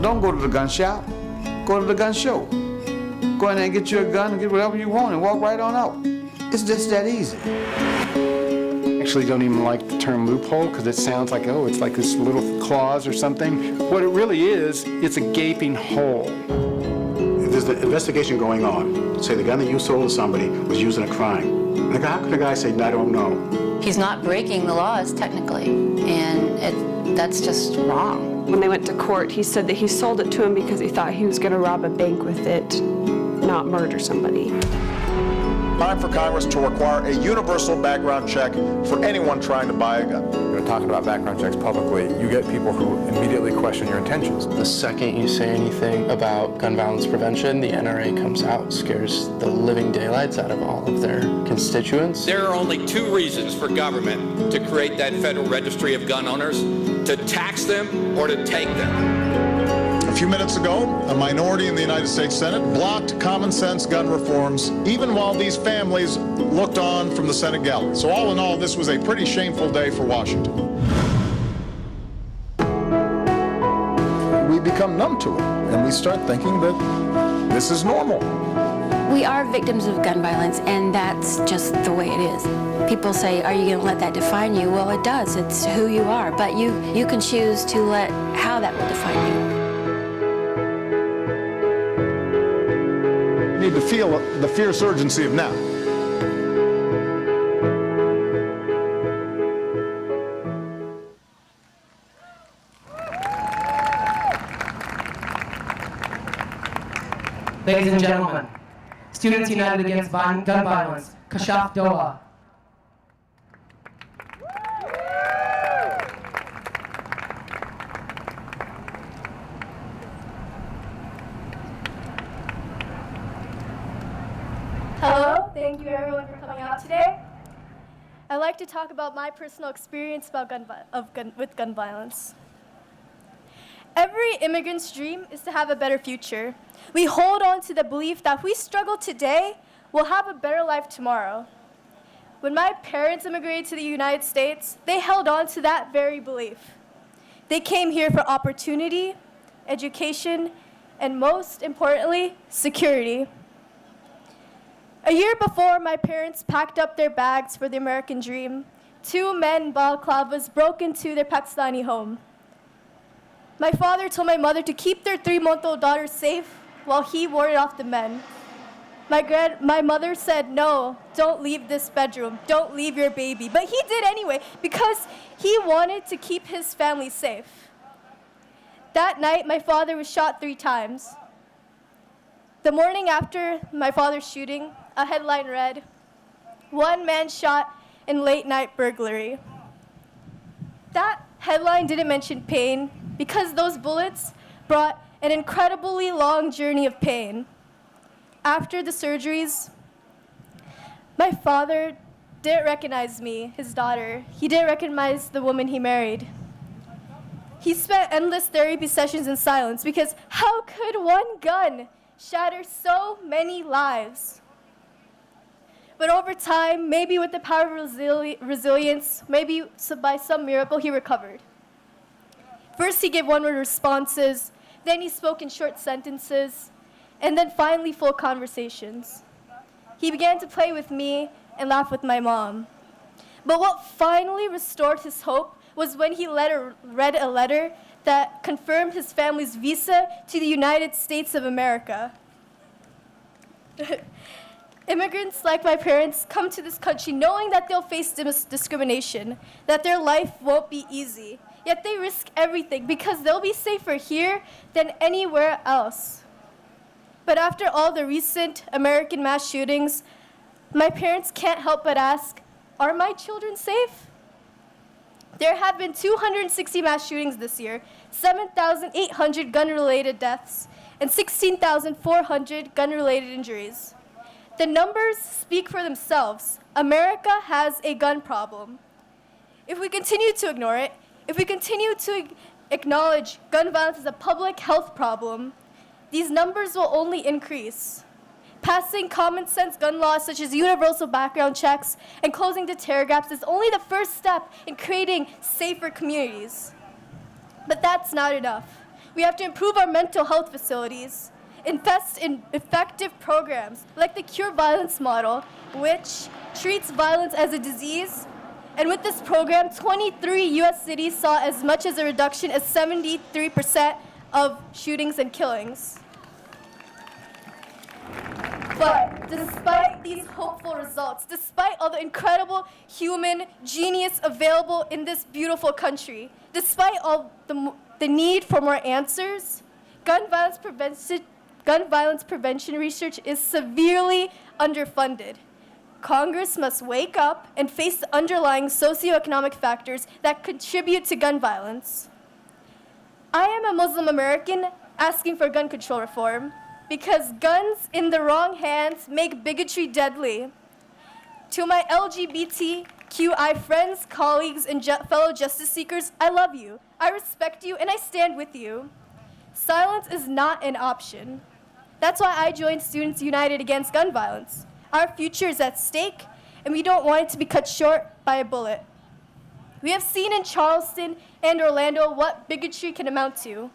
Don't go to the gun shop. Go to the gun show. Go in there and get you a gun and get whatever you want and walk right on out. It's just that easy. Actually don't even like the term loophole because it sounds like, oh, it's like this little clause or something. What it really is, it's a gaping hole. There's an investigation going on. Say the gun that you sold to somebody was used in a crime. Like, how can a guy say, I don't know? He's not breaking the laws technically, and that's just wrong. When they went to court, he said that he sold it to him because he thought he was going to rob a bank with it, not murder somebody. Time for Congress to require a universal background check for anyone trying to buy a gun. You're talking about background checks publicly, you get people who immediately question your intentions. The second you say anything about gun violence prevention, the NRA comes out, scares the living daylights out of all of their constituents. There are only two reasons for government to create that federal registry of gun owners: to tax them or to take them. A few minutes ago, a minority in the United States Senate blocked common sense gun reforms, even while these families looked on from the Senate gallery. So all in all, this was a pretty shameful day for Washington. We become numb to it, and we start thinking that this is normal. We are victims of gun violence, and that's just the way it is. People say, are you going to let that define you? Well, it does. It's who you are, but you can choose to let how that will define you. You need to feel the fierce urgency of now. Ladies and gentlemen, Students United Against Gun Violence, Kashaf Doha. Hello, thank you everyone for coming out today. I'd like to talk about my personal experience about with gun violence. Every immigrant's dream is to have a better future. We hold on to the belief that if we struggle today, we'll have a better life tomorrow. When my parents immigrated to the United States, they held on to that very belief. They came here for opportunity, education, and most importantly, security. A year before my parents packed up their bags for the American dream, two men in balaclavas broke into their Pakistani home. My father told my mother to keep their 3-month-old daughter safe while he warded off the men. My mother said, no, don't leave this bedroom, don't leave your baby. But he did anyway because he wanted to keep his family safe. That night, my father was shot 3 times. The morning after my father's shooting, a headline read, "One man shot in late-night burglary." That headline didn't mention pain because those bullets brought an incredibly long journey of pain. After the surgeries, my father didn't recognize me, his daughter. He didn't recognize the woman he married. He spent endless therapy sessions in silence because how could one gun shatter so many lives? But over time, maybe with the power of resilience, maybe by some miracle, he recovered. First, he gave one-word responses, then he spoke in short sentences, and then finally full conversations. He began to play with me and laugh with my mom. But what finally restored his hope was when he read a letter that confirmed his family's visa to the United States of America. Immigrants like my parents come to this country knowing that they'll face discrimination, that their life won't be easy, yet they risk everything because they'll be safer here than anywhere else. But after all the recent American mass shootings, my parents can't help but ask, are my children safe? There have been 260 mass shootings this year, 7,800 gun-related deaths, and 16,400 gun-related injuries. The numbers speak for themselves. America has a gun problem. If we continue to ignore it, if we continue to acknowledge gun violence as a public health problem, these numbers will only increase. Passing common sense gun laws such as universal background checks and closing the terror gaps is only the first step in creating safer communities. But that's not enough. We have to improve our mental health facilities, invest in effective programs like the Cure Violence model, which treats violence as a disease. And with this program, 23 US cities saw as much as a reduction as 73% of shootings and killings. But despite these hopeful results, despite all the incredible human genius available in this beautiful country, despite all the need for more answers, gun violence prevention research is severely underfunded. Congress must wake up and face the underlying socioeconomic factors that contribute to gun violence. I am a Muslim American asking for gun control reform because guns in the wrong hands make bigotry deadly. To my LGBTQI friends, colleagues, and fellow justice seekers, I love you, I respect you, and I stand with you. Silence is not an option. That's why I joined Students United Against Gun Violence. Our future is at stake, and we don't want it to be cut short by a bullet. We have seen in Charleston and Orlando what bigotry can amount to.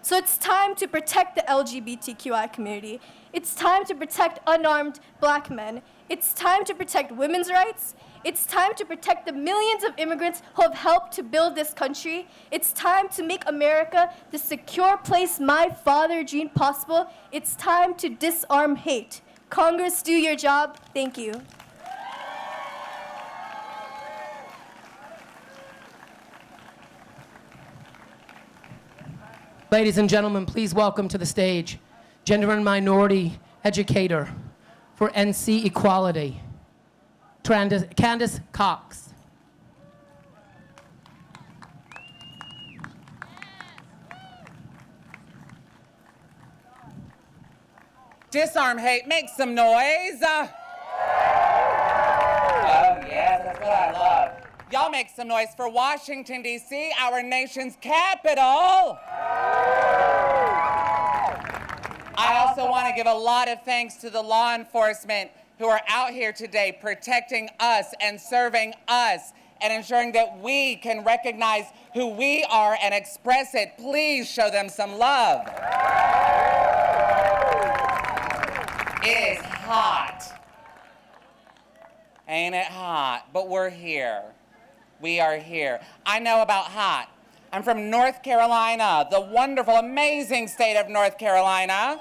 So it's time to protect the LGBTQI community. It's time to protect unarmed Black men. It's time to protect women's rights. It's time to protect the millions of immigrants who have helped to build this country. It's time to make America the secure place my father dreamed possible. It's time to disarm hate. Congress, do your job. Thank you. Ladies and gentlemen, please welcome to the stage gender and minority educator for NC Equality, Candace Cox. Disarm hate, make some noise. Oh, yes, that's what I love. Y'all make some noise for Washington, D.C., our nation's capital. I also want to give a lot of thanks to the law enforcement who are out here today protecting us and serving us and ensuring that we can recognize who we are and express it. Please show them some love. It is hot. Ain't it hot? But we're here. We are here. I know about hot. I'm from North Carolina, the wonderful, amazing state of North Carolina.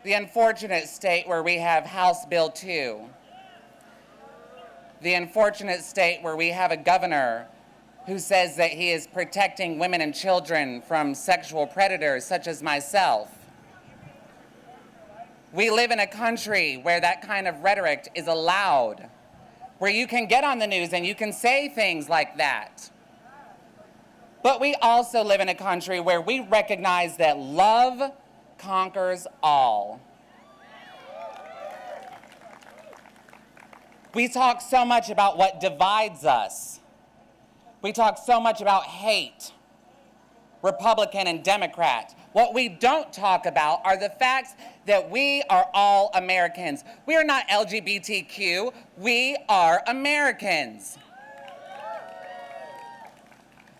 The unfortunate state where we have House Bill 2. The unfortunate state where we have a governor who says that he is protecting women and children from sexual predators such as myself. We live in a country where that kind of rhetoric is allowed, where you can get on the news and you can say things like that. But we also live in a country where we recognize that love conquers all. We talk so much about what divides us. We talk so much about hate, Republican and Democrat. What we don't talk about are the facts that we are all Americans. We are not LGBTQ, we are Americans.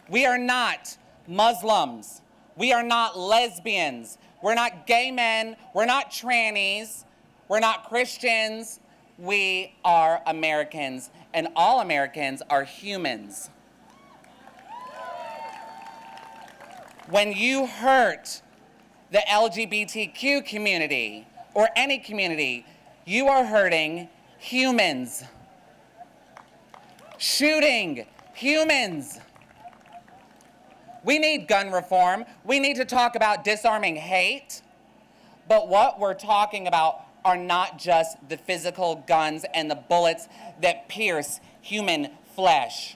We are not Muslims. We are not lesbians. We're not gay men. We're not trannies. We're not Christians. We are Americans, and all Americans are humans. When you hurt the LGBTQ community or any community, you are hurting humans. Shooting humans. We need gun reform. We need to talk about disarming hate. But what we're talking about are not just the physical guns and the bullets that pierce human flesh.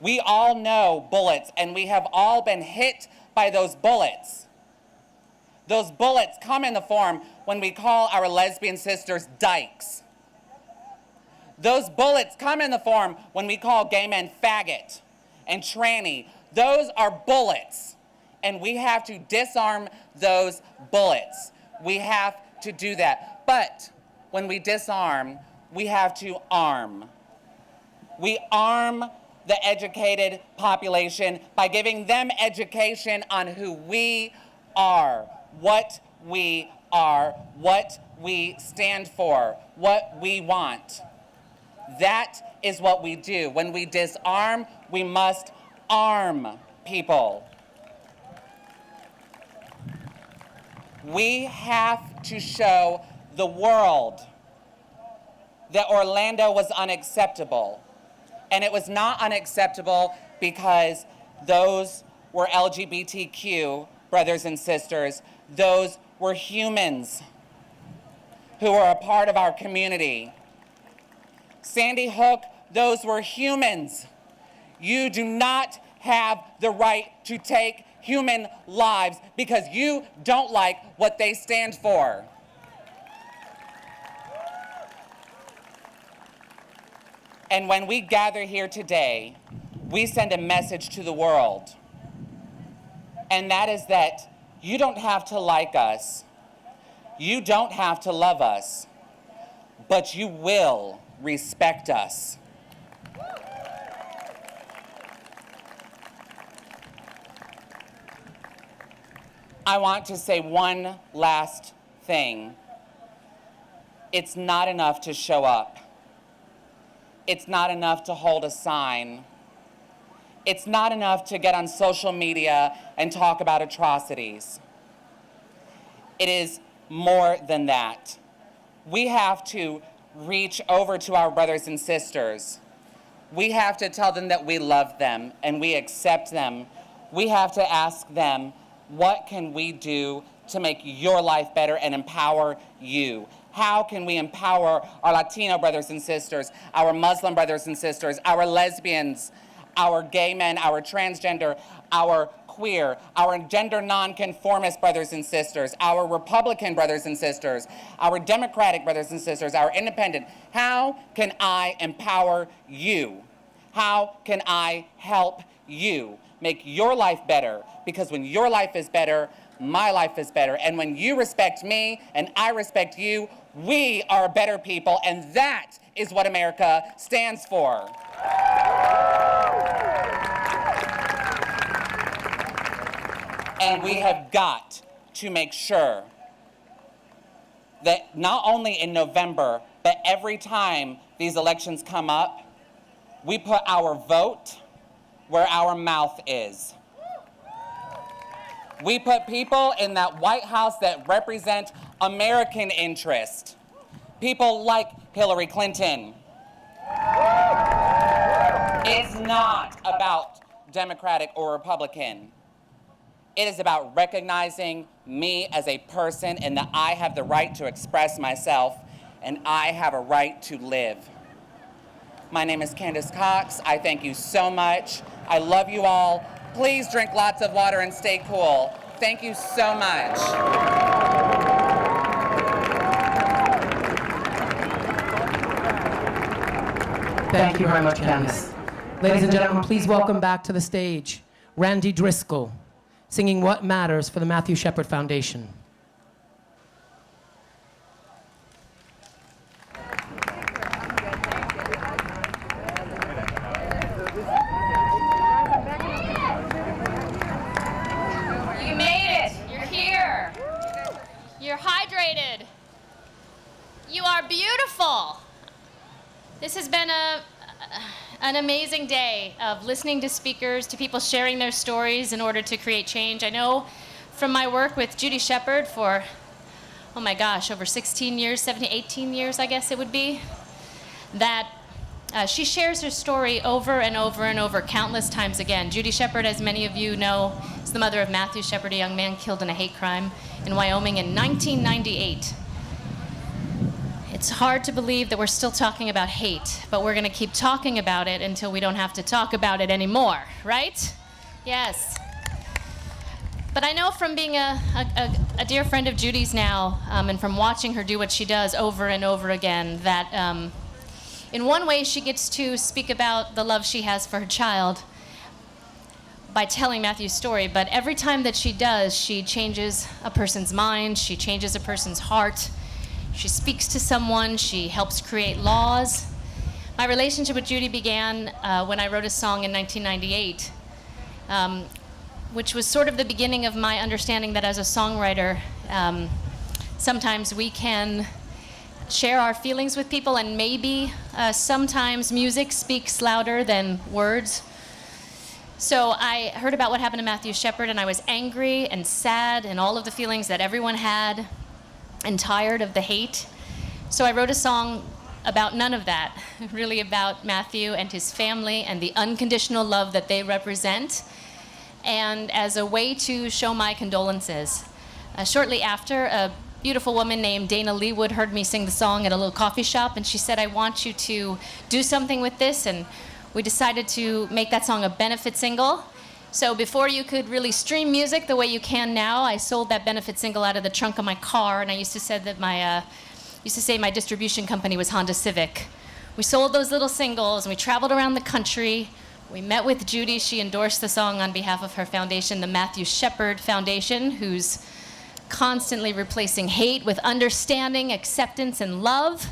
We all know bullets, and we have all been hit by those bullets. Those bullets come in the form when we call our lesbian sisters dykes. Those bullets come in the form when we call gay men faggot and tranny. Those are bullets, and we have to disarm those bullets. We have to do that. But when we disarm, we have to arm. We arm the educated population by giving them education on who we are, what we are, what we stand for, what we want. That is what we do. When we disarm, we must arm people. We have to show the world that Orlando was unacceptable. And it was not unacceptable because those were LGBTQ brothers and sisters. Those were humans. who are a part of our community. Sandy Hook, those were humans. You do not have the right to take human lives because you don't like what they stand for. And when we gather here today, we send a message to the world. And that is that you don't have to like us. You don't have to love us, but you will respect us. I want to say one last thing. It's not enough to show up. It's not enough to hold a sign. It's not enough to get on social media and talk about atrocities. It is more than that. We have to reach over to our brothers and sisters. We have to tell them that we love them and we accept them. We have to ask them, what can we do to make your life better and empower you? How can we empower our Latino brothers and sisters, our Muslim brothers and sisters, our lesbians, our gay men, our transgender, our queer, our gender nonconformist brothers and sisters, our Republican brothers and sisters, our Democratic brothers and sisters, our independent? How can I empower you? How can I help you make your life better? Because when your life is better, my life is better. And when you respect me and I respect you, we are better people, and that is what America stands for. And we have got to make sure that not only in November, but every time these elections come up, we put our vote where our mouth is. We put people in that White House that represent American interest. People like Hillary Clinton. It's not about Democratic or Republican. It is about recognizing me as a person and that I have the right to express myself and I have a right to live. My name is Candace Cox. I thank you so much. I love you all. Please drink lots of water and stay cool. Thank you so much. Thank you very much, Candace. Ladies and gentlemen, please welcome back to the stage Randy Driscoll, singing What Matters for the Matthew Shepard Foundation. You made it. You're here. You're hydrated. You are beautiful. This has been an amazing day of listening to speakers, to people sharing their stories in order to create change. I know from my work with Judy Shepard for, oh my gosh, over 16 years, 17, 18 years, I guess it would be, that she shares her story over and over and over countless times again. Judy Shepard, as many of you know, is the mother of Matthew Shepard, a young man killed in a hate crime in Wyoming in 1998. It's hard to believe that we're still talking about hate, but we're going to keep talking about it until we don't have to talk about it anymore, right? Yes. But I know from being a dear friend of Judy's now, and from watching her do what she does over and over again, that in one way she gets to speak about the love she has for her child by telling Matthew's story, but every time that she does, she changes a person's mind, she changes a person's heart. She speaks to someone, she helps create laws. My relationship with Judy began when I wrote a song in 1998, which was sort of the beginning of my understanding that as a songwriter, sometimes we can share our feelings with people, and maybe sometimes music speaks louder than words. So I heard about what happened to Matthew Shepard, and I was angry and sad and all of the feelings that everyone had, and tired of the hate. So I wrote a song about none of that, really about Matthew and his family and the unconditional love that they represent, and as a way to show my condolences. Shortly after, beautiful woman named Dana Leewood heard me sing the song at a little coffee shop, and she said, I want you to do something with this, and we decided to make that song a benefit single. So before you could really stream music the way you can now, I sold that benefit single out of the trunk of my car, and I used to say that my distribution company was Honda Civic. We sold those little singles, and we traveled around the country. We met with Judy. She endorsed the song on behalf of her foundation, the Matthew Shepard Foundation, who's constantly replacing hate with understanding, acceptance, and love.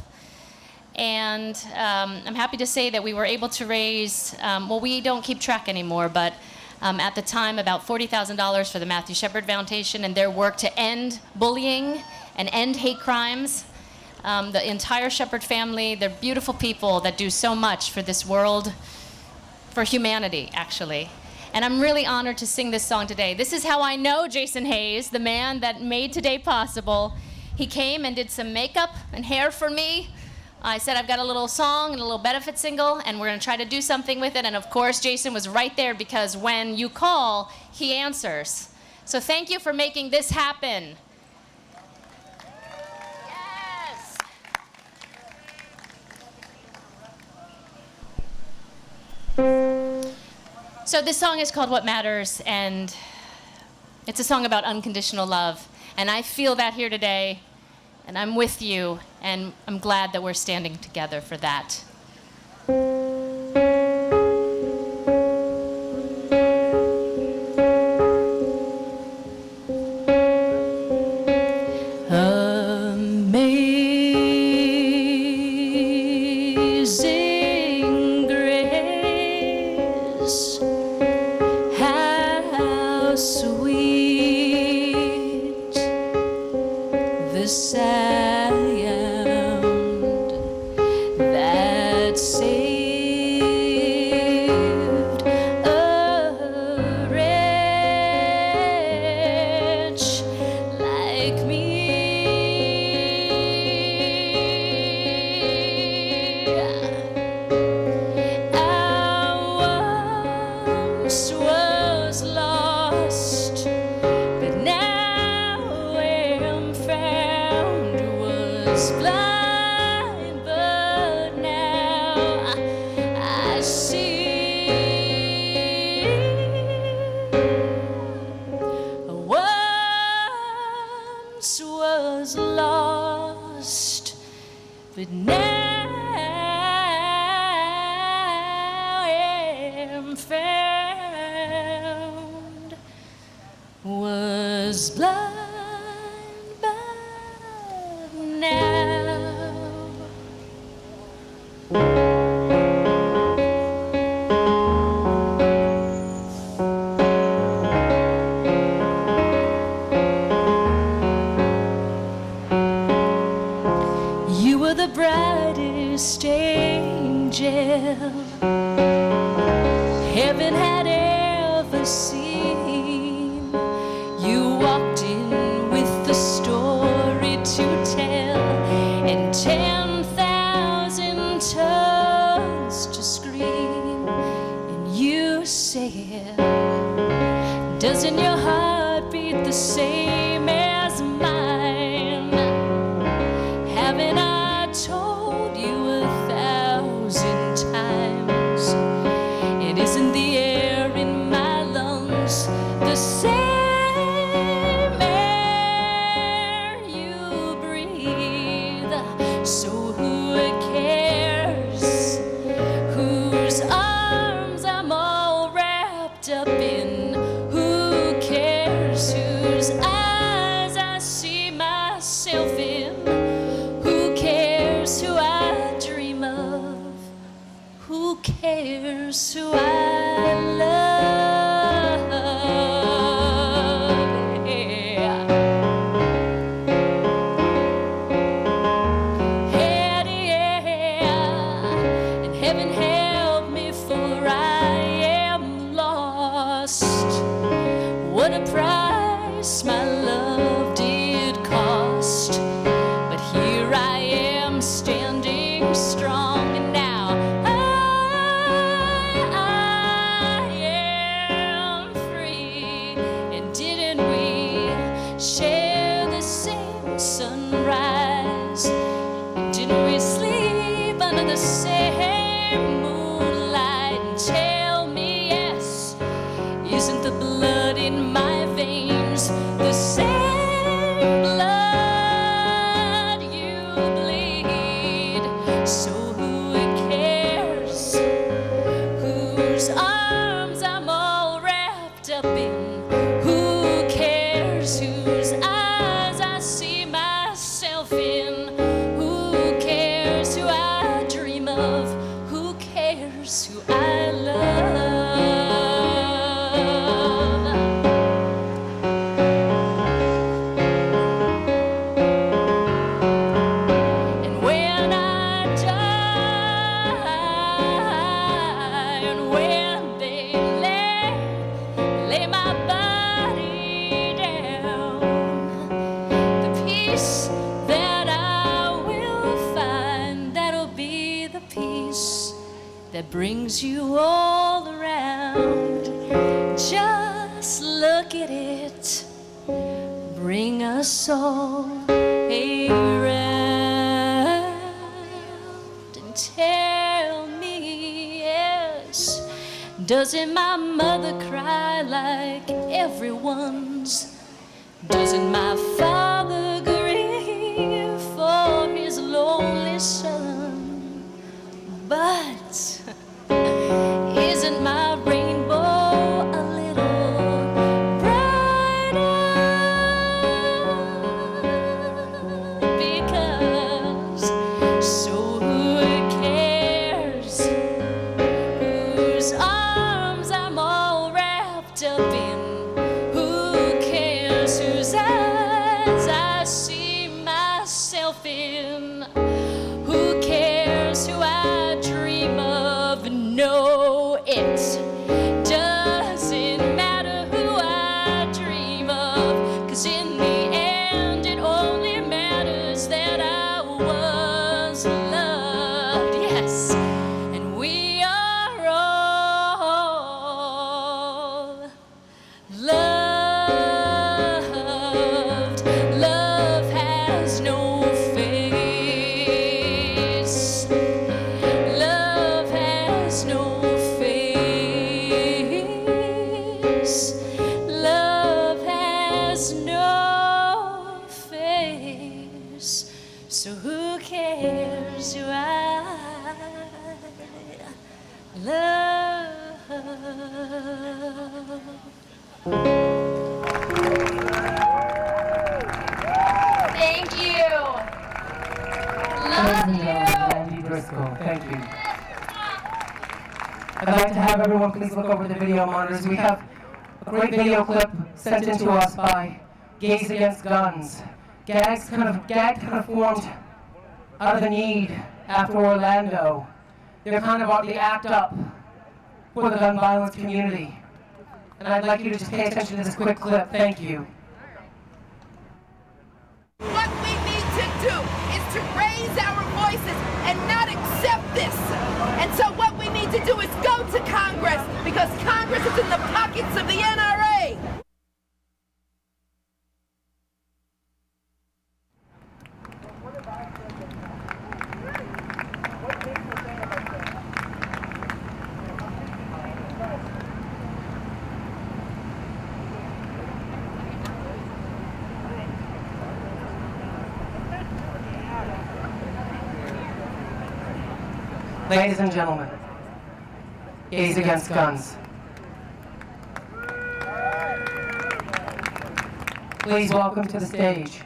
And I'm happy to say that we were able to raise, well, we don't keep track anymore, but at the time, about $40,000 for the Matthew Shepard Foundation and their work to end bullying and end hate crimes. The entire Shepard family, they're beautiful people that do so much for this world, for humanity, actually. And I'm really honored to sing this song today. This is how I know Jason Hayes, the man that made today possible. He came and did some makeup and hair for me. I said, I've got a little song and a little benefit single, and we're gonna try to do something with it. And of course, Jason was right there because when you call, he answers. So thank you for making this happen. Yes. So this song is called What Matters, and it's a song about unconditional love. And I feel that here today, and I'm with you, and I'm glad that we're standing together for that. Amazing grace, how sweet the sound that saved a wretch like me. I once was lost, but now am found. Was blind, but now I see. Once was lost, but now am found. Was blind, but now. You were the brightest angel heaven had ever seen. You walked in with the story to tell, and 10,000 tongues to scream. And you said, doesn't your heart beat the same as mine? Haven't I told you 1,000 times? It isn't the air in my lungs, the same air you breathe. So who cares whose arms I'm all wrapped up in? Who cares whose eyes I see myself in? Who cares who I dream of? Who cares who I love? Yeah. Yeah. And heaven help me, for I am lost. What a price my love did cost. But here I am standing strong, and now I am free. And didn't we share the same song? ground. Just look at it, bring us all around and tell me, yes, doesn't my mother cry like everyone's? Doesn't my father grieve for his lonely son? But isn't my rainbow a little brighter? Because so who cares whose arms I'm all wrapped up in? Who cares whose eyes I see myself in? Who cares who I dream of? No, it doesn't matter who I dream of, 'cause in the end it only matters that I was loved, yes, and we are all loved. Love has no face. Love has no face. Love has no face. So who cares who I love? Thank you. Love you. Driscoll, thank you. I'd like to have everyone please look over the video monitors. We have a great video clip sent in to us by Gays Against Guns. Gag kind of formed out of the need after Orlando. They're kind of the act up for the gun violence community. And I'd like you to just pay attention to this quick clip. Thank you. What we need to do is to raise our voices and not accept this. And so what we need to do is go to Congress, because Congress is in the pockets of the NRA. Ladies and gentlemen, Gays Against Guns. Please welcome to the stage,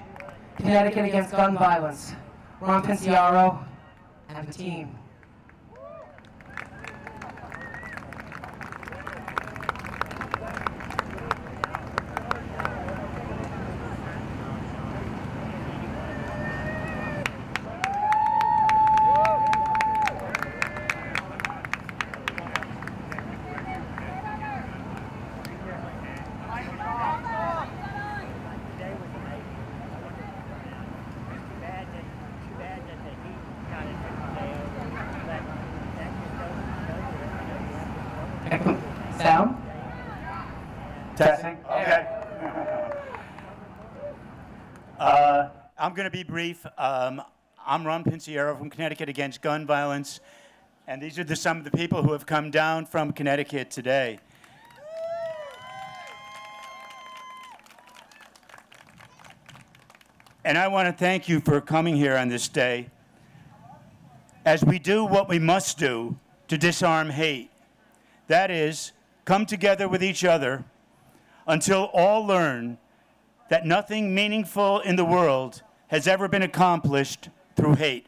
Connecticut Against Gun Violence, Ron Pinciaro and the team. Sound? Testing. Okay. I'm going to be brief. I'm Ron Pinciaro from Connecticut Against Gun Violence, and these are some of the people who have come down from Connecticut today. And I want to thank you for coming here on this day as we do what we must do to disarm hate. That is, come together with each other until all learn that nothing meaningful in the world has ever been accomplished through hate.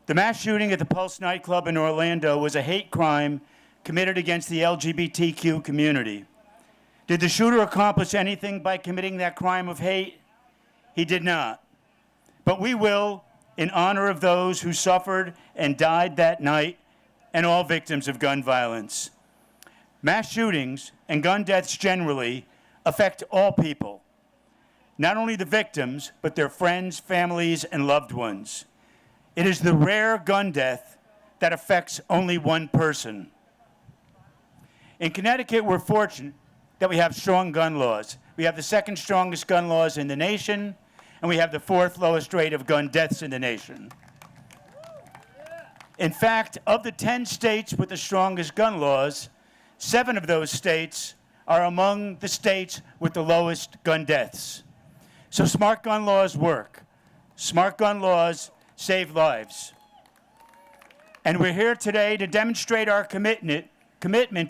The mass shooting at the Pulse nightclub in Orlando was a hate crime committed against the LGBTQ community. Did the shooter accomplish anything by committing that crime of hate? He did not. But we will, in honor of those who suffered and died that night and all victims of gun violence. Mass shootings and gun deaths generally affect all people, not only the victims, but their friends, families, and loved ones. It is the rare gun death that affects only one person. In Connecticut, we're fortunate that we have strong gun laws. We have the second strongest gun laws in the nation, and we have the fourth lowest rate of gun deaths in the nation. In fact, of the 10 states with the strongest gun laws, 7 of those states are among the states with the lowest gun deaths. So smart gun laws work. Smart gun laws save lives. And we're here today to demonstrate our commitment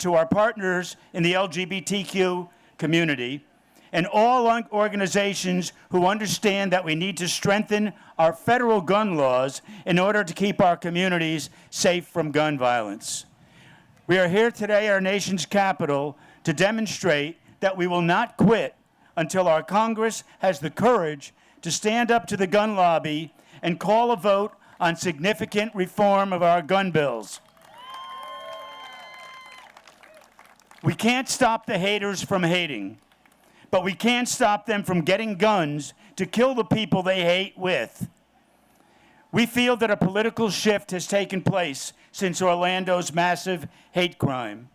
to our partners in the LGBTQ community and all organizations who understand that we need to strengthen our federal gun laws in order to keep our communities safe from gun violence. We are here today, our nation's capital, to demonstrate that we will not quit until our Congress has the courage to stand up to the gun lobby and call a vote on significant reform of our gun bills. We can't stop the haters from hating, but we can stop them from getting guns to kill the people they hate with. We feel that a political shift has taken place since Orlando's massive hate crime.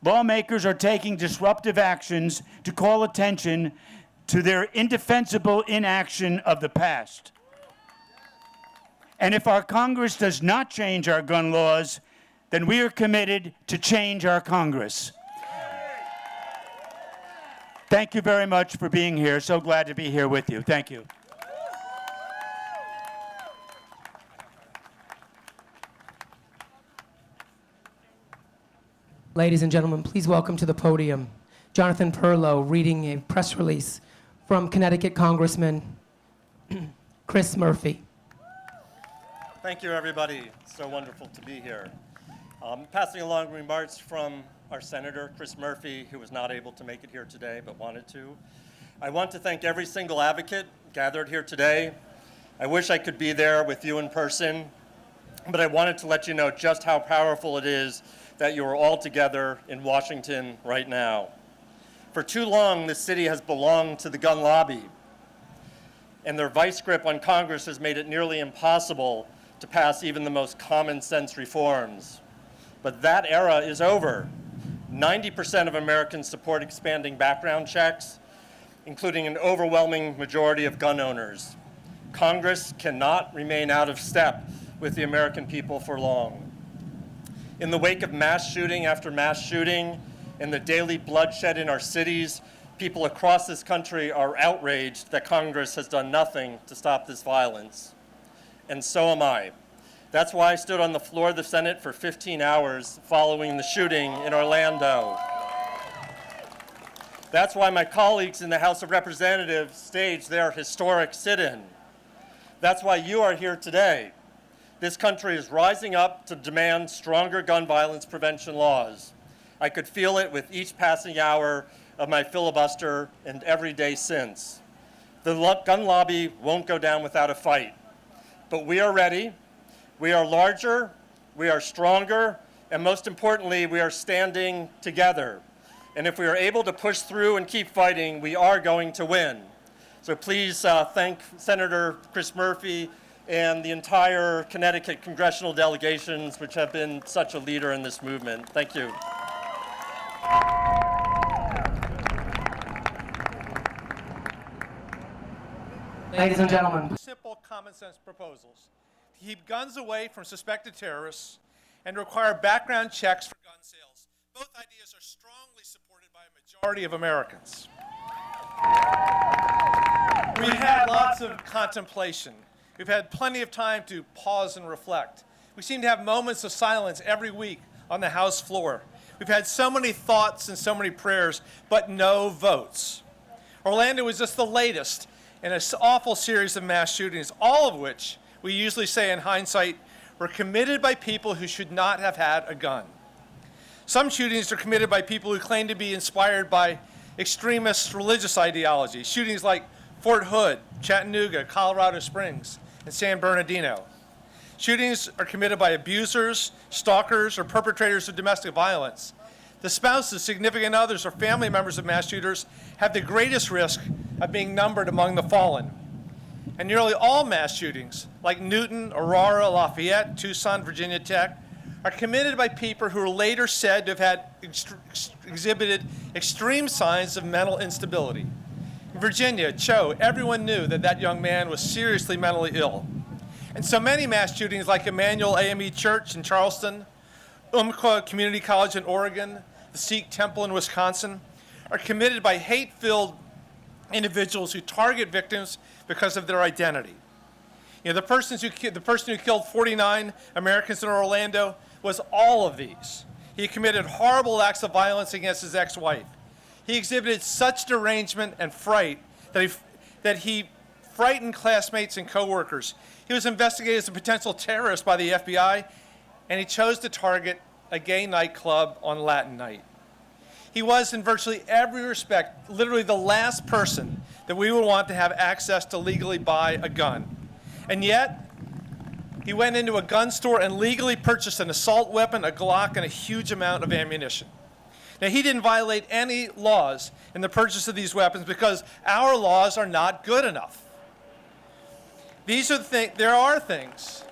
Lawmakers are taking disruptive actions to call attention to their indefensible inaction of the past. And if our Congress does not change our gun laws, then we are committed to change our Congress. Thank you very much for being here. So glad to be here with you. Thank you. Ladies and gentlemen, please welcome to the podium Jonathan Perlow reading a press release from Connecticut Congressman Chris Murphy. Thank you, everybody. It's so wonderful to be here. Passing along remarks from our Senator, Chris Murphy, who was not able to make it here today but wanted to. I want to thank every single advocate gathered here today. I wish I could be there with you in person, but I wanted to let you know just how powerful it is that you are all together in Washington right now. For too long, this city has belonged to the gun lobby, and their vice grip on Congress has made it nearly impossible to pass even the most common sense reforms. But that era is over. 90% of Americans support expanding background checks, including an overwhelming majority of gun owners. Congress cannot remain out of step with the American people for long. In the wake of mass shooting after mass shooting and the daily bloodshed in our cities, people across this country are outraged that Congress has done nothing to stop this violence. And so am I. That's why I stood on the floor of the Senate for 15 hours following the shooting in Orlando. That's why my colleagues in the House of Representatives staged their historic sit-in. That's why you are here today. This country is rising up to demand stronger gun violence prevention laws. I could feel it with each passing hour of my filibuster and every day since. The gun lobby won't go down without a fight, but we are ready. We are larger, we are stronger, and most importantly, we are standing together. And if we are able to push through and keep fighting, we are going to win. So please thank Senator Chris Murphy and the entire Connecticut congressional delegations, which have been such a leader in this movement. Thank you. Ladies and gentlemen. Simple common sense proposals to keep guns away from suspected terrorists and require background checks for gun sales. Both ideas are strongly supported by a majority of Americans. We've had lots of contemplation. We've had plenty of time to pause and reflect. We seem to have moments of silence every week on the House floor. We've had so many thoughts and so many prayers, but no votes. Orlando was just the latest in an awful series of mass shootings, all of which, we usually say in hindsight, were committed by people who should not have had a gun. Some shootings are committed by people who claim to be inspired by extremist religious ideology. Shootings like Fort Hood, Chattanooga, Colorado Springs, and San Bernardino. Shootings are committed by abusers, stalkers, or perpetrators of domestic violence. The spouses, significant others, or family members of mass shooters have the greatest risk of being numbered among the fallen. And nearly all mass shootings, like Newtown, Aurora, Lafayette, Tucson, Virginia Tech, are committed by people who are later said to have had exhibited extreme signs of mental instability. In Virginia, Cho, everyone knew that that young man was seriously mentally ill. And so many mass shootings like Emmanuel AME Church in Charleston, Umpqua Community College in Oregon, the Sikh Temple in Wisconsin, are committed by hate-filled individuals who target victims because of their identity. You know, the person who killed 49 Americans in Orlando was all of these. He committed horrible acts of violence against his ex-wife. He exhibited such derangement and fright that he frightened classmates and coworkers. He was investigated as a potential terrorist by the FBI, and he chose to target a gay nightclub on Latin night. He was, in virtually every respect, literally the last person that we would want to have access to legally buy a gun. And yet, he went into a gun store and legally purchased an assault weapon, a Glock, and a huge amount of ammunition. Now, he didn't violate any laws in the purchase of these weapons because our laws are not good enough. There are things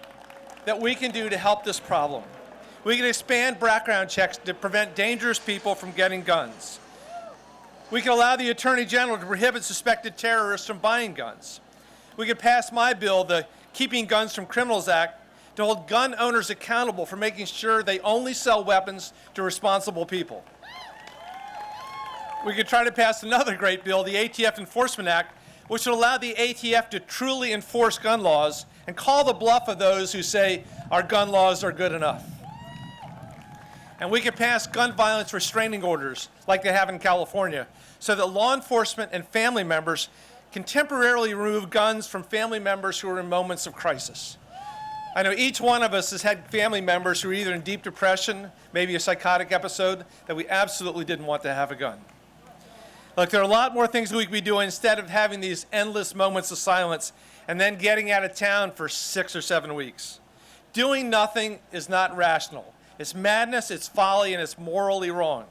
that we can do to help this problem. We can expand background checks to prevent dangerous people from getting guns. We can allow the Attorney General to prohibit suspected terrorists from buying guns. We could pass my bill, the Keeping Guns from Criminals Act, to hold gun owners accountable for making sure they only sell weapons to responsible people. We could try to pass another great bill, the ATF Enforcement Act, which would allow the ATF to truly enforce gun laws and call the bluff of those who say our gun laws are good enough. And we could pass gun violence restraining orders like they have in California so that law enforcement and family members can temporarily remove guns from family members who are in moments of crisis. I know each one of us has had family members who are either in deep depression, maybe a psychotic episode, that we absolutely didn't want to have a gun. Look, there are a lot more things we could be doing instead of having these endless moments of silence and then getting out of town for 6 or 7 weeks. Doing nothing is not rational. It's madness, it's folly, and it's morally wrong.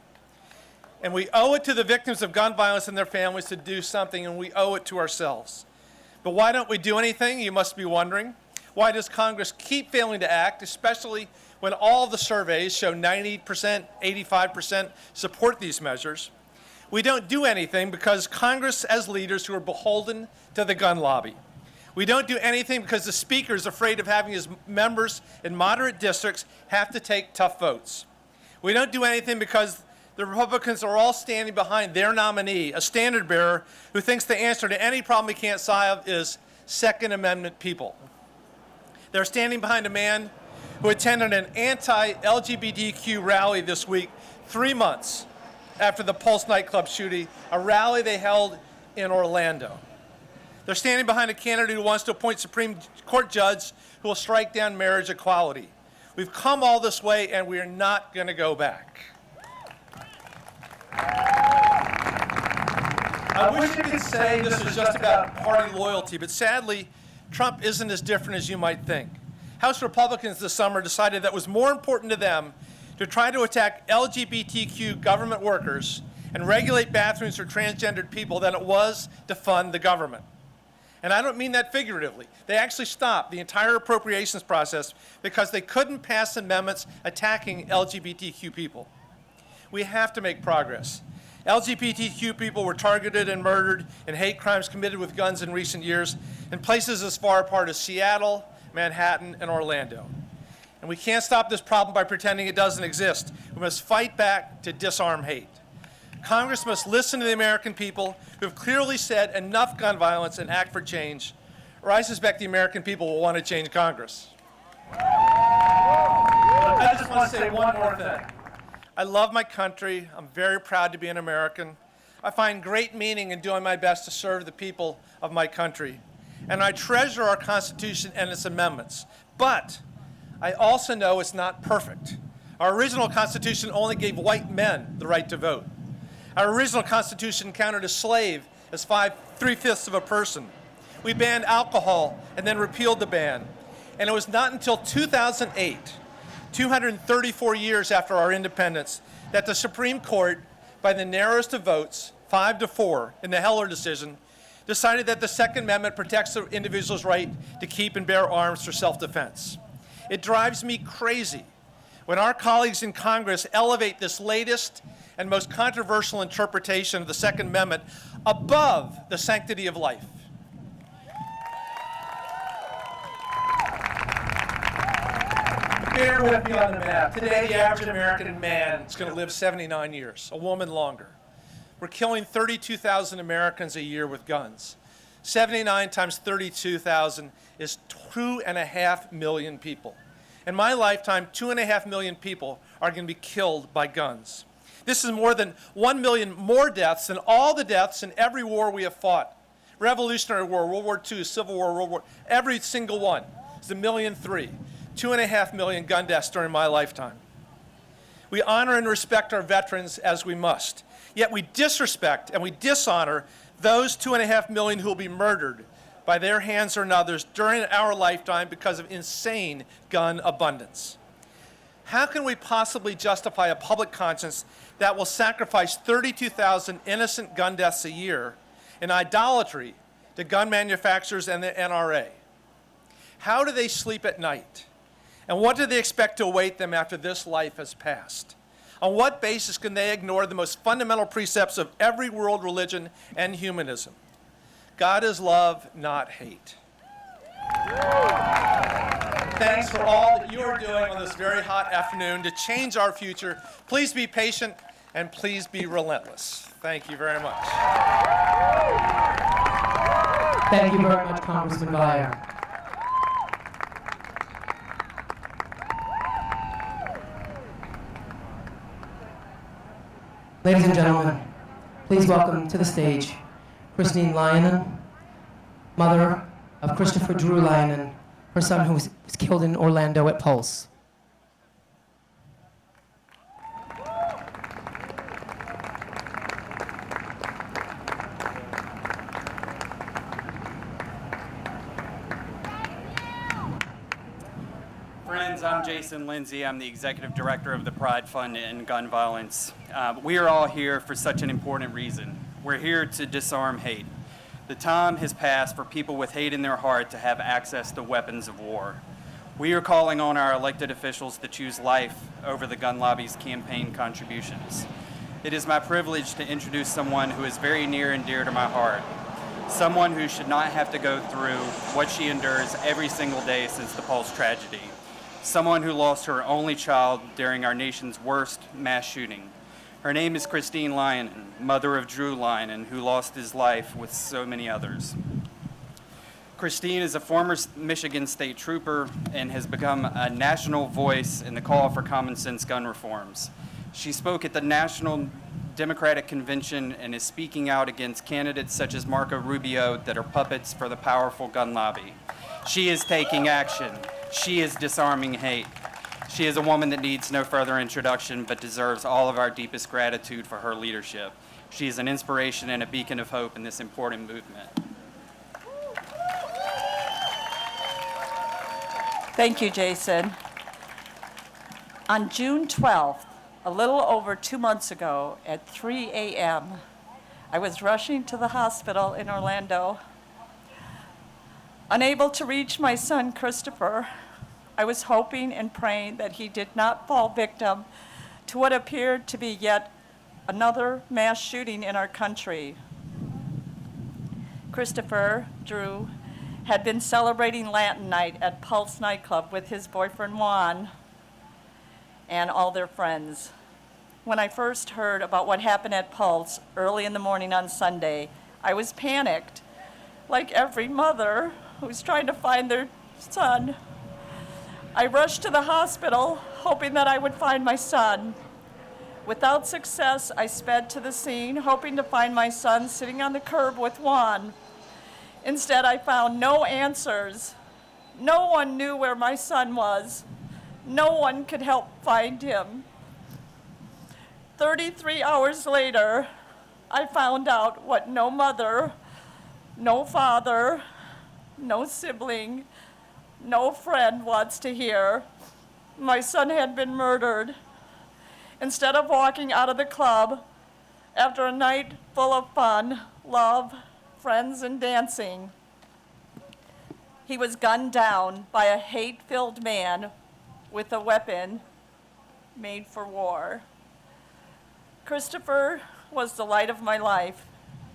And we owe it to the victims of gun violence and their families to do something, and we owe it to ourselves. But why don't we do anything, you must be wondering? Why does Congress keep failing to act, especially when all of the surveys show 90%, 85% support these measures? We don't do anything because Congress has leaders who are beholden to the gun lobby. We don't do anything because the Speaker is afraid of having his members in moderate districts have to take tough votes. We don't do anything because the Republicans are all standing behind their nominee, a standard bearer who thinks the answer to any problem he can't solve is Second Amendment people. They're standing behind a man who attended an anti-LGBTQ rally this week, 3 months after the Pulse nightclub shooting, a rally they held in Orlando. They're standing behind a candidate who wants to appoint Supreme Court judge who will strike down marriage equality. We've come all this way, and we are not going to go back. I wish I could say this was just about party loyalty, but sadly, Trump isn't as different as you might think. House Republicans this summer decided that it was more important to them to try to attack LGBTQ government workers and regulate bathrooms for transgendered people than it was to fund the government. And I don't mean that figuratively. They actually stopped the entire appropriations process because they couldn't pass amendments attacking LGBTQ people. We have to make progress. LGBTQ people were targeted and murdered in hate crimes committed with guns in recent years in places as far apart as Seattle, Manhattan, and Orlando. And we can't stop this problem by pretending it doesn't exist. We must fight back to disarm hate. Congress must listen to the American people who have clearly said enough gun violence and act for change, or I suspect the American people will want to change Congress. I just want to say one more thing. I love my country. I'm very proud to be an American. I find great meaning in doing my best to serve the people of my country. And I treasure our Constitution and its amendments. But I also know it's not perfect. Our original Constitution only gave white men the right to vote. Our original Constitution counted a slave as 3/5 of a person. We banned alcohol and then repealed the ban. And it was not until 2008, 234 years after our independence, that the Supreme Court, by the narrowest of votes, 5-4, in the Heller decision, decided that the Second Amendment protects the individual's right to keep and bear arms for self-defense. It drives me crazy when our colleagues in Congress elevate this latest and most controversial interpretation of the Second Amendment above the sanctity of life. Bear with me on the math. Today, the average American man is going to live 79 years, a woman longer. We're killing 32,000 Americans a year with guns. 79 times 32,000 is 2.5 million people. In my lifetime, 2.5 million people are going to be killed by guns. This is more than 1 million more deaths than all the deaths in every war we have fought. Revolutionary War, World War II, Civil War, World War, every single one. It's 1.3 million. 2.5 million gun deaths during my lifetime. We honor and respect our veterans as we must, yet we disrespect and we dishonor those 2.5 million who will be murdered by their hands or another's during our lifetime because of insane gun abundance. How can we possibly justify a public conscience that will sacrifice 32,000 innocent gun deaths a year in idolatry to gun manufacturers and the NRA? How do they sleep at night? And what do they expect to await them after this life has passed? On what basis can they ignore the most fundamental precepts of every world religion and humanism? God is love, not hate. Thanks for all that you are doing on this very hot afternoon to change our future. Please be patient and please be relentless. Thank you very much. Thank you very much, Congressman Weingart. Ladies and gentlemen, please welcome to the stage Christine Lyon, mother of Christopher Drew Lyon, her son who was killed in Orlando at Pulse. Friends, I'm Jason Lindsey. I'm the Executive Director of the Pride Fund and Gun Violence. We are all here for such an important reason. We're here to disarm hate. The time has passed for people with hate in their heart to have access to weapons of war. We are calling on our elected officials to choose life over the gun lobby's campaign contributions. It is my privilege to introduce someone who is very near and dear to my heart, someone who should not have to go through what she endures every single day since the Pulse tragedy. Someone who lost her only child during our nation's worst mass shooting. Her name is Christine Lyon, mother of Drew Lyon, who lost his life with so many others. Christine is a former Michigan State Trooper and has become a national voice in the call for common sense gun reforms. She spoke at the National Democratic Convention and is speaking out against candidates such as Marco Rubio that are puppets for the powerful gun lobby. She is taking action. She is disarming hate. She is a woman that needs no further introduction but deserves all of our deepest gratitude for her leadership. She is an inspiration and a beacon of hope in this important movement. Thank you, Jason. On June 12th, a little over 2 months ago at 3 a.m., I was rushing to the hospital in Orlando. Unable to reach my son, Christopher, I was hoping and praying that he did not fall victim to what appeared to be yet another mass shooting in our country. Christopher Drew had been celebrating Latin night at Pulse nightclub with his boyfriend Juan and all their friends. When I first heard about what happened at Pulse early in the morning on Sunday, I was panicked, like every mother who's trying to find their son. I rushed to the hospital, hoping that I would find my son. Without success, I sped to the scene, hoping to find my son sitting on the curb with Juan. Instead, I found no answers. No one knew where my son was. No one could help find him. 33 hours later, I found out what no mother, no father, no sibling, no friend wants to hear. My son had been murdered. Instead of walking out of the club after a night full of fun, love, friends, and dancing, he was gunned down by a hate-filled man with a weapon made for war. Christopher was the light of my life.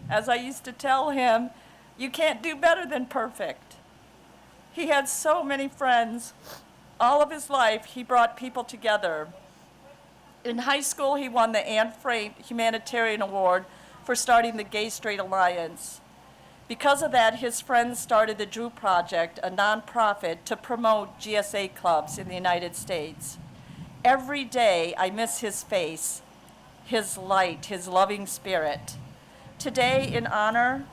As I used to tell him, you can't do better than perfect. He had so many friends. All of his life, he brought people together. In high school, he won the Anne Frank Humanitarian Award for starting the Gay Straight Alliance. Because of that, his friends started the Zuul Project, a nonprofit to promote GSA clubs in the United States. Every day, I miss his face, his light, his loving spirit. Today, in honor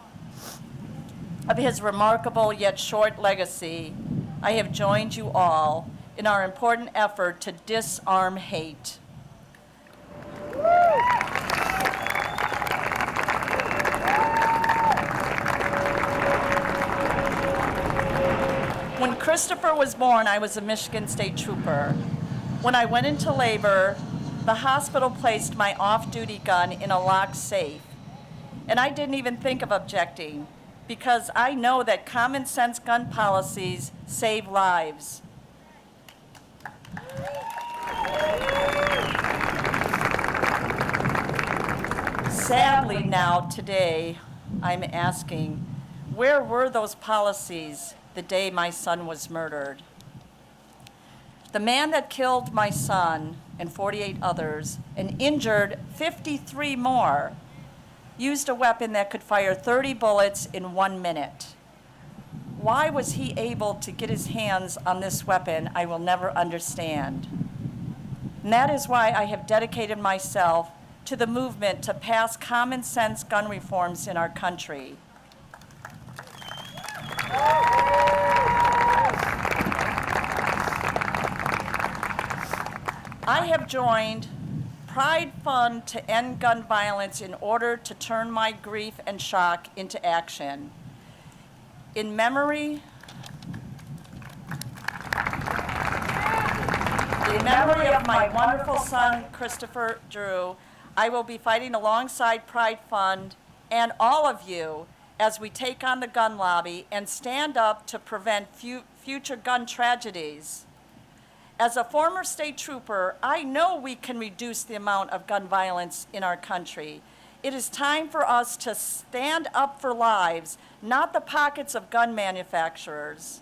of his remarkable yet short legacy, I have joined you all in our important effort to disarm hate. When Christopher was born, I was a Michigan State Trooper. When I went into labor, the hospital placed my off-duty gun in a locked safe. And I didn't even think of objecting, because I know that common sense gun policies save lives. Sadly now, today, I'm asking, where were those policies the day my son was murdered? The man that killed my son and 48 others and injured 53 more used a weapon that could fire 30 bullets in 1 minute. Why was he able to get his hands on this weapon? I will never understand. And that is why I have dedicated myself to the movement to pass common sense gun reforms in our country. I have joined Pride Fund to end gun violence in order to turn my grief and shock into action. In memory of my wonderful son, Christopher Drew, I will be fighting alongside Pride Fund and all of you as we take on the gun lobby and stand up to prevent future gun tragedies. As a former state trooper, I know we can reduce the amount of gun violence in our country. It is time for us to stand up for lives, not the pockets of gun manufacturers.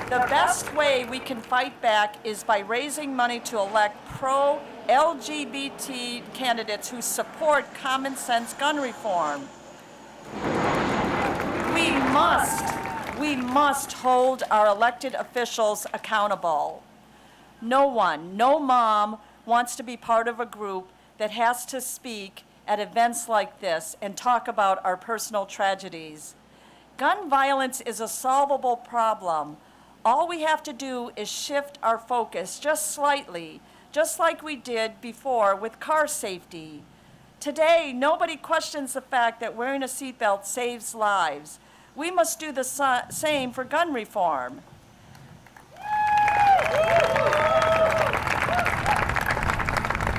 The best way we can fight back is by raising money to elect pro-LGBT candidates who support common sense gun reform. We must hold our elected officials accountable. No one, no mom wants to be part of a group that has to speak at events like this and talk about our personal tragedies. Gun violence is a solvable problem. All we have to do is shift our focus just slightly, just like we did before with car safety. Today, nobody questions the fact that wearing a seatbelt saves lives. We must do the same for gun reform.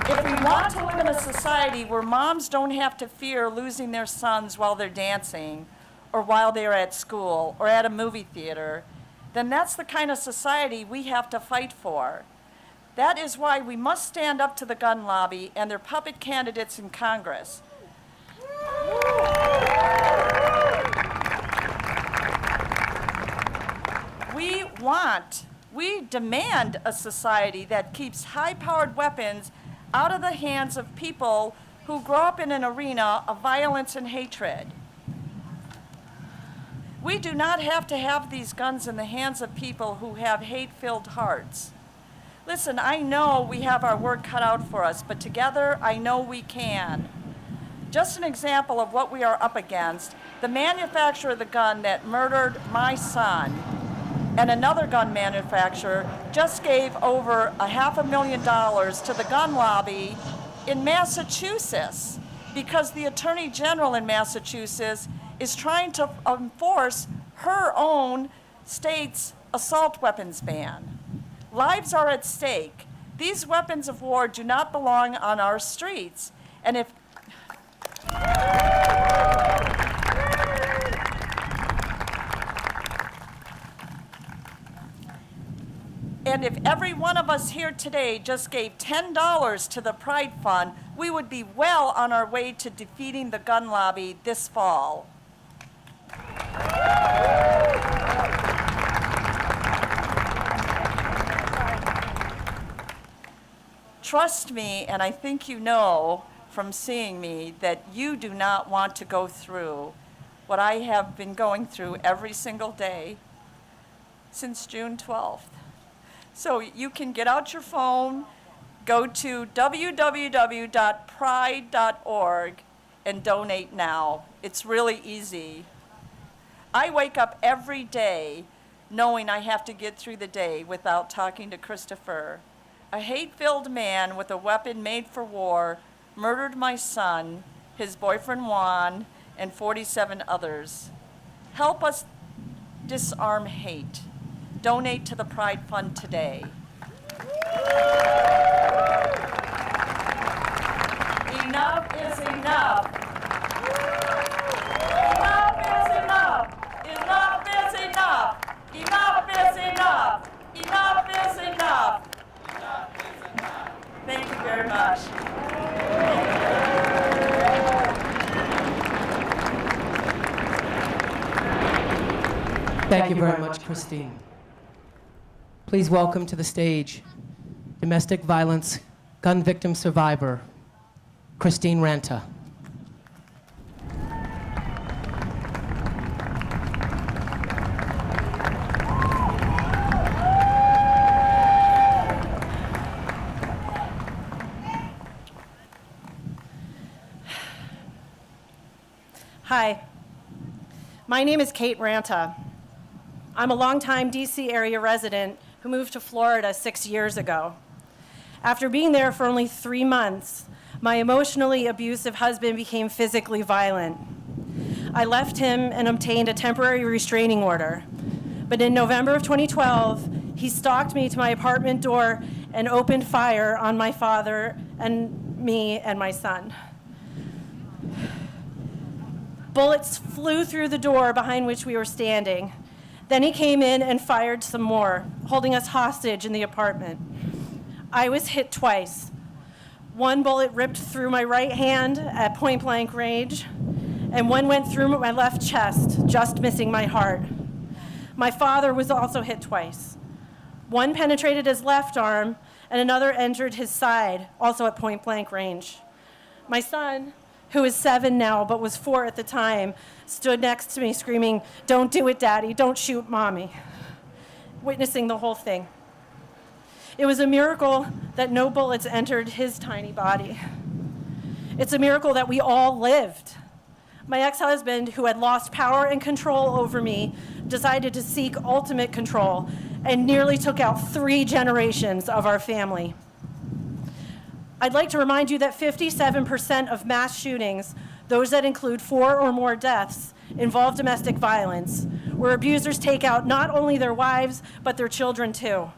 If we want to live in a society where moms don't have to fear losing their sons while they're dancing, or while they're at school, or at a movie theater, then that's the kind of society we have to fight for. That is why we must stand up to the gun lobby and their puppet candidates in Congress. We demand a society that keeps high-powered weapons out of the hands of people who grow up in an arena of violence and hatred. We do not have to have these guns in the hands of people who have hate-filled hearts. Listen, I know we have our work cut out for us, but together I know we can. Just an example of what we are up against, the manufacturer of the gun that murdered my son and another gun manufacturer just gave over $500,000 to the gun lobby in Massachusetts because the Attorney General in Massachusetts is trying to enforce her own state's assault weapons ban. Lives are at stake. These weapons of war do not belong on our streets. And if And if every one of us here today just gave $10 to the Pride Fund, we would be well on our way to defeating the gun lobby this fall. Trust me, and I think you know from seeing me, that you do not want to go through what I have been going through every single day since June 12th. So you can get out your phone, go to www.pride.org and donate now. It's really easy. I wake up every day knowing I have to get through the day without talking to Christopher. A hate-filled man with a weapon made for war murdered my son, his boyfriend Juan, and 47 others. Help us disarm hate. Donate to the Pride Fund today. Enough is enough. Enough is enough. Enough is enough. Enough is enough. Enough is enough. Thank you very much. Thank you very much, Christine. Please welcome to the stage domestic violence gun victim survivor, Christine Ranta. Hi, my name is Kate Ranta. I'm a longtime DC area resident who moved to Florida 6 years ago. After being there for only 3 months, my emotionally abusive husband became physically violent. I left him and obtained a temporary restraining order. But in November of 2012, he stalked me to my apartment door and opened fire on my father and me and my son. Bullets flew through the door behind which we were standing. Then he came in and fired some more, holding us hostage in the apartment. I was hit twice. One bullet ripped through my right hand at point-blank range, and one went through my left chest, just missing my heart. My father was also hit twice. One penetrated his left arm, and another entered his side, also at point-blank range. My son, who is 7 now but was 4 at the time, stood next to me screaming, "Don't do it, Daddy, don't shoot Mommy," witnessing the whole thing. It was a miracle that no bullets entered his tiny body. It's a miracle that we all lived. My ex-husband, who had lost power and control over me, decided to seek ultimate control and nearly took out 3 generations of our family. I'd like to remind you that 57% of mass shootings, those that include 4 or more deaths, involve domestic violence, where abusers take out not only their wives, but their children too.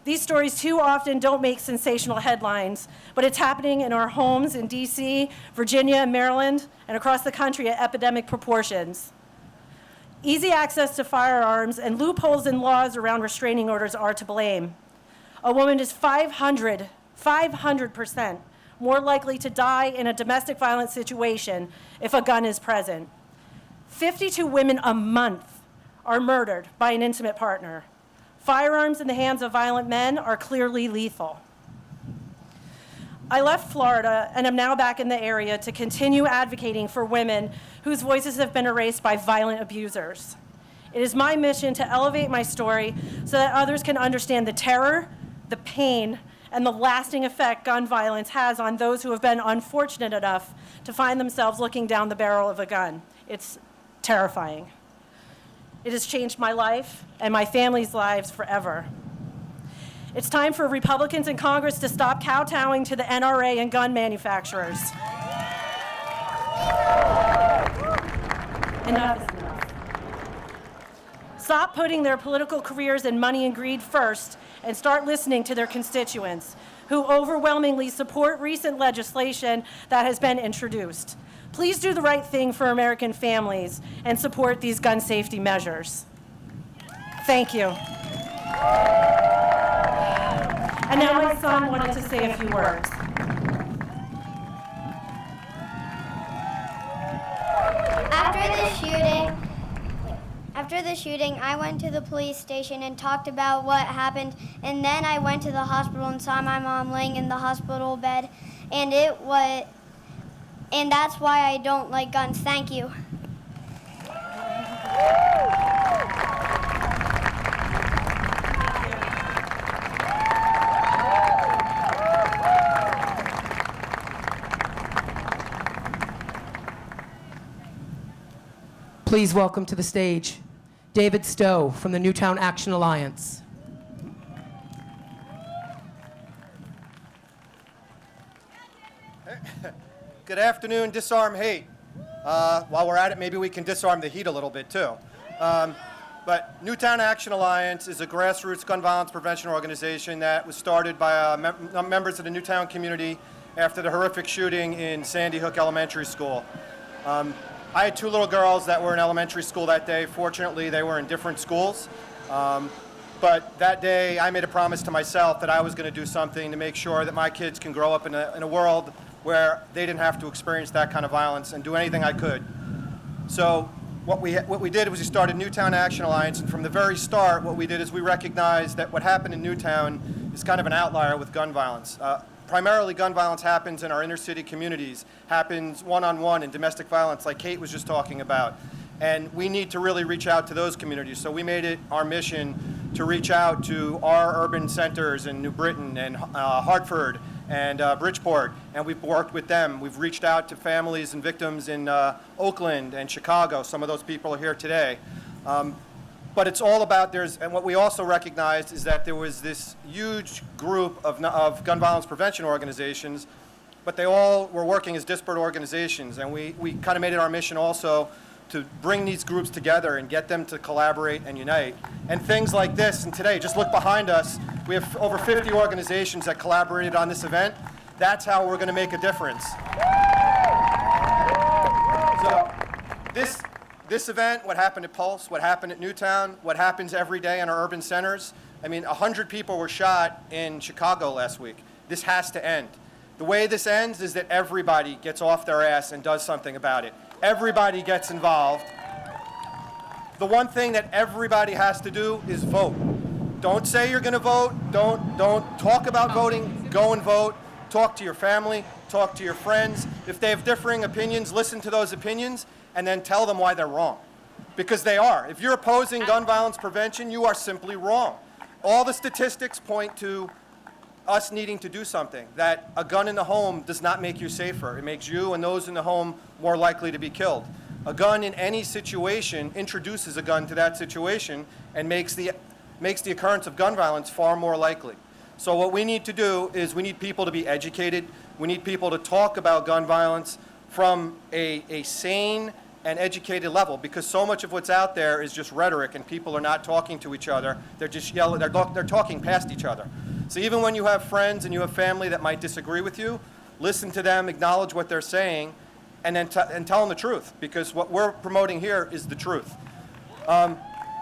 These stories too often don't make sensational headlines, but it's happening in our homes in DC, Virginia, Maryland, and across the country at epidemic proportions. Easy access to firearms and loopholes in laws around restraining orders are to blame. A woman is 500% more likely to die in a domestic violence situation if a gun is present. 52 women a month are murdered by an intimate partner. Firearms in the hands of violent men are clearly lethal. I left Florida and am now back in the area to continue advocating for women whose voices have been erased by violent abusers. It is my mission to elevate my story so that others can understand the terror, the pain, and the lasting effect gun violence has on those who have been unfortunate enough to find themselves looking down the barrel of a gun. It's terrifying. It has changed my life and my family's lives forever. It's time for Republicans in Congress to stop kowtowing to the NRA and gun manufacturers. Enough is enough. Stop putting their political careers and money and greed first and start listening to their constituents, who overwhelmingly support recent legislation that has been introduced. Please do the right thing for American families and support these gun safety measures. Thank you. And now my son wanted to say a few words. After the shooting, I went to the police station and talked about what happened, and then I went to the hospital and saw my mom laying in the hospital bed, and that's why I don't like guns. Thank you. Please welcome to the stage David Stowe from the Newtown Action Alliance. Good afternoon, Disarm Hate. While we're at it, maybe we can disarm the heat a little bit too. But Newtown Action Alliance is a grassroots gun violence prevention organization that was started by members of the Newtown community after the horrific shooting in Sandy Hook Elementary School. I had two little girls that were in elementary school that day. Fortunately, they were in different schools. But that day, I made a promise to myself that I was going to do something to make sure that my kids can grow up in a world where they didn't have to experience that kind of violence, and do anything I could. So what we did was we started Newtown Action Alliance, and from the very start, what we did is we recognized that what happened in Newtown is kind of an outlier with gun violence. Primarily, gun violence happens in our inner city communities, happens one-on-one in domestic violence like Kate was just talking about. And we need to really reach out to those communities. So we made it our mission to reach out to our urban centers in New Britain and Hartford and Bridgeport, and we've worked with them. We've reached out to families and victims in Oakland and Chicago. Some of those people are here today. But it's all about, and what we also recognized is that there was this huge group of gun violence prevention organizations, but they all were working as disparate organizations. And we kind of made it our mission also to bring these groups together and get them to collaborate and unite. And things like this, and today, just look behind us, we have over 50 organizations that collaborated on this event. That's how we're gonna make a difference. So this event, what happened at Pulse, what happened at Newtown, what happens every day in our urban centers, I mean, 100 people were shot in Chicago last week. This has to end. The way this ends is that everybody gets off their ass and does something about it. Everybody gets involved. The one thing that everybody has to do is vote. Don't say you're gonna vote, don't talk about voting, go and vote. Talk to your family, talk to your friends. If they have differing opinions, listen to those opinions, and then tell them why they're wrong. Because they are. If you're opposing gun violence prevention, you are simply wrong. All the statistics point to us needing to do something, that a gun in the home does not make you safer. It makes you and those in the home more likely to be killed. A gun in any situation introduces a gun to that situation and makes the occurrence of gun violence far more likely. So what we need to do is we need people to be educated. We need people to talk about gun violence from a sane and educated level, because so much of what's out there is just rhetoric and people are not talking to each other. They're just yelling, they're talking past each other. So even when you have friends and you have family that might disagree with you, listen to them, acknowledge what they're saying, and then tell them the truth, because what we're promoting here is the truth.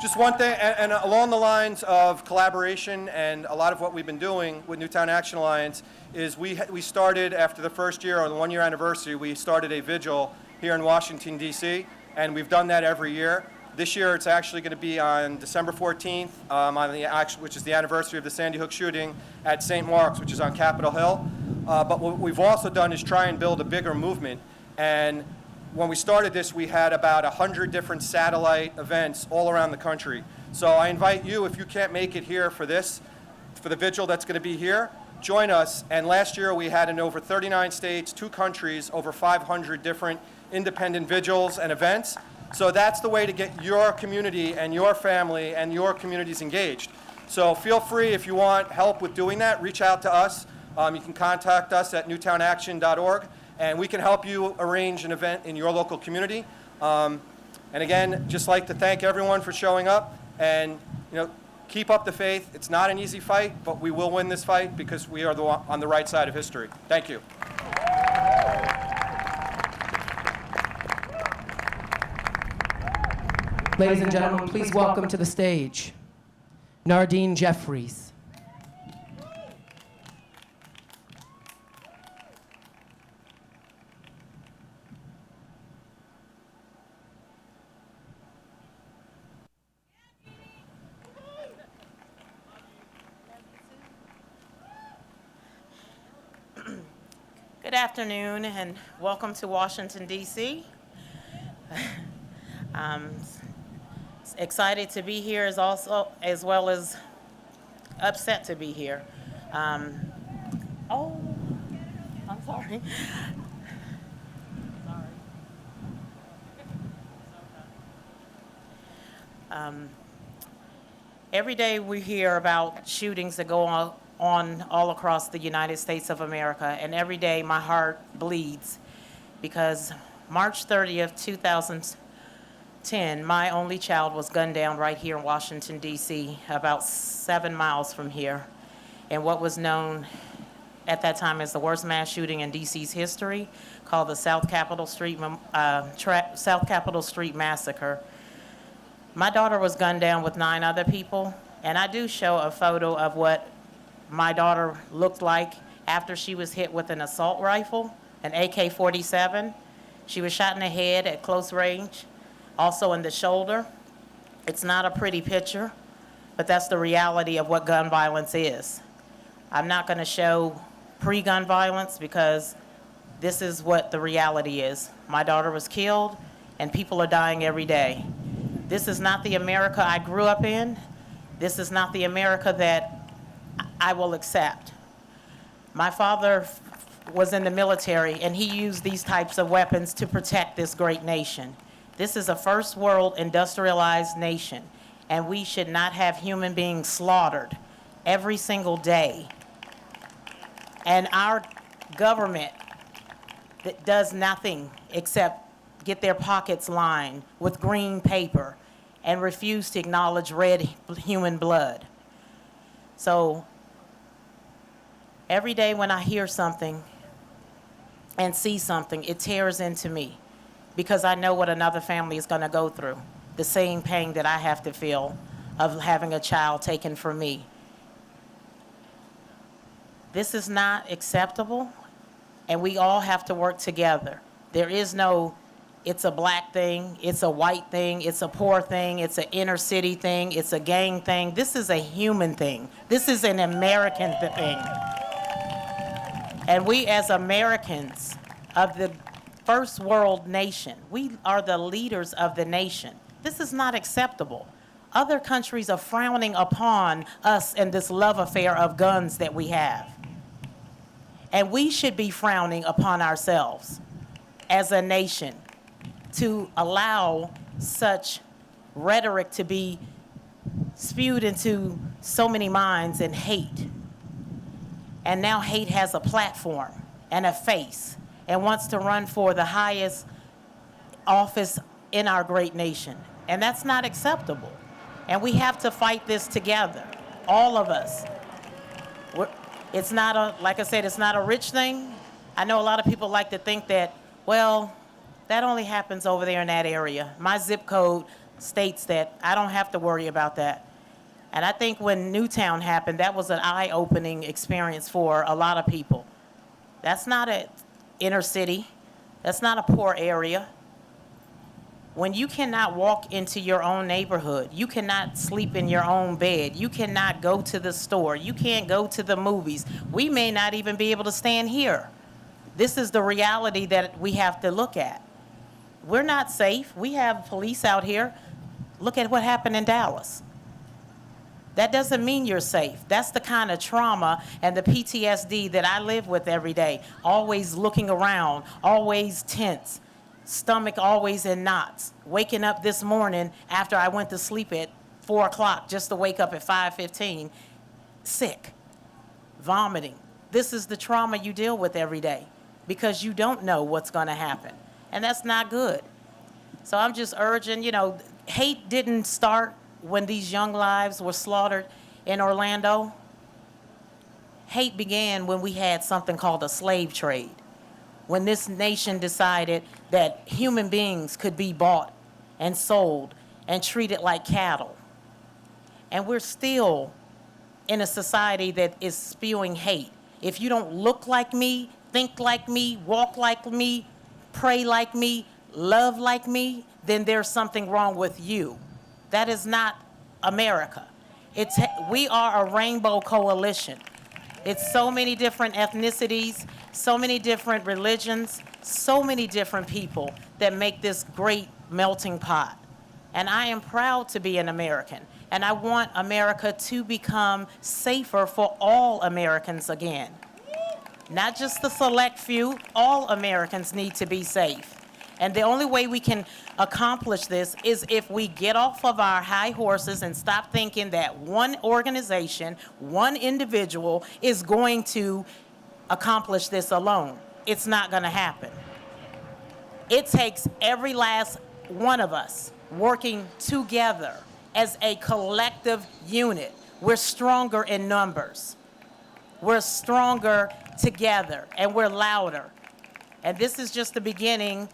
Just one thing, and along the lines of collaboration and a lot of what we've been doing with Newtown Action Alliance is we started after the first year, or the 1 year anniversary, we started a vigil here in Washington, D.C., and we've done that every year. This year it's actually going to be on December 14th, which is the anniversary of the Sandy Hook shooting at St. Mark's, which is on Capitol Hill. But what we've also done is try and build a bigger movement. And when we started this, we had about 100 different satellite events all around the country. So I invite you, if you can't make it here for this, for the vigil that's going to be here, join us. And last year we had in over 39 states, 2 countries, over 500 different independent vigils and events. So that's the way to get your community and your family and your communities engaged. So feel free, if you want help with doing that, reach out to us. You can contact us at newtownaction.org, and we can help you arrange an event in your local community. And again, just like to thank everyone for showing up, and keep up the faith. It's not an easy fight, but we will win this fight because we are on the right side of history. Thank you. Ladies and gentlemen, please welcome to the stage Nardine Jeffries. afternoon and welcome to Washington, D.C. Excited to be here as well as upset to be here. I'm sorry. Every day we hear about shootings that go on all across the United States of America, and every day my heart bleeds because March 30th, 2010, my only child was gunned down right here in Washington, D.C., about 7 miles from here, in what was known at that time as the worst mass shooting in D.C.'s history, called the South Capitol Street Massacre. My daughter was gunned down with 9 other people, and I do show a photo of what my daughter looked like after she was hit with an assault rifle, an AK-47. She was shot in the head at close range, also in the shoulder. It's not a pretty picture, but that's the reality of what gun violence is. I'm not going to show pre-gun violence because this is what the reality is. My daughter was killed, and people are dying every day. This is not the America I grew up in. This is not the America that I will accept. My father was in the military, and he used these types of weapons to protect this great nation. This is a first world industrialized nation, and we should not have human beings slaughtered every single day. And our government that does nothing except get their pockets lined with green paper and refuse to acknowledge red human blood. So every day when I hear something and see something, it tears into me because I know what another family is going to go through, the same pain that I have to feel of having a child taken from me. This is not acceptable, and we all have to work together. There is no, it's a black thing, it's a white thing, it's a poor thing, it's an inner city thing, it's a gang thing. This is a human thing. This is an American thing. And we as Americans of the first world nation, we are the leaders of the nation. This is not acceptable. Other countries are frowning upon us and this love affair of guns that we have. And we should be frowning upon ourselves as a nation to allow such rhetoric to be spewed into so many minds and hate. And now hate has a platform and a face and wants to run for the highest office in our great nation. And that's not acceptable. And we have to fight this together, all of us. It's not like I said, it's not a rich thing. I know a lot of people like to think that, well, that only happens over there in that area. My zip code states that I don't have to worry about that. And I think when Newtown happened, that was an eye-opening experience for a lot of people. That's not an inner city. That's not a poor area. When you cannot walk into your own neighborhood, you cannot sleep in your own bed, you cannot go to the store, you can't go to the movies. We may not even be able to stand here. This is the reality that we have to look at. We're not safe. We have police out here. Look at what happened in Dallas. That doesn't mean you're safe. That's the kind of trauma and the PTSD that I live with every day. Always looking around, always tense, stomach always in knots. Waking up this morning after I went to sleep at 4 o'clock just to wake up at 5:15, sick, vomiting. This is the trauma you deal with every day because you don't know what's going to happen. And that's not good. So I'm just urging, hate didn't start when these young lives were slaughtered in Orlando. Hate began when we had something called a slave trade. When this nation decided that human beings could be bought and sold and treated like cattle. And we're still in a society that is spewing hate. If you don't look like me, think like me, walk like me, pray like me, love like me, then there's something wrong with you. That is not America. We are a rainbow coalition. It's so many different ethnicities, so many different religions, so many different people that make this great melting pot. And I am proud to be an American. And I want America to become safer for all Americans again. Not just the select few, all Americans need to be safe. And the only way we can accomplish this is if we get off of our high horses and stop thinking that one organization, one individual is going to accomplish this alone. It's not going to happen. It takes every last one of us working together as a collective unit. We're stronger in numbers. We're stronger together, and we're louder. And this is just the beginning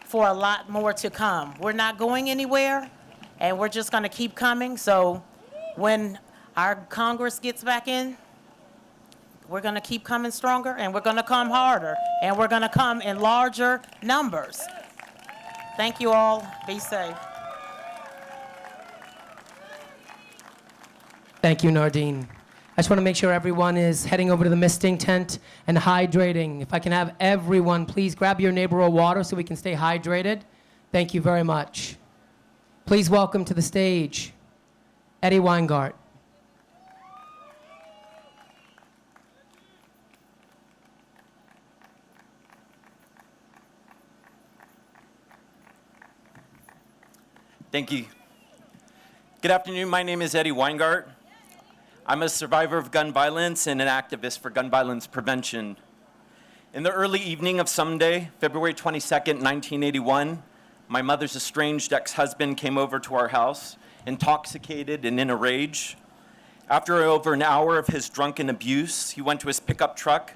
for a lot more to come. We're not going anywhere, and we're just going to keep coming. So when our Congress gets back in, we're going to keep coming stronger, and we're going to come harder, and we're going to come in larger numbers. Thank you all. Be safe. Thank you, Nardine. I just want to make sure everyone is heading over to the misting tent and hydrating. If I can have everyone, please grab your neighbor a water so we can stay hydrated. Thank you very much. Please welcome to the stage, Eddie Weingart. Thank you. Good afternoon. My name is Eddie Weingart. I'm a survivor of gun violence and an activist for gun violence prevention. In the early evening of Sunday, February 22nd, 1981, my mother's estranged ex-husband came over to our house, intoxicated and in a rage. After over an hour of his drunken abuse, he went to his pickup truck,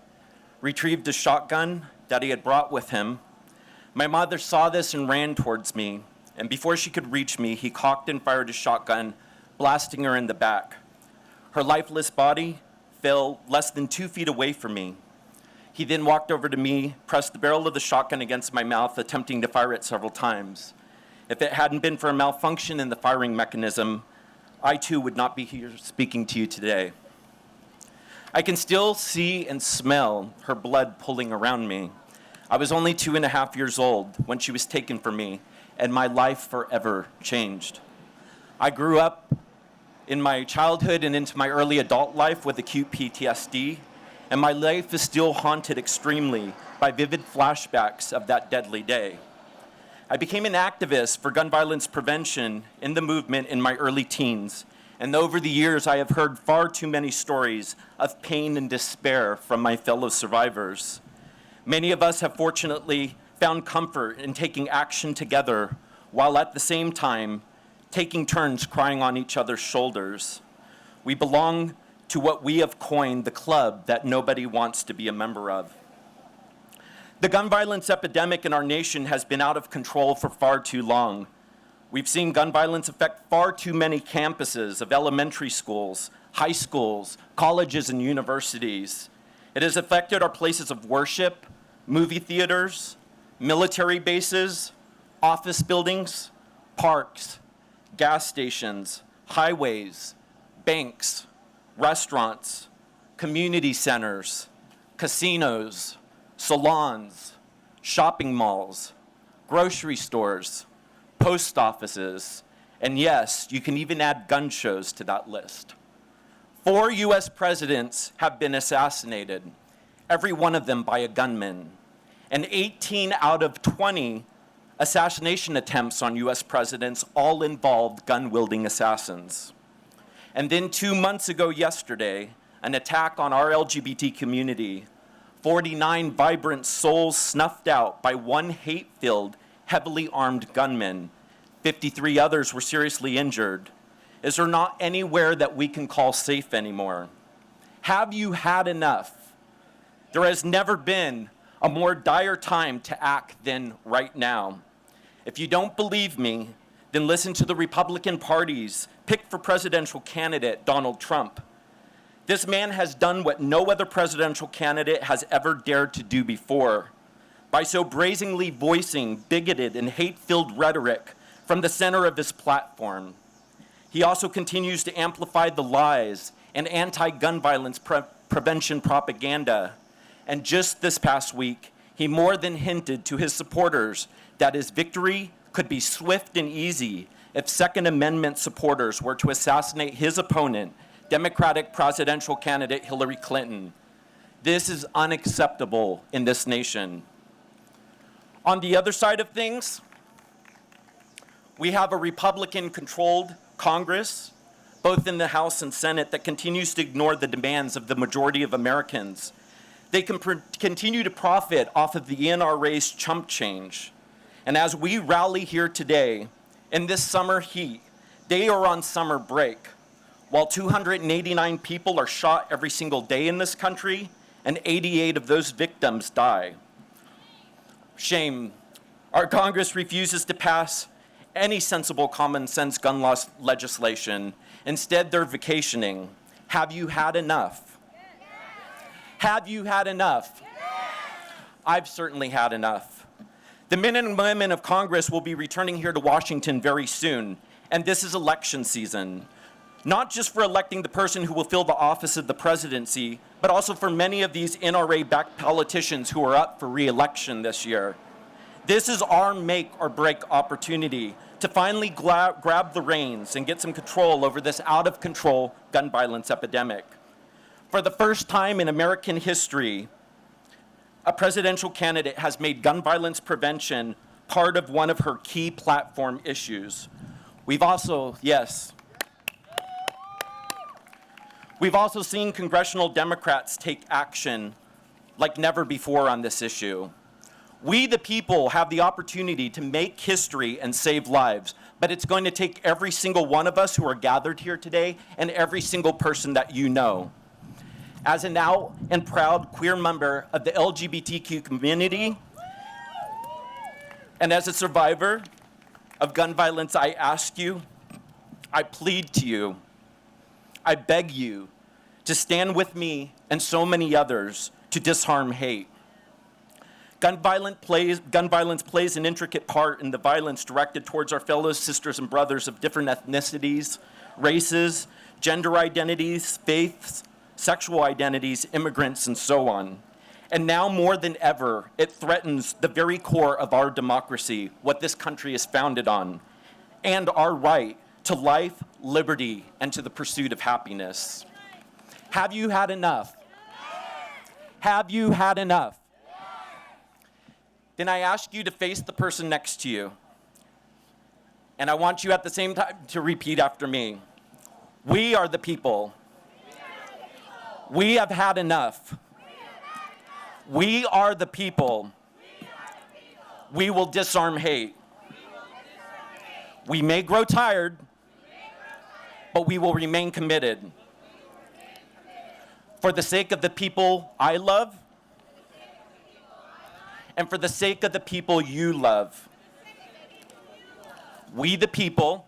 retrieved a shotgun that he had brought with him. My mother saw this and ran towards me, and before she could reach me, he cocked and fired his shotgun, blasting her in the back. Her lifeless body fell less than 2 feet away from me. He then walked over to me, pressed the barrel of the shotgun against my mouth, attempting to fire it several times. If it hadn't been for a malfunction in the firing mechanism, I too would not be here speaking to you today. I can still see and smell her blood pooling around me. I was only 2.5 years old when she was taken from me, and my life forever changed. I grew up in my childhood and into my early adult life with acute PTSD, and my life is still haunted extremely by vivid flashbacks of that deadly day. I became an activist for gun violence prevention in the movement in my early teens, and over the years I have heard far too many stories of pain and despair from my fellow survivors. Many of us have fortunately found comfort in taking action together, while at the same time taking turns crying on each other's shoulders. We belong to what we have coined the club that nobody wants to be a member of. The gun violence epidemic in our nation has been out of control for far too long. We've seen gun violence affect far too many campuses of elementary schools, high schools, colleges, and universities. It has affected our places of worship, movie theaters, military bases, office buildings, parks, gas stations, highways, banks, restaurants, community centers, casinos, salons, shopping malls, grocery stores, post offices, and yes, you can even add gun shows to that list. 4 US presidents have been assassinated, every one of them by a gunman, and 18 out of 20 assassination attempts on US presidents all involved gun-wielding assassins. And then 2 months ago yesterday, an attack on our LGBT community, 49 vibrant souls snuffed out by one hate-filled, heavily armed gunman. 53 others were seriously injured. Is there not anywhere that we can call safe anymore? Have you had enough? There has never been a more dire time to act than right now. If you don't believe me, then listen to the Republican Party's pick for presidential candidate, Donald Trump. This man has done what no other presidential candidate has ever dared to do before. By so brazenly voicing bigoted and hate-filled rhetoric from the center of his platform. He also continues to amplify the lies and anti-gun violence prevention propaganda. And just this past week, he more than hinted to his supporters that his victory could be swift and easy if Second Amendment supporters were to assassinate his opponent, Democratic presidential candidate Hillary Clinton. This is unacceptable in this nation. On the other side of things, we have a Republican-controlled Congress, both in the House and Senate, that continues to ignore the demands of the majority of Americans. They can continue to profit off of the NRA's chump change. And as we rally here today, in this summer heat, they are on summer break, while 289 people are shot every single day in this country, and 88 of those victims die. Shame. Our Congress refuses to pass any sensible common sense gun law legislation. Instead, they're vacationing. Have you had enough? Have you had enough? I've certainly had enough. The men and women of Congress will be returning here to Washington very soon, and this is election season. Not just for electing the person who will fill the office of the presidency, but also for many of these NRA-backed politicians who are up for re-election this year. This is our make or break opportunity to finally grab the reins and get some control over this out-of-control gun violence epidemic. For the first time in American history, a presidential candidate has made gun violence prevention part of one of her key platform issues. We've also seen congressional Democrats take action like never before on this issue. We, the people, have the opportunity to make history and save lives, but it's going to take every single one of us who are gathered here today and every single person that you know. As an out and proud queer member of the LGBTQ community, and as a survivor of gun violence, I ask you, I plead to you, I beg you to stand with me and so many others to disarm hate. Gun violence plays an intricate part in the violence directed towards our fellow sisters and brothers of different ethnicities, races, gender identities, faiths, sexual identities, immigrants, and so on. And now more than ever, it threatens the very core of our democracy, what this country is founded on, and our right to life, liberty, and to the pursuit of happiness. Have you had enough? Have you had enough? Then I ask you to face the person next to you. And I want you at the same time to repeat after me. We are the people. We have had enough. We are the people. We will disarm hate. We may grow tired, but we will remain committed. For the sake of the people I love, and for the sake of the people you love, we the people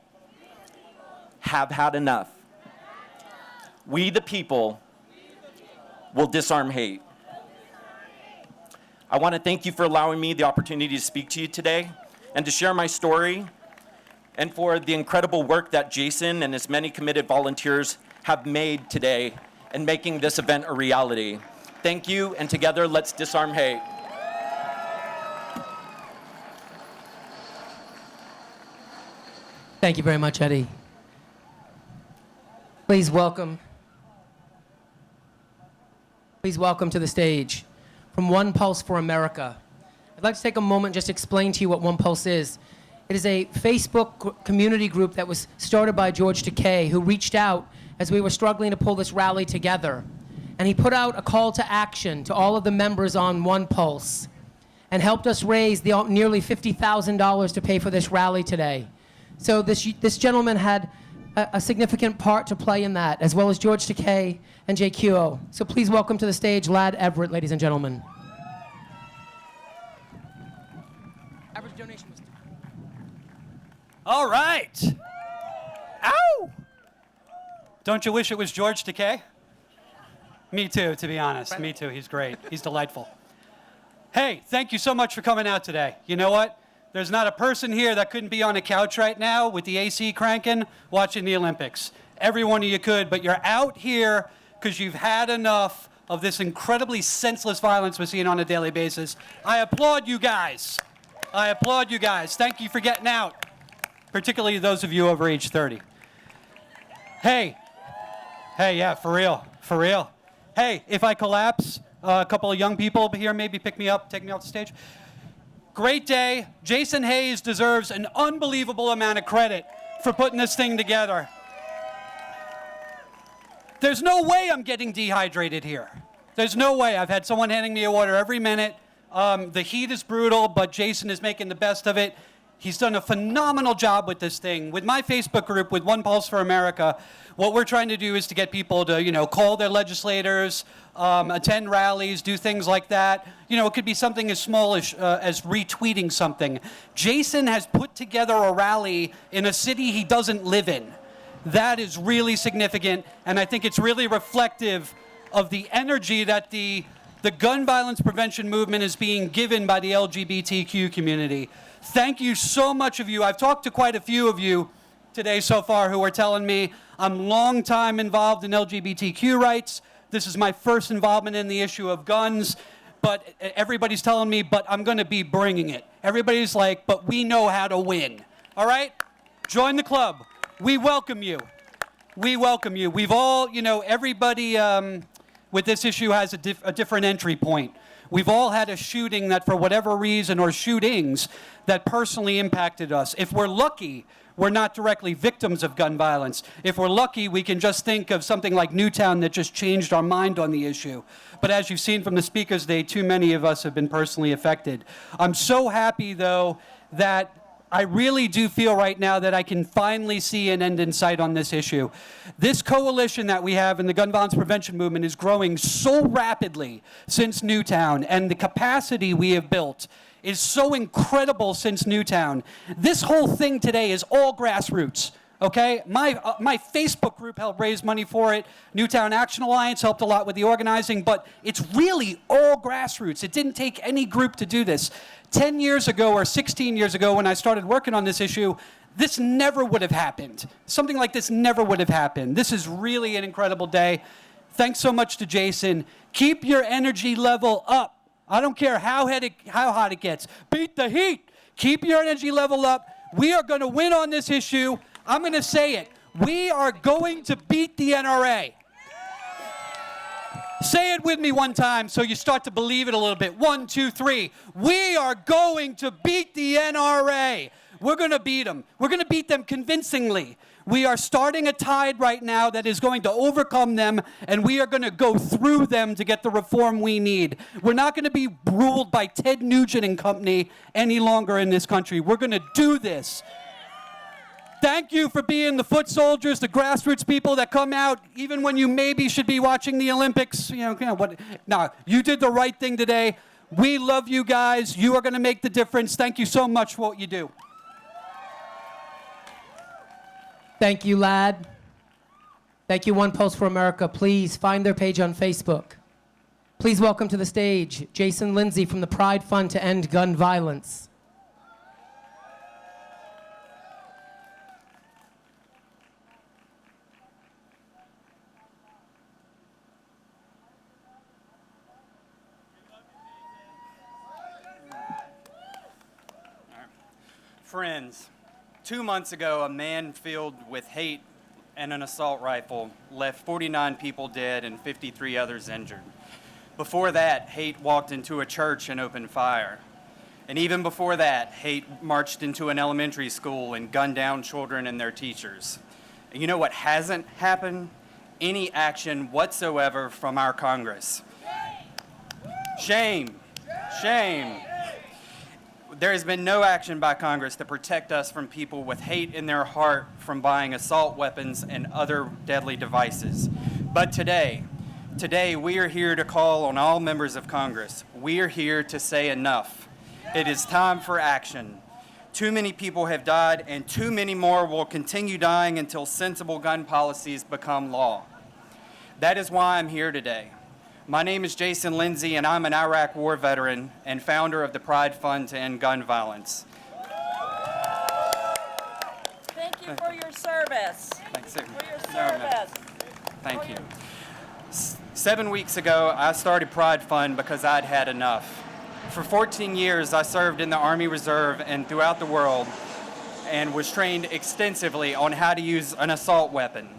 have had enough. We the people will disarm hate. I want to thank you for allowing me the opportunity to speak to you today and to share my story, and for the incredible work that Jason and his many committed volunteers have made today in making this event a reality. Thank you, and together let's disarm hate. Thank you very much, Eddie. Please welcome to the stage, from One Pulse for America. I'd like to take a moment just to explain to you what One Pulse is. It is a Facebook community group that was started by George Takei, who reached out as we were struggling to pull this rally together. And he put out a call to action to all of the members on One Pulse and helped us raise nearly $50,000 to pay for this rally today. So this gentleman had a significant part to play in that, as well as George Takei and JQO. So please welcome to the stage Lad Everett, ladies and gentlemen. Average donation was... All right. Ow! Don't you wish it was George Takei? Me too, to be honest. Me too. He's great. He's delightful. Hey, thank you so much for coming out today. You know what? There's not a person here that couldn't be on a couch right now with the AC cranking, watching the Olympics. Every one of you could, but you're out here because you've had enough of this incredibly senseless violence we're seeing on a daily basis. I applaud you guys. I applaud you guys. Thank you for getting out, particularly those of you over age 30. Hey, yeah, for real. Hey, if I collapse, a couple of young people here maybe pick me up, take me off the stage. Great day. Jason Hayes deserves an unbelievable amount of credit for putting this thing together. There's no way I'm getting dehydrated here. There's no way. I've had someone handing me a water every minute. The heat is brutal, but Jason is making the best of it. He's done a phenomenal job with this thing. With my Facebook group, with One Pulse for America, what we're trying to do is to get people to, call their legislators, attend rallies, do things like that. It could be something as small as retweeting something. Jason has put together a rally in a city he doesn't live in. That is really significant, and I think it's really reflective of the energy that the gun violence prevention movement is being given by the LGBTQ community. Thank you so much of you. I've talked to quite a few of you today so far who are telling me I'm long time involved in LGBTQ rights. This is my first involvement in the issue of guns, but everybody's telling me, but I'm going to be bringing it. Everybody's like, but we know how to win. All right? Join the club. We welcome you. We welcome you. We've all, everybody with this issue has a different entry point. We've all had a shooting that for whatever reason, or shootings that personally impacted us. If we're lucky, we're not directly victims of gun violence. If we're lucky, we can just think of something like Newtown that just changed our mind on the issue. But as you've seen from the speakers today, too many of us have been personally affected. I'm so happy, though, that I really do feel right now that I can finally see an end in sight on this issue. This coalition that we have in the gun violence prevention movement is growing so rapidly since Newtown, and the capacity we have built is so incredible since Newtown. This whole thing today is all grassroots. Okay, my Facebook group helped raise money for it. Newtown Action Alliance helped a lot with the organizing, but it's really all grassroots. It didn't take any group to do this. 10 years ago or 16 years ago when I started working on this issue, this never would have happened. Something like this never would have happened. This is really an incredible day. Thanks so much to Jason. Keep your energy level up. I don't care how hot it gets. Beat the heat. Keep your energy level up. We are going to win on this issue. I'm going to say it. We are going to beat the NRA. Say it with me one time so you start to believe it a little bit. 1, 2, 3. We are going to beat the NRA. We're going to beat them. We're going to beat them convincingly. We are starting a tide right now that is going to overcome them, and we are going to go through them to get the reform we need. We're not going to be ruled by Ted Nugent and company any longer in this country. We're going to do this. Thank you for being the foot soldiers, the grassroots people that come out even when you maybe should be watching the Olympics. No, you did the right thing today. We love you guys. You are going to make the difference. Thank you so much for what you do. Thank you, lad. Thank you, One Pulse for America. Please find their page on Facebook. Please welcome to the stage Jason Lindsey from the Pride Fund to End Gun Violence. Friends, 2 months ago, a man filled with hate and an assault rifle left 49 people dead and 53 others injured. Before that, hate walked into a church and opened fire. And even before that, hate marched into an elementary school and gunned down children and their teachers. And you know what hasn't happened? Any action whatsoever from our Congress. Shame. Shame. There has been no action by Congress to protect us from people with hate in their heart from buying assault weapons and other deadly devices. But today we are here to call on all members of Congress. We are here to say enough. It is time for action. Too many people have died, and too many more will continue dying until sensible gun policies become law. That is why I'm here today. My name is Jason Lindsey, and I'm an Iraq war veteran and founder of the Pride Fund to End Gun Violence. Thank you for your service. Thanks. For your service. Thank you. 7 weeks ago, I started Pride Fund because I'd had enough. For 14 years, I served in the Army Reserve and throughout the world and was trained extensively on how to use an assault weapon.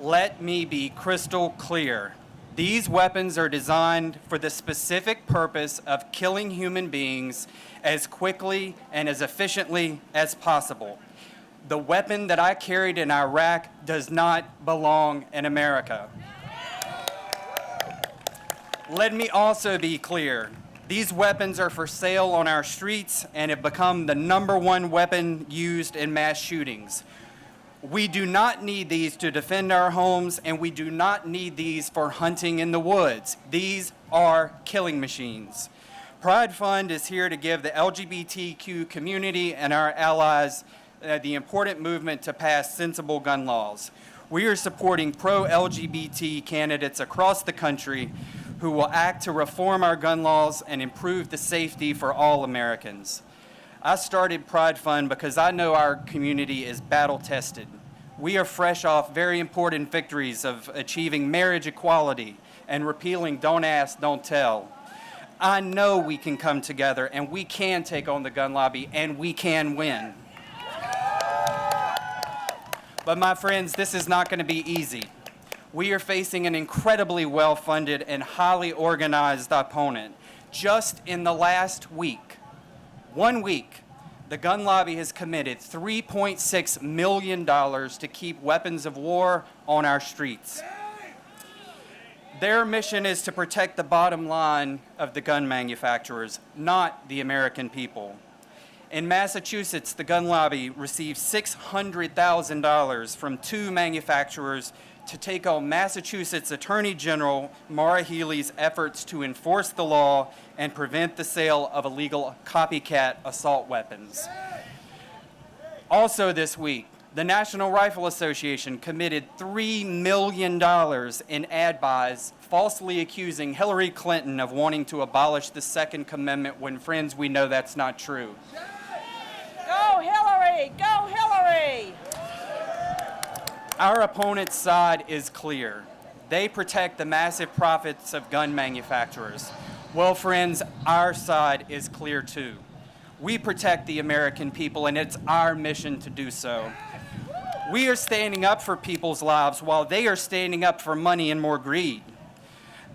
Let me be crystal clear. These weapons are designed for the specific purpose of killing human beings as quickly and as efficiently as possible. The weapon that I carried in Iraq does not belong in America. Let me also be clear. These weapons are for sale on our streets and have become the #1 weapon used in mass shootings. We do not need these to defend our homes, and we do not need these for hunting in the woods. These are killing machines. Pride Fund is here to give the LGBTQ community and our allies the important movement to pass sensible gun laws. We are supporting pro-LGBT candidates across the country who will act to reform our gun laws and improve the safety for all Americans. I started Pride Fund because I know our community is battle-tested. We are fresh off very important victories of achieving marriage equality and repealing Don't Ask, Don't Tell. I know we can come together and we can take on the gun lobby and we can win. But my friends, this is not going to be easy. We are facing an incredibly well-funded and highly organized opponent. Just in the last week, 1 week, the gun lobby has committed $3.6 million to keep weapons of war on our streets. Their mission is to protect the bottom line of the gun manufacturers, not the American people. In Massachusetts, the gun lobby received $600,000 from 2 manufacturers to take on Massachusetts Attorney General Maura Healey's efforts to enforce the law and prevent the sale of illegal copycat assault weapons. Also this week, the National Rifle Association committed $3 million in ad buys, falsely accusing Hillary Clinton of wanting to abolish the Second Amendment when, friends, we know that's not true. Go Hillary! Go Hillary! Our opponent's side is clear. They protect the massive profits of gun manufacturers. Well, friends, our side is clear too. We protect the American people, and it's our mission to do so. We are standing up for people's lives while they are standing up for money and more greed.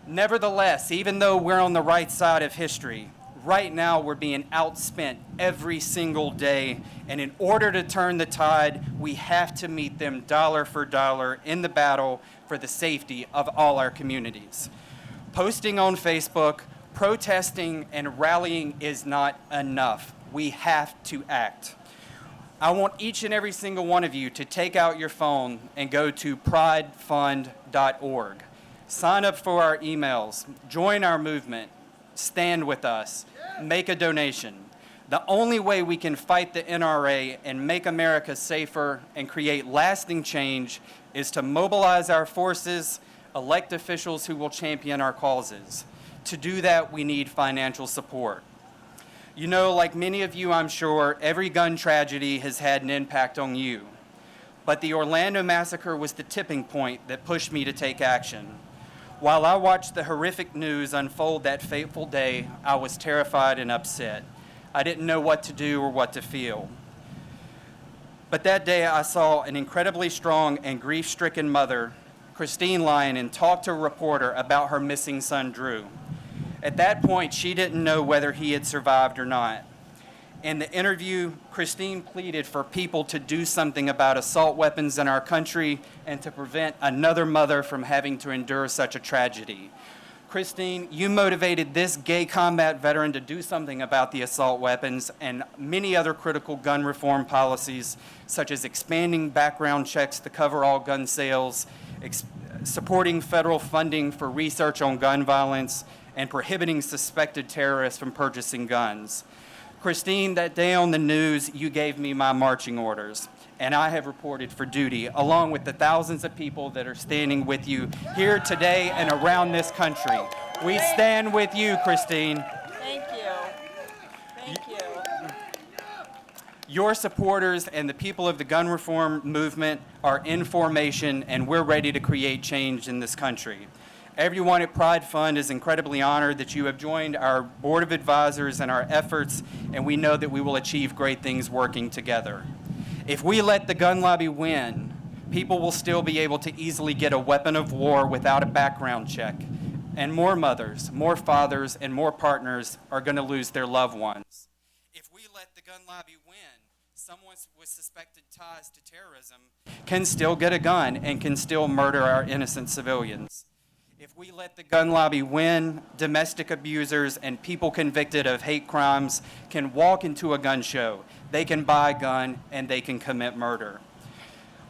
Nevertheless, even though we're on the right side of history, right now we're being outspent every single day, and in order to turn the tide, we have to meet them dollar for dollar in the battle for the safety of all our communities. Posting on Facebook, protesting, and rallying is not enough. We have to act. I want each and every single one of you to take out your phone and go to pridefund.org. Sign up for our emails, join our movement, stand with us, make a donation. The only way we can fight the NRA and make America safer and create lasting change is to mobilize our forces, elect officials who will champion our causes. To do that, we need financial support. You know, like many of you, I'm sure, every gun tragedy has had an impact on you. But the Orlando massacre was the tipping point that pushed me to take action. While I watched the horrific news unfold that fateful day, I was terrified and upset. I didn't know what to do or what to feel. But that day I saw an incredibly strong and grief-stricken mother, Christine Lyon, and talked to a reporter about her missing son, Drew. At that point, she didn't know whether he had survived or not. In the interview, Christine pleaded for people to do something about assault weapons in our country and to prevent another mother from having to endure such a tragedy. Christine, you motivated this gay combat veteran to do something about the assault weapons and many other critical gun reform policies, such as expanding background checks to cover all gun sales, supporting federal funding for research on gun violence, and prohibiting suspected terrorists from purchasing guns. Christine, that day on the news, you gave me my marching orders, and I have reported for duty, along with the thousands of people that are standing with you here today and around this country. We stand with you, Christine. Thank you. Thank you. Your supporters and the people of the gun reform movement are in formation, and we're ready to create change in this country. Everyone at Pride Fund is incredibly honored that you have joined our Board of Advisors and our efforts, and we know that we will achieve great things working together. If we let the gun lobby win, people will still be able to easily get a weapon of war without a background check. And more mothers, more fathers, and more partners are going to lose their loved ones. If we let the gun lobby win, someone with suspected ties to terrorism can still get a gun and can still murder our innocent civilians. If we let the gun lobby win, domestic abusers and people convicted of hate crimes can walk into a gun show, they can buy a gun, and they can commit murder.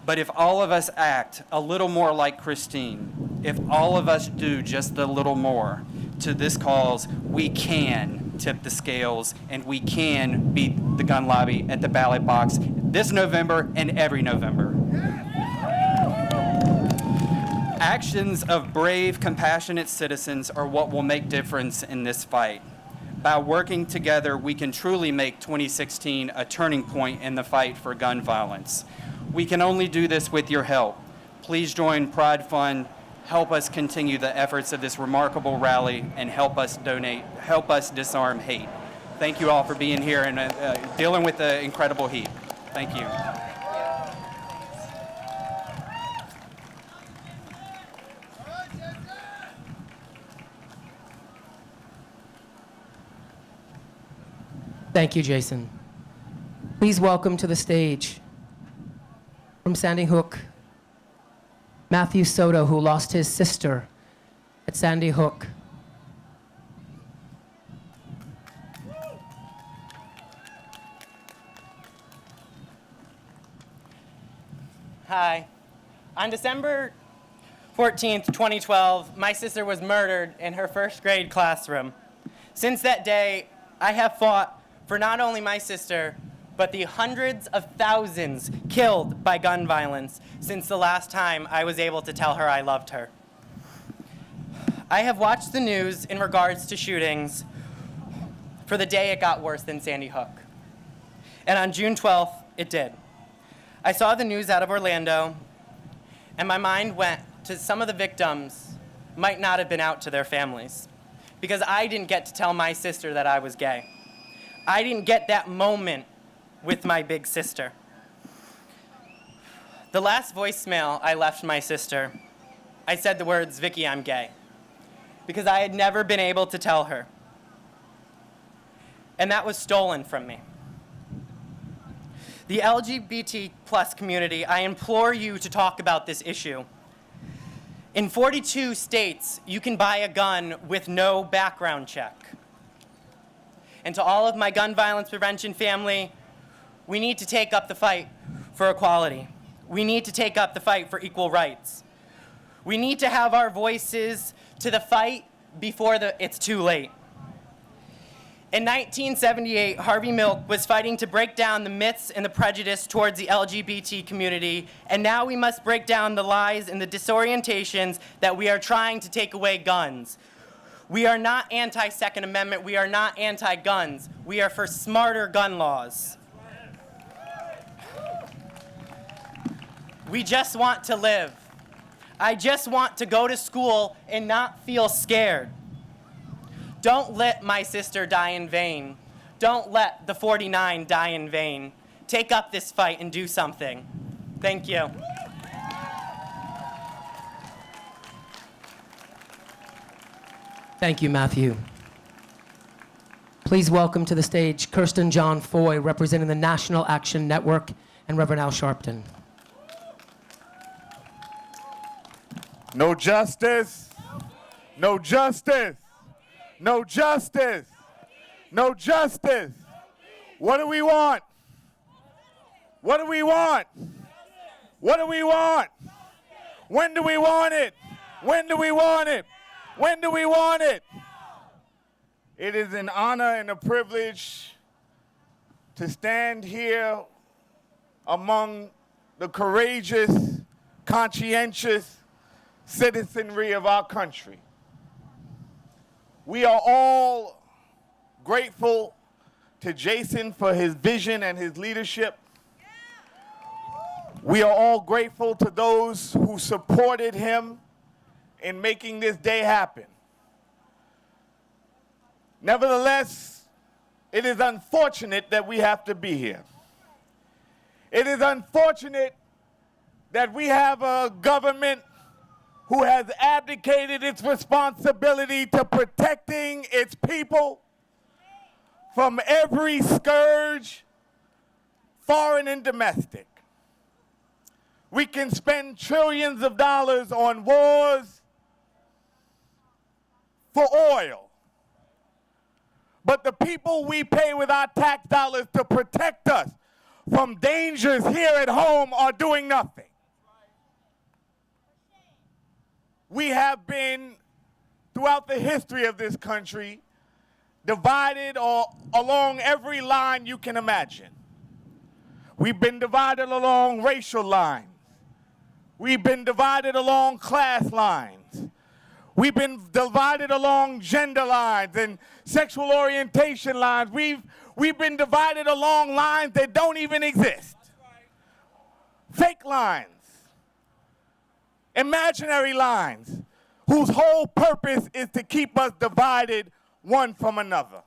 But if all of us act a little more like Christine, if all of us do just a little more to this cause, we can tip the scales and we can beat the gun lobby at the ballot box this November and every November. Actions of brave, compassionate citizens are what will make difference in this fight. By working together, we can truly make 2016 a turning point in the fight for gun violence. We can only do this with your help. Please join Pride Fund, help us continue the efforts of this remarkable rally, and help us disarm hate. Thank you all for being here and dealing with the incredible heat. Thank you. Thank you, Jason. Please welcome to the stage, from Sandy Hook, Matthew Soto, who lost his sister at Sandy Hook. Hi. On December 14th, 2012, my sister was murdered in her first grade classroom. Since that day, I have fought for not only my sister, but the hundreds of thousands killed by gun violence since the last time I was able to tell her I loved her. I have watched the news in regards to shootings for the day it got worse than Sandy Hook. And on June 12th, it did. I saw the news out of Orlando, and my mind went to some of the victims might not have been out to their families, because I didn't get to tell my sister that I was gay. I didn't get that moment with my big sister. The last voicemail I left my sister, I said the words, "Vicky, I'm gay," because I had never been able to tell her. And that was stolen from me. The LGBT plus community, I implore you to talk about this issue. In 42 states, you can buy a gun with no background check. And to all of my gun violence prevention family, we need to take up the fight for equality. We need to take up the fight for equal rights. We need to have our voices to the fight before it's too late. In 1978, Harvey Milk was fighting to break down the myths and the prejudice towards the LGBT community, and now we must break down the lies and the disorientations that we are trying to take away guns. We are not anti-Second Amendment. We are not anti-guns. We are for smarter gun laws. We just want to live. I just want to go to school and not feel scared. Don't let my sister die in vain. Don't let the 49 die in vain. Take up this fight and do something. Thank you. Thank you, Matthew. Please welcome to the stage Kirsten John Foye, representing the National Action Network, and Reverend Al Sharpton. No justice, no justice, no justice, no justice. What do we want? What do we want? What do we want? When do we want it? When do we want it? When do we want it? It is an honor and a privilege to stand here among the courageous, conscientious citizenry of our country. We are all grateful to Jason for his vision and his leadership. We are all grateful to those who supported him in making this day happen. Nevertheless, it is unfortunate that we have to be here. It is unfortunate that we have a government who has abdicated its responsibility to protecting its people from every scourge, foreign and domestic. We can spend trillions of dollars on wars for oil, but the people we pay with our tax dollars to protect us from dangers here at home are doing nothing. We have been, throughout the history of this country, divided along every line you can imagine. We've been divided along racial lines. We've been divided along class lines. We've been divided along gender lines and sexual orientation lines. We've been divided along lines that don't even exist. Fake lines. Imaginary lines whose whole purpose is to keep us divided one from another.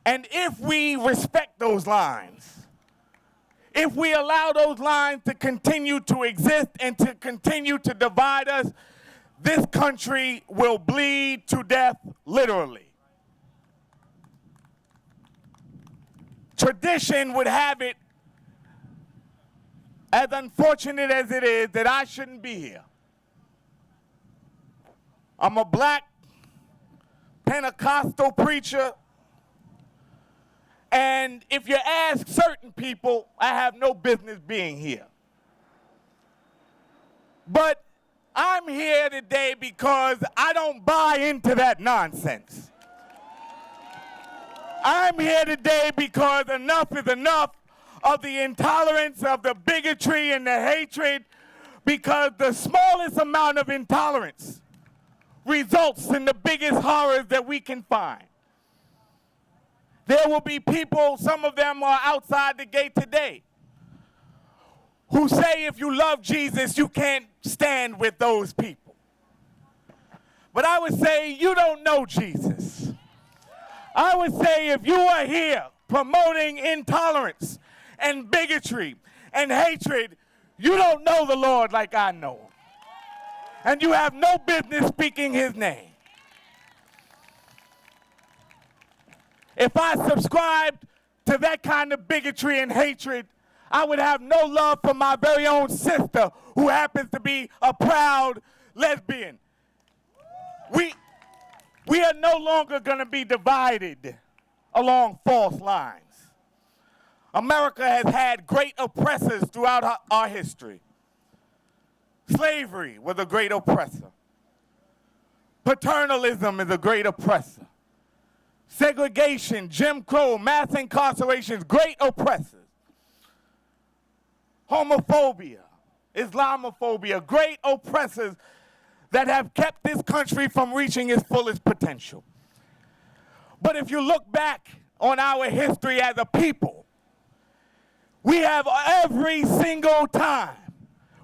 And if we respect those lines, if we allow those lines to continue to exist and to continue to divide us, this country will bleed to death, literally. Tradition would have it, as unfortunate as it is, that I shouldn't be here. I'm a black Pentecostal preacher, and if you ask certain people, I have no business being here. But I'm here today because I don't buy into that nonsense. I'm here today because enough is enough of the intolerance, of the bigotry and the hatred, because the smallest amount of intolerance results in the biggest horrors that we can find. There will be people, some of them are outside the gate today, who say if you love Jesus, you can't stand with those people. But I would say you don't know Jesus. I would say if you are here promoting intolerance and bigotry and hatred, you don't know the Lord like I know him. And you have no business speaking his name. If I subscribed to that kind of bigotry and hatred, I would have no love for my very own sister, who happens to be a proud lesbian. We are no longer going to be divided along false lines. America has had great oppressors throughout our history. Slavery was a great oppressor. Paternalism is a great oppressor. Segregation, Jim Crow, mass incarcerations, great oppressors. Homophobia, Islamophobia, great oppressors that have kept this country from reaching its fullest potential. But if you look back on our history as a people, we have every single time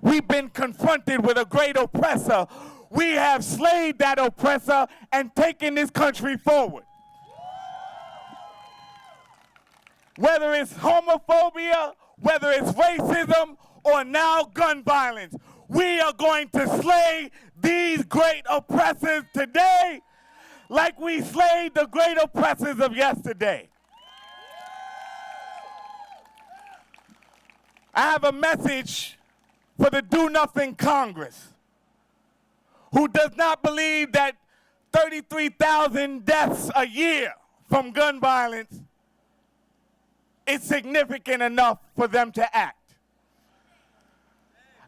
we've been confronted with a great oppressor, we have slayed that oppressor and taken this country forward. Whether it's homophobia, whether it's racism, or now gun violence, we are going to slay these great oppressors today like we slayed the great oppressors of yesterday. I have a message for the Do-Nothing Congress, who does not believe that 33,000 deaths a year from gun violence is significant enough for them to act.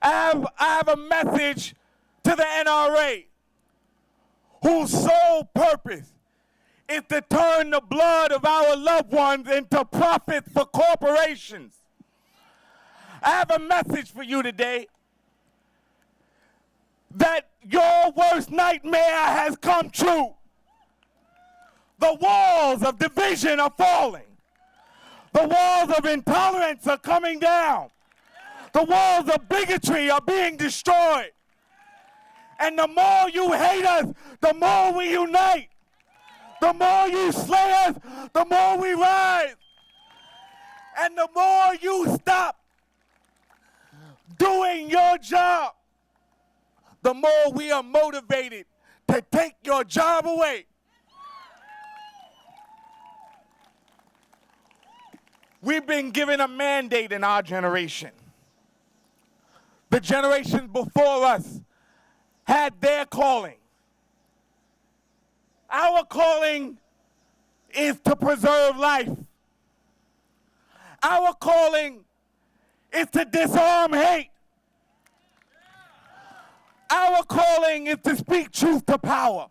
I have a message to the NRA, whose sole purpose is to turn the blood of our loved ones into profits for corporations. I have a message for you today, that your worst nightmare has come true. The walls of division are falling. The walls of intolerance are coming down. The walls of bigotry are being destroyed. And the more you hate us, the more we unite. The more you slay us, the more we rise. And the more you stop doing your job, the more we are motivated to take your job away. We've been given a mandate in our generation. The generations before us had their calling. Our calling is to preserve life. Our calling is to disarm hate. Our calling is to speak truth to power.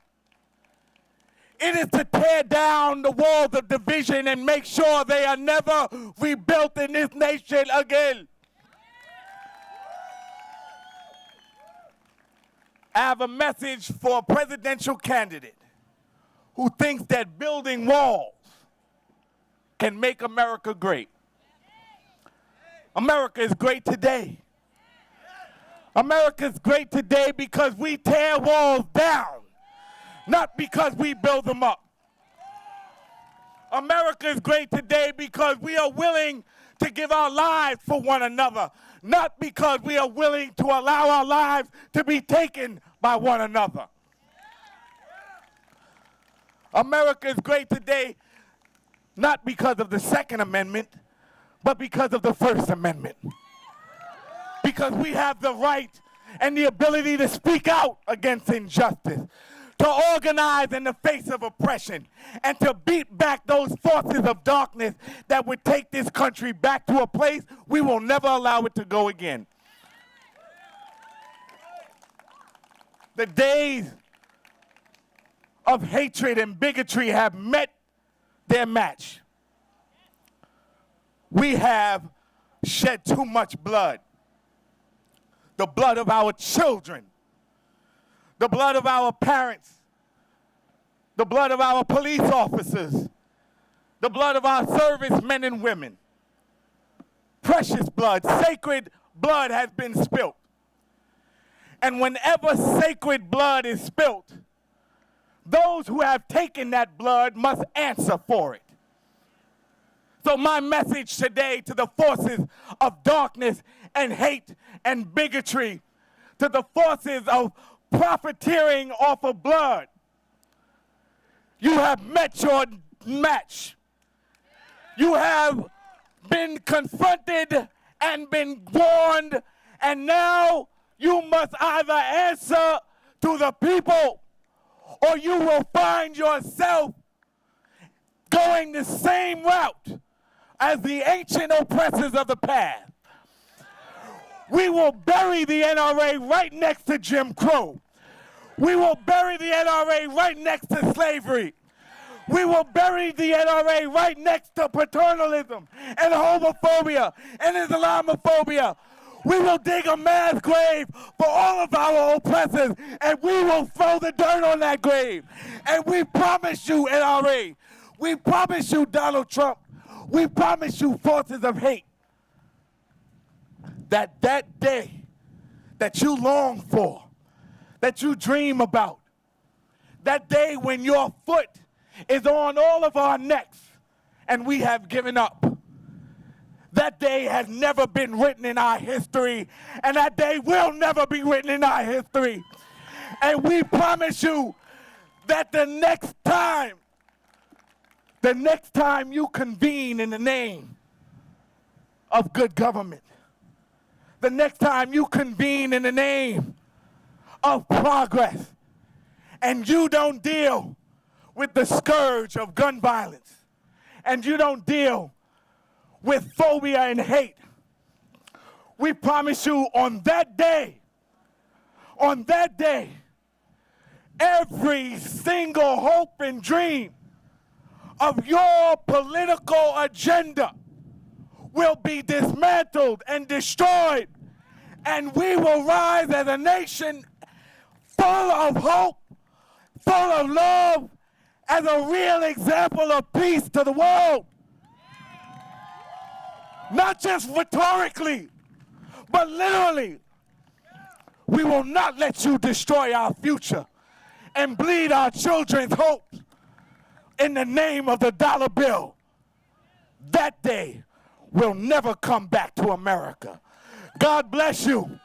It is to tear down the walls of division and make sure they are never rebuilt in this nation again. I have a message for a presidential candidate who thinks that building walls can make America great. America is great today. America is great today because we tear walls down, not because we build them up. America is great today because we are willing to give our lives for one another, not because we are willing to allow our lives to be taken by one another. America is great today not because of the Second Amendment, but because of the First Amendment. Because we have the right and the ability to speak out against injustice, to organize in the face of oppression, and to beat back those forces of darkness that would take this country back to a place we will never allow it to go again. The days of hatred and bigotry have met their match. We have shed too much blood. The blood of our children, the blood of our parents, the blood of our police officers, the blood of our servicemen and women. Precious blood, sacred blood has been spilt. And whenever sacred blood is spilt, those who have taken that blood must answer for it. So my message today to the forces of darkness and hate and bigotry, to the forces of profiteering off of blood, you have met your match. You have been confronted and been warned, and now you must either answer to the people or you will find yourself going the same route as the ancient oppressors of the past. We will bury the NRA right next to Jim Crow. We will bury the NRA right next to slavery. We will bury the NRA right next to paternalism and homophobia and Islamophobia. We will dig a mass grave for all of our oppressors, and we will throw the dirt on that grave. And we promise you, NRA, we promise you, Donald Trump, we promise you, forces of hate, that that day that you long for, that you dream about, that day when your foot is on all of our necks and we have given up, that day has never been written in our history, and that day will never be written in our history. And we promise you that the next time you convene in the name of good government, the next time you convene in the name of progress, and you don't deal with the scourge of gun violence, and you don't deal with phobia and hate, we promise you on that day, every single hope and dream of your political agenda will be dismantled and destroyed, and we will rise as a nation full of hope, full of love, as a real example of peace to the world. Not just rhetorically, but literally. We will not let you destroy our future and bleed our children's hopes in the name of the dollar bill. That day will never come back to America. God bless you.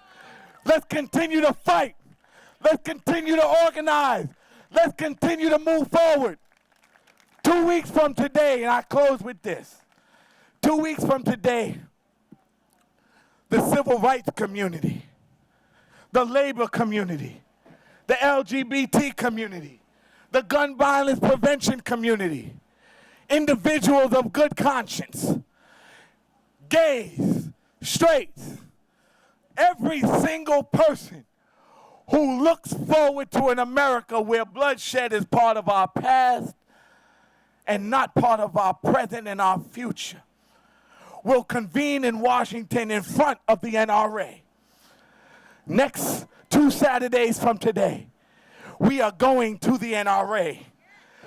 Let's continue to fight. Let's continue to organize. Let's continue to move forward. 2 weeks from today, and I close with this. 2 weeks from today, the civil rights community, the labor community, the LGBT community, the gun violence prevention community, individuals of good conscience, gays, straights, every single person who looks forward to an America where bloodshed is part of our past and not part of our present and our future, will convene in Washington in front of the NRA. Next 2 Saturdays from today, we are going to the NRA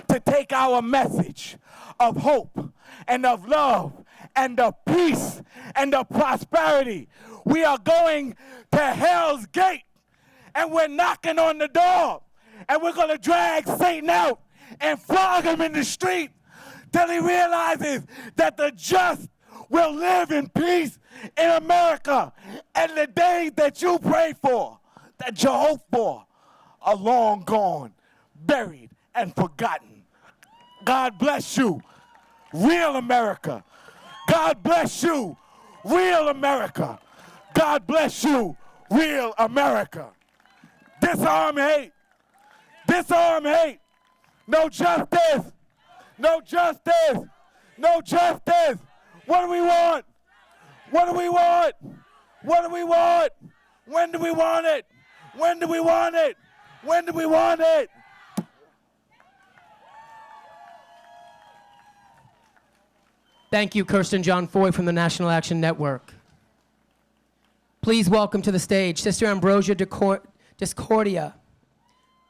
to take our message of hope and of love and of peace and of prosperity. We are going to Hell's Gate, and we're knocking on the door, and we're going to drag Satan out and flog him in the street till he realizes that the just will live in peace in America, and the days that you pray for, that you hope for, are long gone, buried, and forgotten. God bless you, real America. God bless you, real America. God bless you, real America. Disarm hate. Disarm hate. No justice. No justice. No justice. What do we want? What do we want? What do we want? When do we want it? When do we want it? When do we want it? Thank you, Kirsten John Foye from the National Action Network. Please welcome to the stage Sister Ambrosia Discordia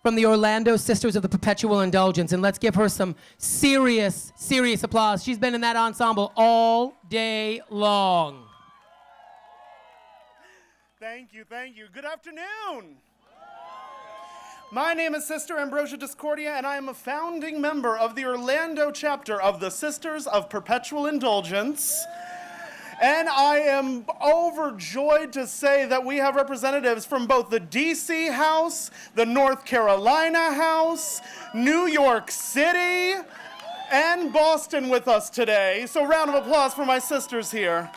from the Orlando Sisters of the Perpetual Indulgence, and let's give her some serious, serious applause. She's been in that ensemble all day long. Thank you, thank you. Good afternoon. My name is Sister Ambrosia Discordia, and I am a founding member of the Orlando chapter of the Sisters of Perpetual Indulgence. And I am overjoyed to say that we have representatives from both the DC House, the North Carolina House, New York City, and Boston with us today. So round of applause for my sisters here.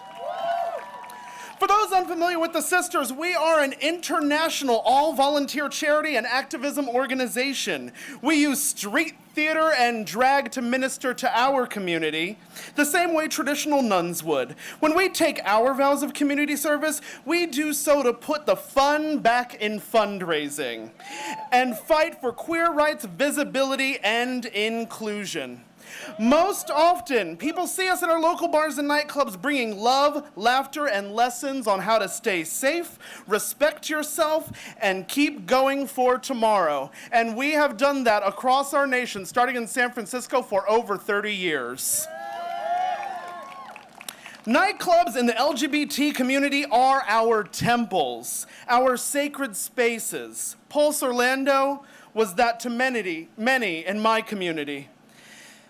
For those unfamiliar with the Sisters, we are an international all-volunteer charity and activism organization. We use street theater and drag to minister to our community, the same way traditional nuns would. When we take our vows of community service, we do so to put the fun back in fundraising and fight for queer rights, visibility, and inclusion. Most often, people see us in our local bars and nightclubs bringing love, laughter, and lessons on how to stay safe, respect yourself, and keep going for tomorrow. And we have done that across our nation, starting in San Francisco for over 30 years. Nightclubs in the LGBT community are our temples, our sacred spaces. Pulse Orlando was that to many in my community.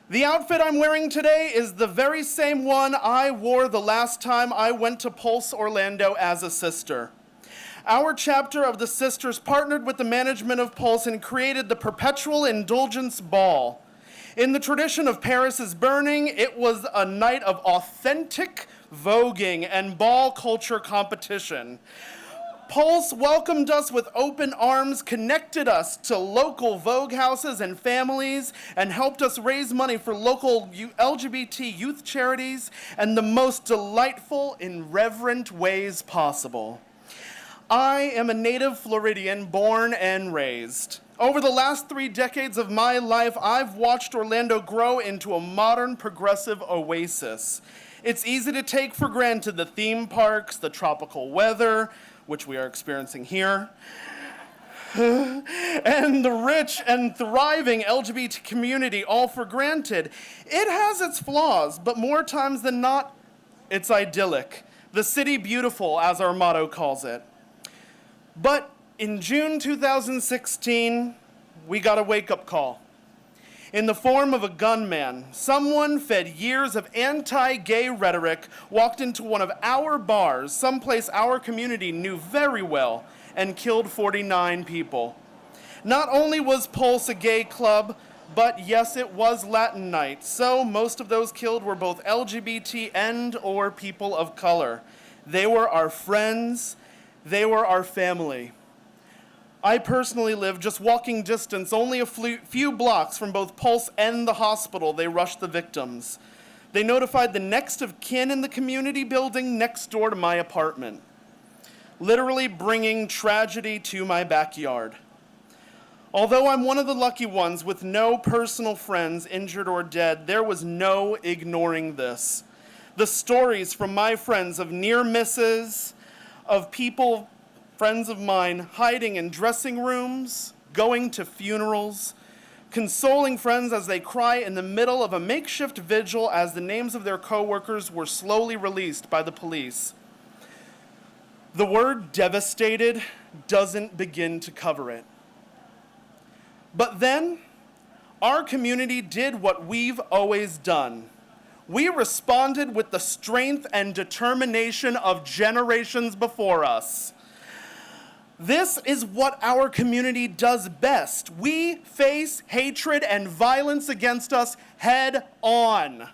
The outfit I'm wearing today is the very same one I wore the last time I went to Pulse Orlando as a sister. Our chapter of the Sisters partnered with the management of Pulse and created the Perpetual Indulgence Ball. In the tradition of Paris is Burning, it was a night of authentic voguing and ball culture competition. Pulse welcomed us with open arms, connected us to local Vogue houses and families, and helped us raise money for local LGBT youth charities and the most delightful, irreverent ways possible. I am a native Floridian, born and raised. Over the last 3 decades of my life, I've watched Orlando grow into a modern, progressive oasis. It's easy to take for granted the theme parks, the tropical weather, which we are experiencing here, and the rich and thriving LGBT community all for granted. It has its flaws, but more times than not, it's idyllic. The city beautiful, as our motto calls it. But In June 2016, we got a wake-up call. In the form of a gunman, someone fed years of anti-gay rhetoric walked into one of our bars, someplace our community knew very well, and killed 49 people. Not only was Pulse a gay club, but yes, it was Latin night, so most of those killed were both LGBT and or people of color. They were our friends, they were our family. I personally live just walking distance, only a few blocks from both Pulse and the hospital. They rushed the victims. They notified the next of kin in the community building next door to my apartment, literally bringing tragedy to my backyard. Although I'm one of the lucky ones with no personal friends injured or dead, there was no ignoring this. The stories from my friends of near misses, of people, friends of mine, hiding in dressing rooms, going to funerals, consoling friends as they cry in the middle of a makeshift vigil as the names of their coworkers were slowly released by the police. The word devastated doesn't begin to cover it. But then, our community did what we've always done. We responded with the strength and determination of generations before us. This is what our community does best. We face hatred and violence against us head on.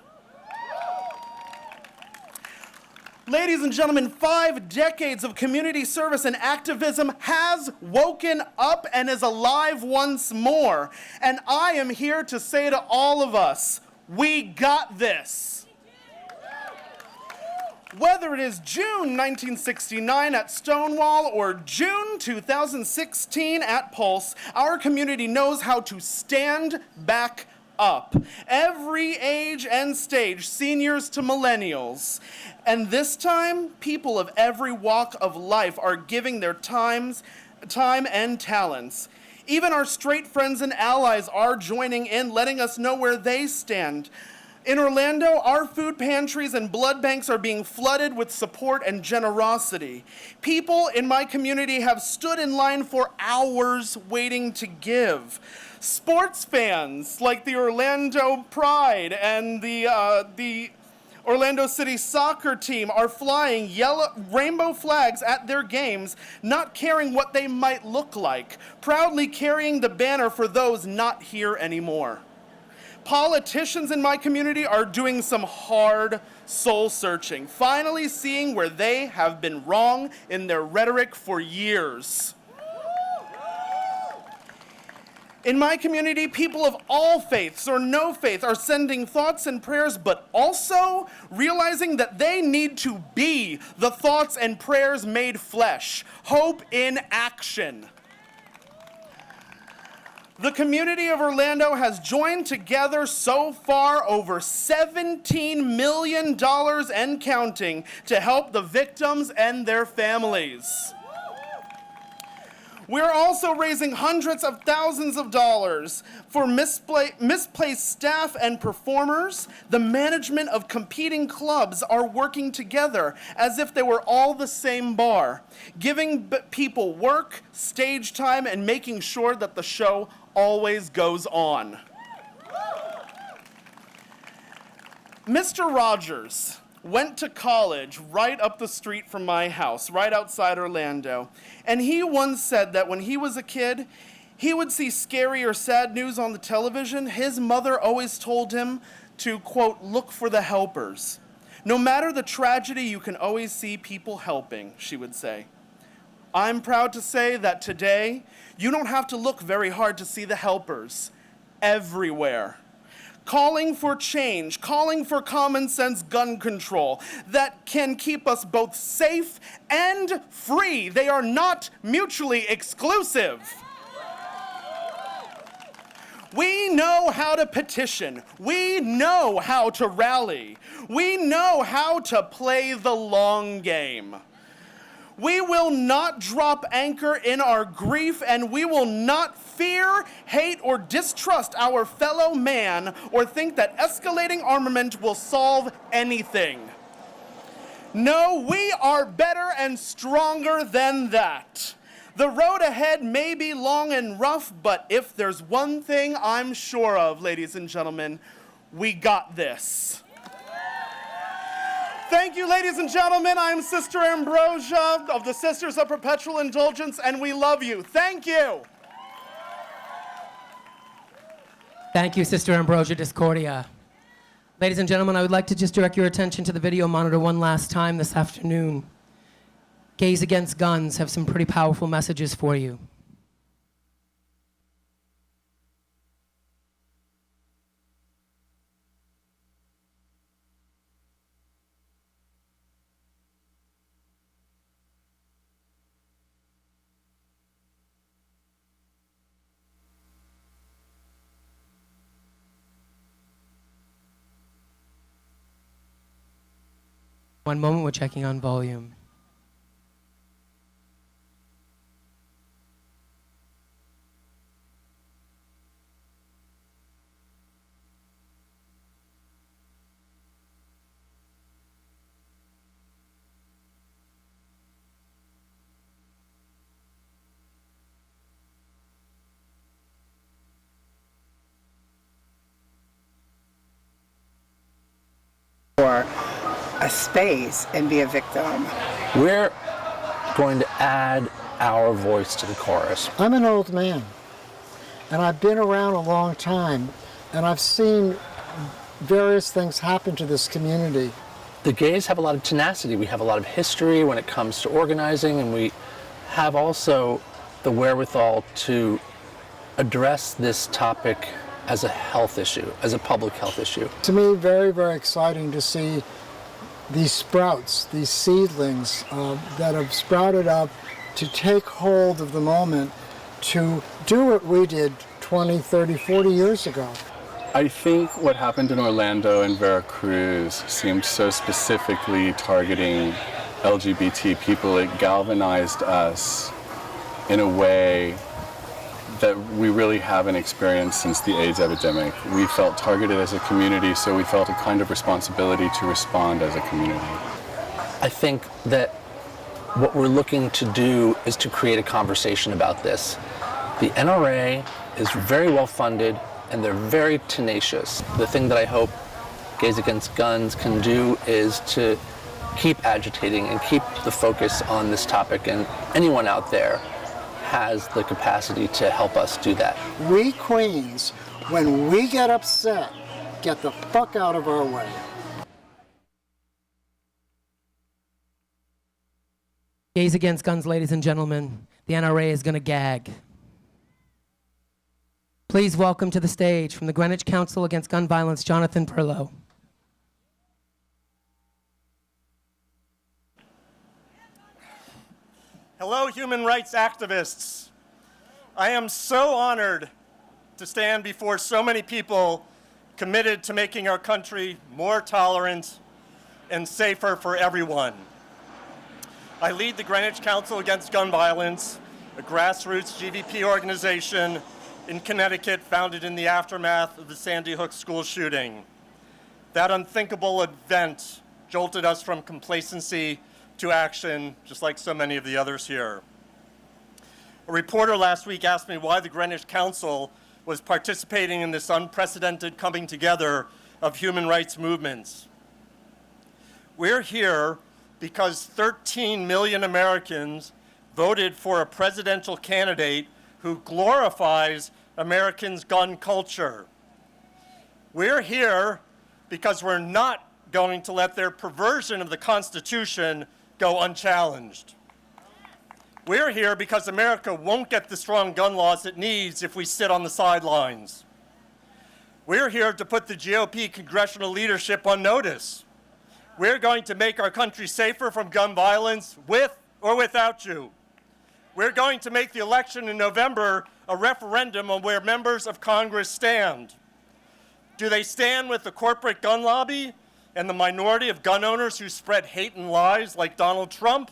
Ladies and gentlemen, 5 decades of community service and activism has woken up and is alive once more. And I am here to say to all of us, we got this. Whether it is June 1969 at Stonewall or June 2016 at Pulse, our community knows how to stand back up. Every age and stage, seniors to millennials. And this time, people of every walk of life are giving their time and talents. Even our straight friends and allies are joining in, letting us know where they stand. In Orlando, our food pantries and blood banks are being flooded with support and generosity. People in my community have stood in line for hours waiting to give. Sports fans like the Orlando Pride and the Orlando City soccer team are flying rainbow flags at their games, not caring what they might look like, proudly carrying the banner for those not here anymore. Politicians in my community are doing some hard soul searching, finally seeing where they have been wrong in their rhetoric for years. In my community, people of all faiths or no faith are sending thoughts and prayers, but also realizing that they need to be the thoughts and prayers made flesh. Hope in action. The community of Orlando has joined together so far over $17 million and counting to help the victims and their families. We're also raising hundreds of thousands of dollars for misplaced staff and performers. The management of competing clubs are working together as if they were all the same bar, giving people work, stage time, and making sure that the show always goes on. Mr. Rogers went to college right up the street from my house, right outside Orlando. And he once said that when he was a kid, he would see scary or sad news on the television. His mother always told him to, quote, look for the helpers. No matter the tragedy, you can always see people helping, she would say. I'm proud to say that today, you don't have to look very hard to see the helpers everywhere. Calling for change, calling for common sense gun control that can keep us both safe and free. They are not mutually exclusive. We know how to petition. We know how to rally. We know how to play the long game. We will not drop anchor in our grief, and we will not fear, hate, or distrust our fellow man or think that escalating armament will solve anything. No, we are better and stronger than that. The road ahead may be long and rough, but if there's one thing I'm sure of, ladies and gentlemen, we got this. Thank you, ladies and gentlemen. I'm Sister Ambrosia of the Sisters of Perpetual Indulgence, and we love you. Thank you. Thank you, Sister Ambrosia Discordia. Ladies and gentlemen, I would like to just direct your attention to the video monitor one last time this afternoon. Gays Against Guns have some pretty powerful messages for you. One moment, we're checking on volume. For a space and be a victim. We're going to add our voice to the chorus. I'm an old man, and I've been around a long time, and I've seen various things happen to this community. The gays have a lot of tenacity. We have a lot of history when it comes to organizing, and we have also the wherewithal to address this topic as a health issue, as a public health issue. To me, very, very exciting to see these sprouts, these seedlings that have sprouted up to take hold of the moment, to do what we did 20, 30, 40 years ago. I think what happened in Orlando and Veracruz seemed so specifically targeting LGBT people. It galvanized us in a way that we really haven't experienced since the AIDS epidemic. We felt targeted as a community, so we felt a kind of responsibility to respond as a community. I think that what we're looking to do is to create a conversation about this. The NRA is very well funded and they're very tenacious. The thing that I hope Gays Against Guns can do is to keep agitating and keep the focus on this topic, and anyone out there has the capacity to help us do that. We Queens, when we get upset, get the fuck out of our way. Gays Against Guns, ladies and gentlemen. The NRA is going to gag. Please welcome to the stage from the Greenwich Council Against Gun Violence, Jonathan Perlow. Hello, human rights activists. I am so honored to stand before so many people committed to making our country more tolerant and safer for everyone. I lead the Greenwich Council Against Gun Violence, a grassroots GVP organization in Connecticut founded in the aftermath of the Sandy Hook school shooting. That unthinkable event jolted us from complacency to action, just like so many of the others here. A reporter last week asked me why the Greenwich Council was participating in this unprecedented coming together of human rights movements. We're here because 13 million Americans voted for a presidential candidate who glorifies Americans' gun culture. We're here because we're not going to let their perversion of the Constitution go unchallenged. We're here because America won't get the strong gun laws it needs if we sit on the sidelines. We're here to put the GOP congressional leadership on notice. We're going to make our country safer from gun violence with or without you. We're going to make the election in November a referendum on where members of Congress stand. Do they stand with the corporate gun lobby and the minority of gun owners who spread hate and lies like Donald Trump?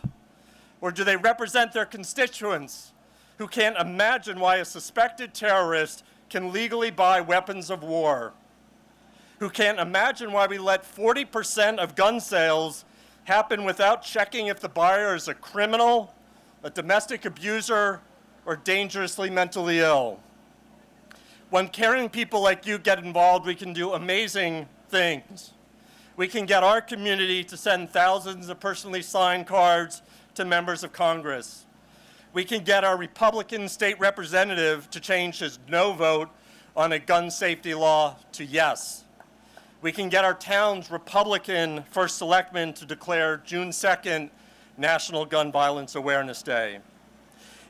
Or do they represent their constituents who can't imagine why a suspected terrorist can legally buy weapons of war? Who can't imagine why we let 40% of gun sales happen without checking if the buyer is a criminal, a domestic abuser, or dangerously mentally ill. When caring people like you get involved, we can do amazing things. We can get our community to send thousands of personally signed cards to members of Congress. We can get our Republican state representative to change his no vote on a gun safety law to yes. We can get our town's Republican first selectman to declare June 2nd National Gun Violence Awareness Day.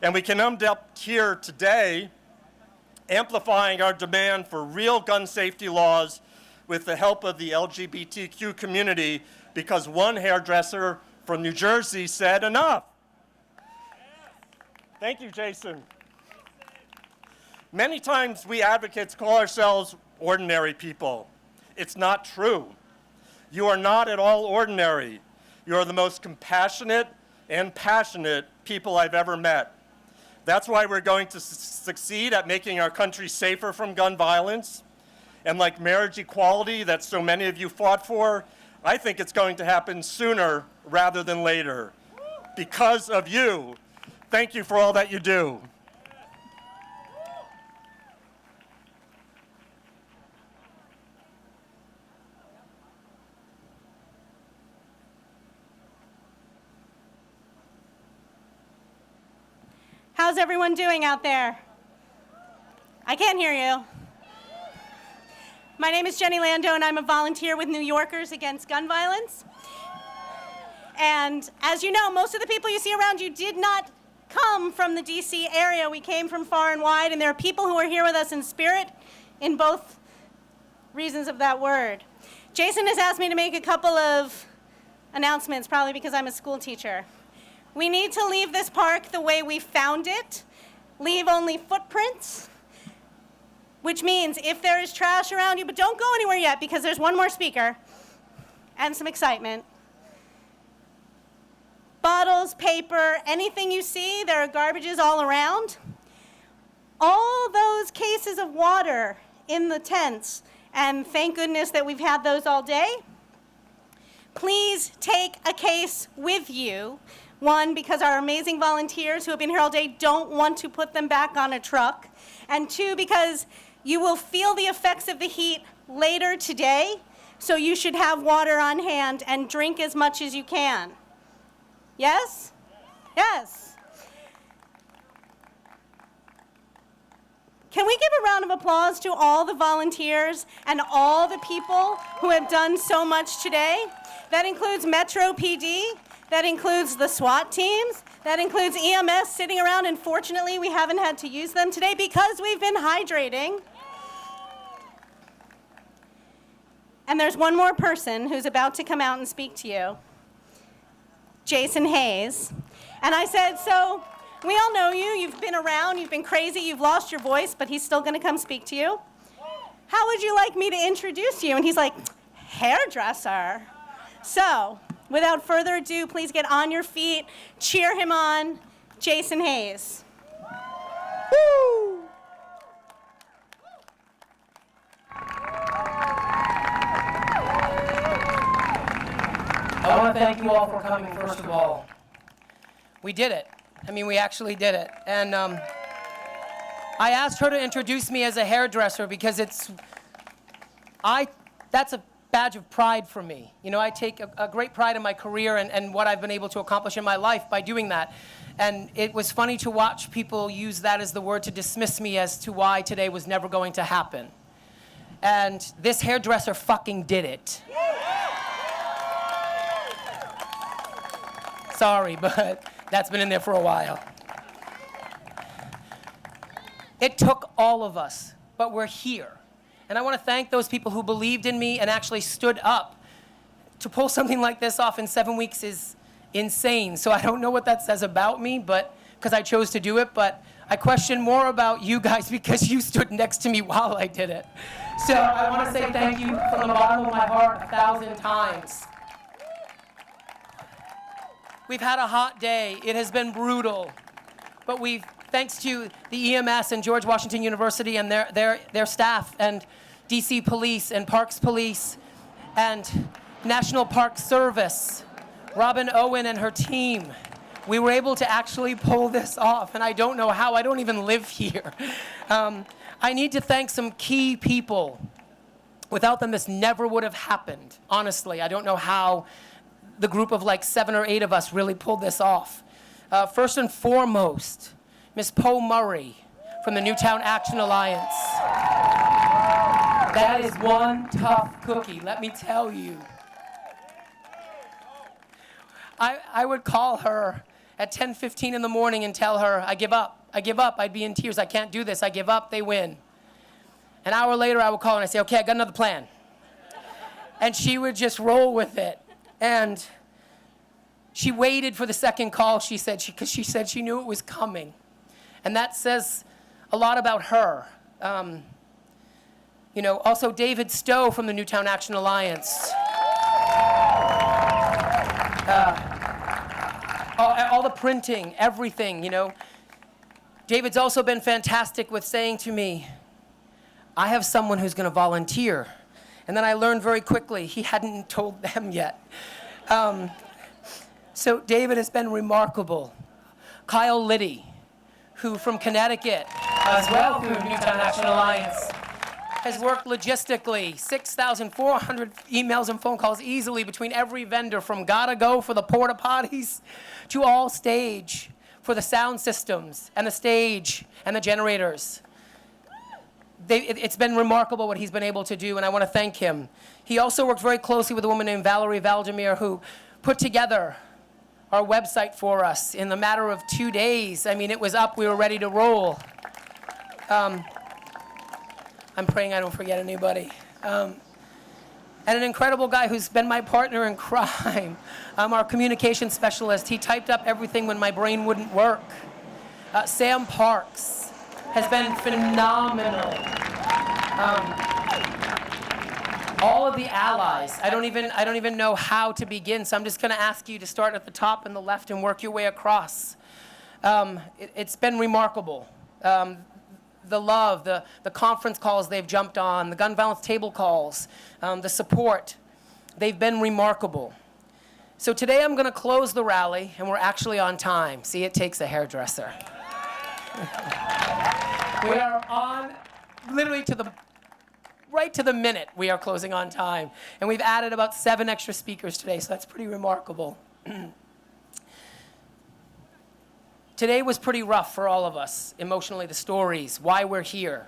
And we can end up here today amplifying our demand for real gun safety laws with the help of the LGBTQ community because one hairdresser from New Jersey said enough. Thank you, Jason. Many times we advocates call ourselves ordinary people. It's not true. You are not at all ordinary. You are the most compassionate and passionate people I've ever met. That's why we're going to succeed at making our country safer from gun violence. And like marriage equality that so many of you fought for, I think it's going to happen sooner rather than later. Because of you. Thank you for all that you do. How's everyone doing out there? I can't hear you. My name is Jenny Lando, and I'm a volunteer with New Yorkers Against Gun Violence. And as you know, most of the people you see around you did not come from the DC area. We came from far and wide, and there are people who are here with us in spirit in both reasons of that word. Jason has asked me to make a couple of announcements, probably because I'm a school teacher. We need to leave this park the way we found it, leave only footprints, which means if there is trash around you, but don't go anywhere yet because there's one more speaker and some excitement. Bottles, paper, anything you see, there are garbages all around. All those cases of water in the tents, and thank goodness that we've had those all day. Please take a case with you. One, because our amazing volunteers who have been here all day don't want to put them back on a truck. And two, because you will feel the effects of the heat later today, so you should have water on hand and drink as much as you can. Yes? Yes. Can we give a round of applause to all the volunteers and all the people who have done so much today? That includes Metro PD, that includes the SWAT teams, that includes EMS sitting around, and fortunately we haven't had to use them today because we've been hydrating. And there's one more person who's about to come out and speak to you. Jason Hayes. And I said, so we all know you, you've been around, you've been crazy, you've lost your voice, but he's still gonna come speak to you. How would you like me to introduce you? And he's like, hairdresser. So, without further ado, please get on your feet, cheer him on, Jason Hayes. Woo! I want to thank you all for coming, first of all. We did it. I mean, we actually did it. And I asked her to introduce me as a hairdresser because that's a badge of pride for me. You know, I take a great pride in my career and what I've been able to accomplish in my life by doing that. And it was funny to watch people use that as the word to dismiss me as to why today was never going to happen. And this hairdresser fucking did it. Sorry, but that's been in there for a while. It took all of us, but we're here. And I want to thank those people who believed in me and actually stood up. To pull something like this off in 7 weeks is insane. So I don't know what that says about me, but because I chose to do it, but I question more about you guys because you stood next to me while I did it. So I want to say thank you from the bottom of my heart 1,000 times. We've had a hot day. It has been brutal. But thanks to the EMS and George Washington University and their staff and DC Police and Parks Police and National Park Service, Robin Owen and her team, we were able to actually pull this off, and I don't know how. I don't even live here. I need to thank some key people. Without them, this never would have happened. Honestly, I don't know how the group of like 7 or 8 of us really pulled this off. First and foremost, Ms. Poe Murray from the Newtown Action Alliance. That is one tough cookie, let me tell you. I would call her at 10:15 in the morning and tell her, I give up, I'd be in tears, I can't do this, I give up, they win. An hour later, I would call her and I'd say, okay, I got another plan. And she would just roll with it. And she waited for the second call, she said, because she said she knew it was coming. And that says a lot about her. You know, also David Stowe from the Newtown Action Alliance. All the printing, everything, you know. David's also been fantastic with saying to me, I have someone who's going to volunteer. And then I learned very quickly, he hadn't told them yet. So David has been remarkable. Kyle Liddy, who from Connecticut, as well through Newtown Action Alliance, has worked logistically, 6,400 emails and phone calls easily between every vendor, from Gotta Go for the porta potties to All Stage for the sound systems and the stage and the generators. It's been remarkable what he's been able to do, and I want to thank him. He also worked very closely with a woman named Valerie Valdemir, who put together our website for us in the matter of 2 days. I mean, it was up, we were ready to roll. I'm praying I don't forget anybody. And an incredible guy who's been my partner in crime, our communication specialist. He typed up everything when my brain wouldn't work. Sam Parks has been phenomenal. All of the allies, I don't even know how to begin, so I'm just gonna ask you to start at the top and the left and work your way across. It's been remarkable. The love, the conference calls they've jumped on, the gun violence table calls, the support, they've been remarkable. So today I'm gonna close the rally, and we're actually on time. See, it takes a hairdresser. We are on, literally right to the minute, we are closing on time. And we've added about 7 extra speakers today, so that's pretty remarkable. Today was pretty rough for all of us, emotionally, the stories, why we're here.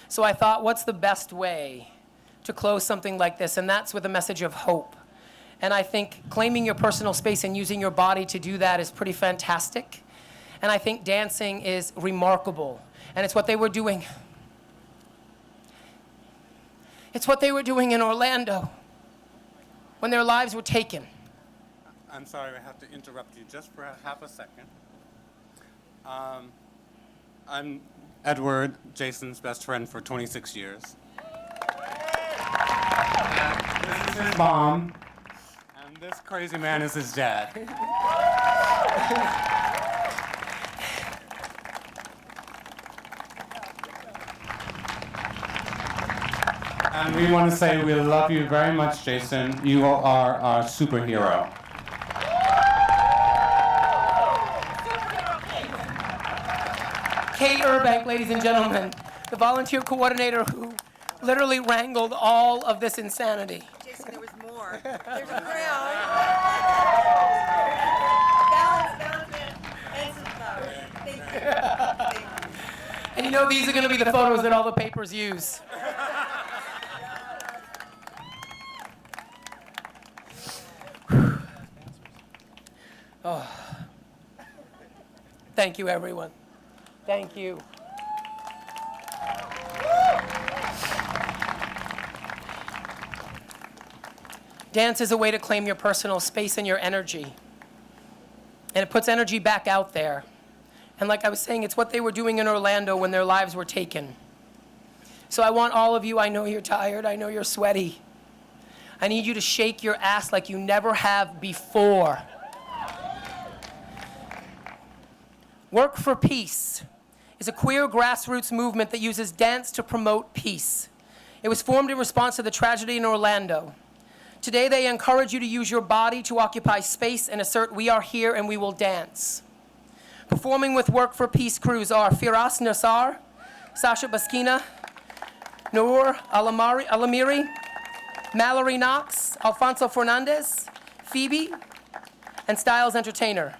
So I thought, what's the best way to close something like this? And that's with a message of hope. And I think claiming your personal space and using your body to do that is pretty fantastic. And I think dancing is remarkable. And it's what they were doing. It's what they were doing in Orlando when their lives were taken. I'm sorry, I have to interrupt you just for half a second. I'm Edward, Jason's best friend for 26 years. This is his mom, and this crazy man is his dad. And we want to say we love you very much, Jason. You are our superhero. Kate Urbank, ladies and gentlemen, the volunteer coordinator who literally wrangled all of this insanity. Jason, there was more. There's a crown. Balance it. And some flowers. Thank you. Thank you. And you know these are going to be the photos that all the papers use. Oh. Thank you, everyone. Thank you. Dance is a way to claim your personal space and your energy. And it puts energy back out there. And like I was saying, it's what they were doing in Orlando when their lives were taken. So I want all of you, I know you're tired, I know you're sweaty. I need you to shake your ass like you never have before. Work for Peace is a queer grassroots movement that uses dance to promote peace. It was formed in response to the tragedy in Orlando. Today they encourage you to use your body to occupy space and assert we are here and we will dance. Performing with Work for Peace crews are Firas Nassar, Sasha Baskina, Noor Alamiri, Mallory Knox, Alfonso Fernandez, Phoebe, and Styles Entertainer.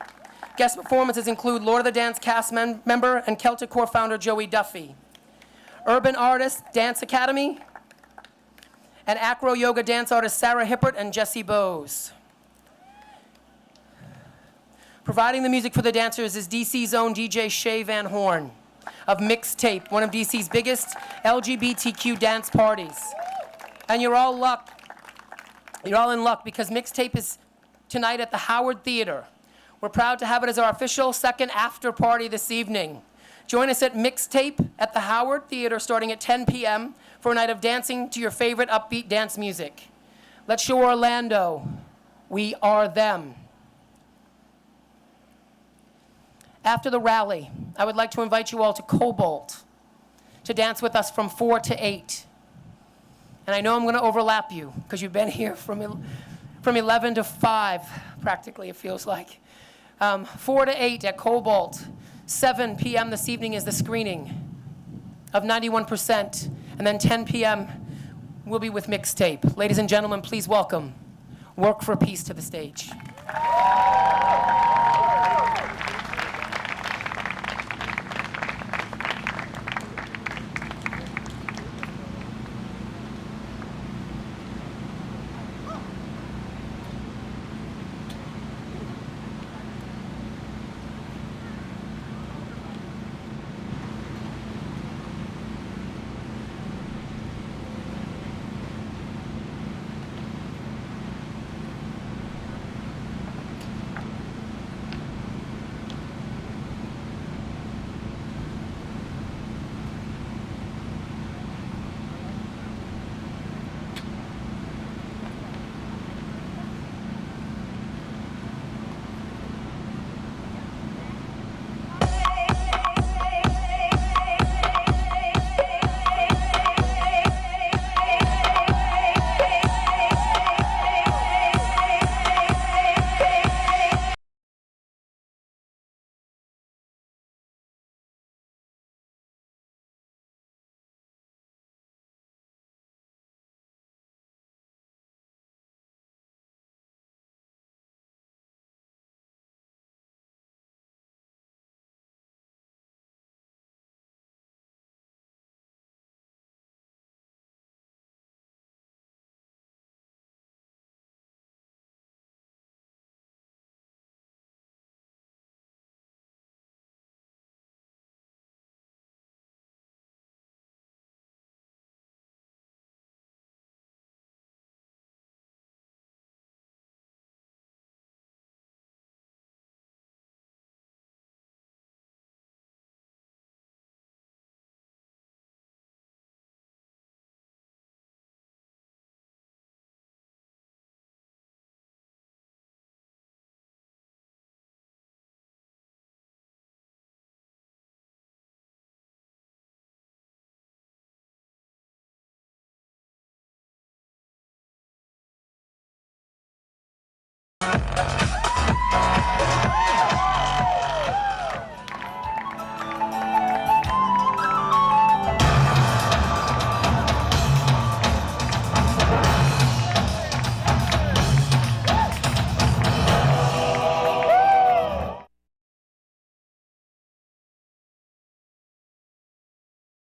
Guest performances include Lord of the Dance cast member and Celtic Core founder Joey Duffy. Urban Artist Dance Academy, and acro yoga dance artist Sarah Hippert and Jesse Bowes. Providing the music for the dancers is DC's own DJ Shay Van Horn of Mixtape, one of DC's biggest LGBTQ dance parties. And you're all in luck because Mixtape is tonight at the Howard Theater. We're proud to have it as our official second after party this evening. Join us at Mixtape at the Howard Theater starting at 10 p.m. for a night of dancing to your favorite upbeat dance music. Let's show Orlando we are them. After the rally, I would like to invite you all to Cobalt to dance with us from 4 to 8. And I know I'm going to overlap you because you've been here from 11 to 5, practically, it feels like. 4 to 8 at Cobalt. 7 p.m. this evening is the screening of 91%. And then 10 p.m. we'll be with Mixtape. Ladies and gentlemen, please welcome Work for Peace to the stage.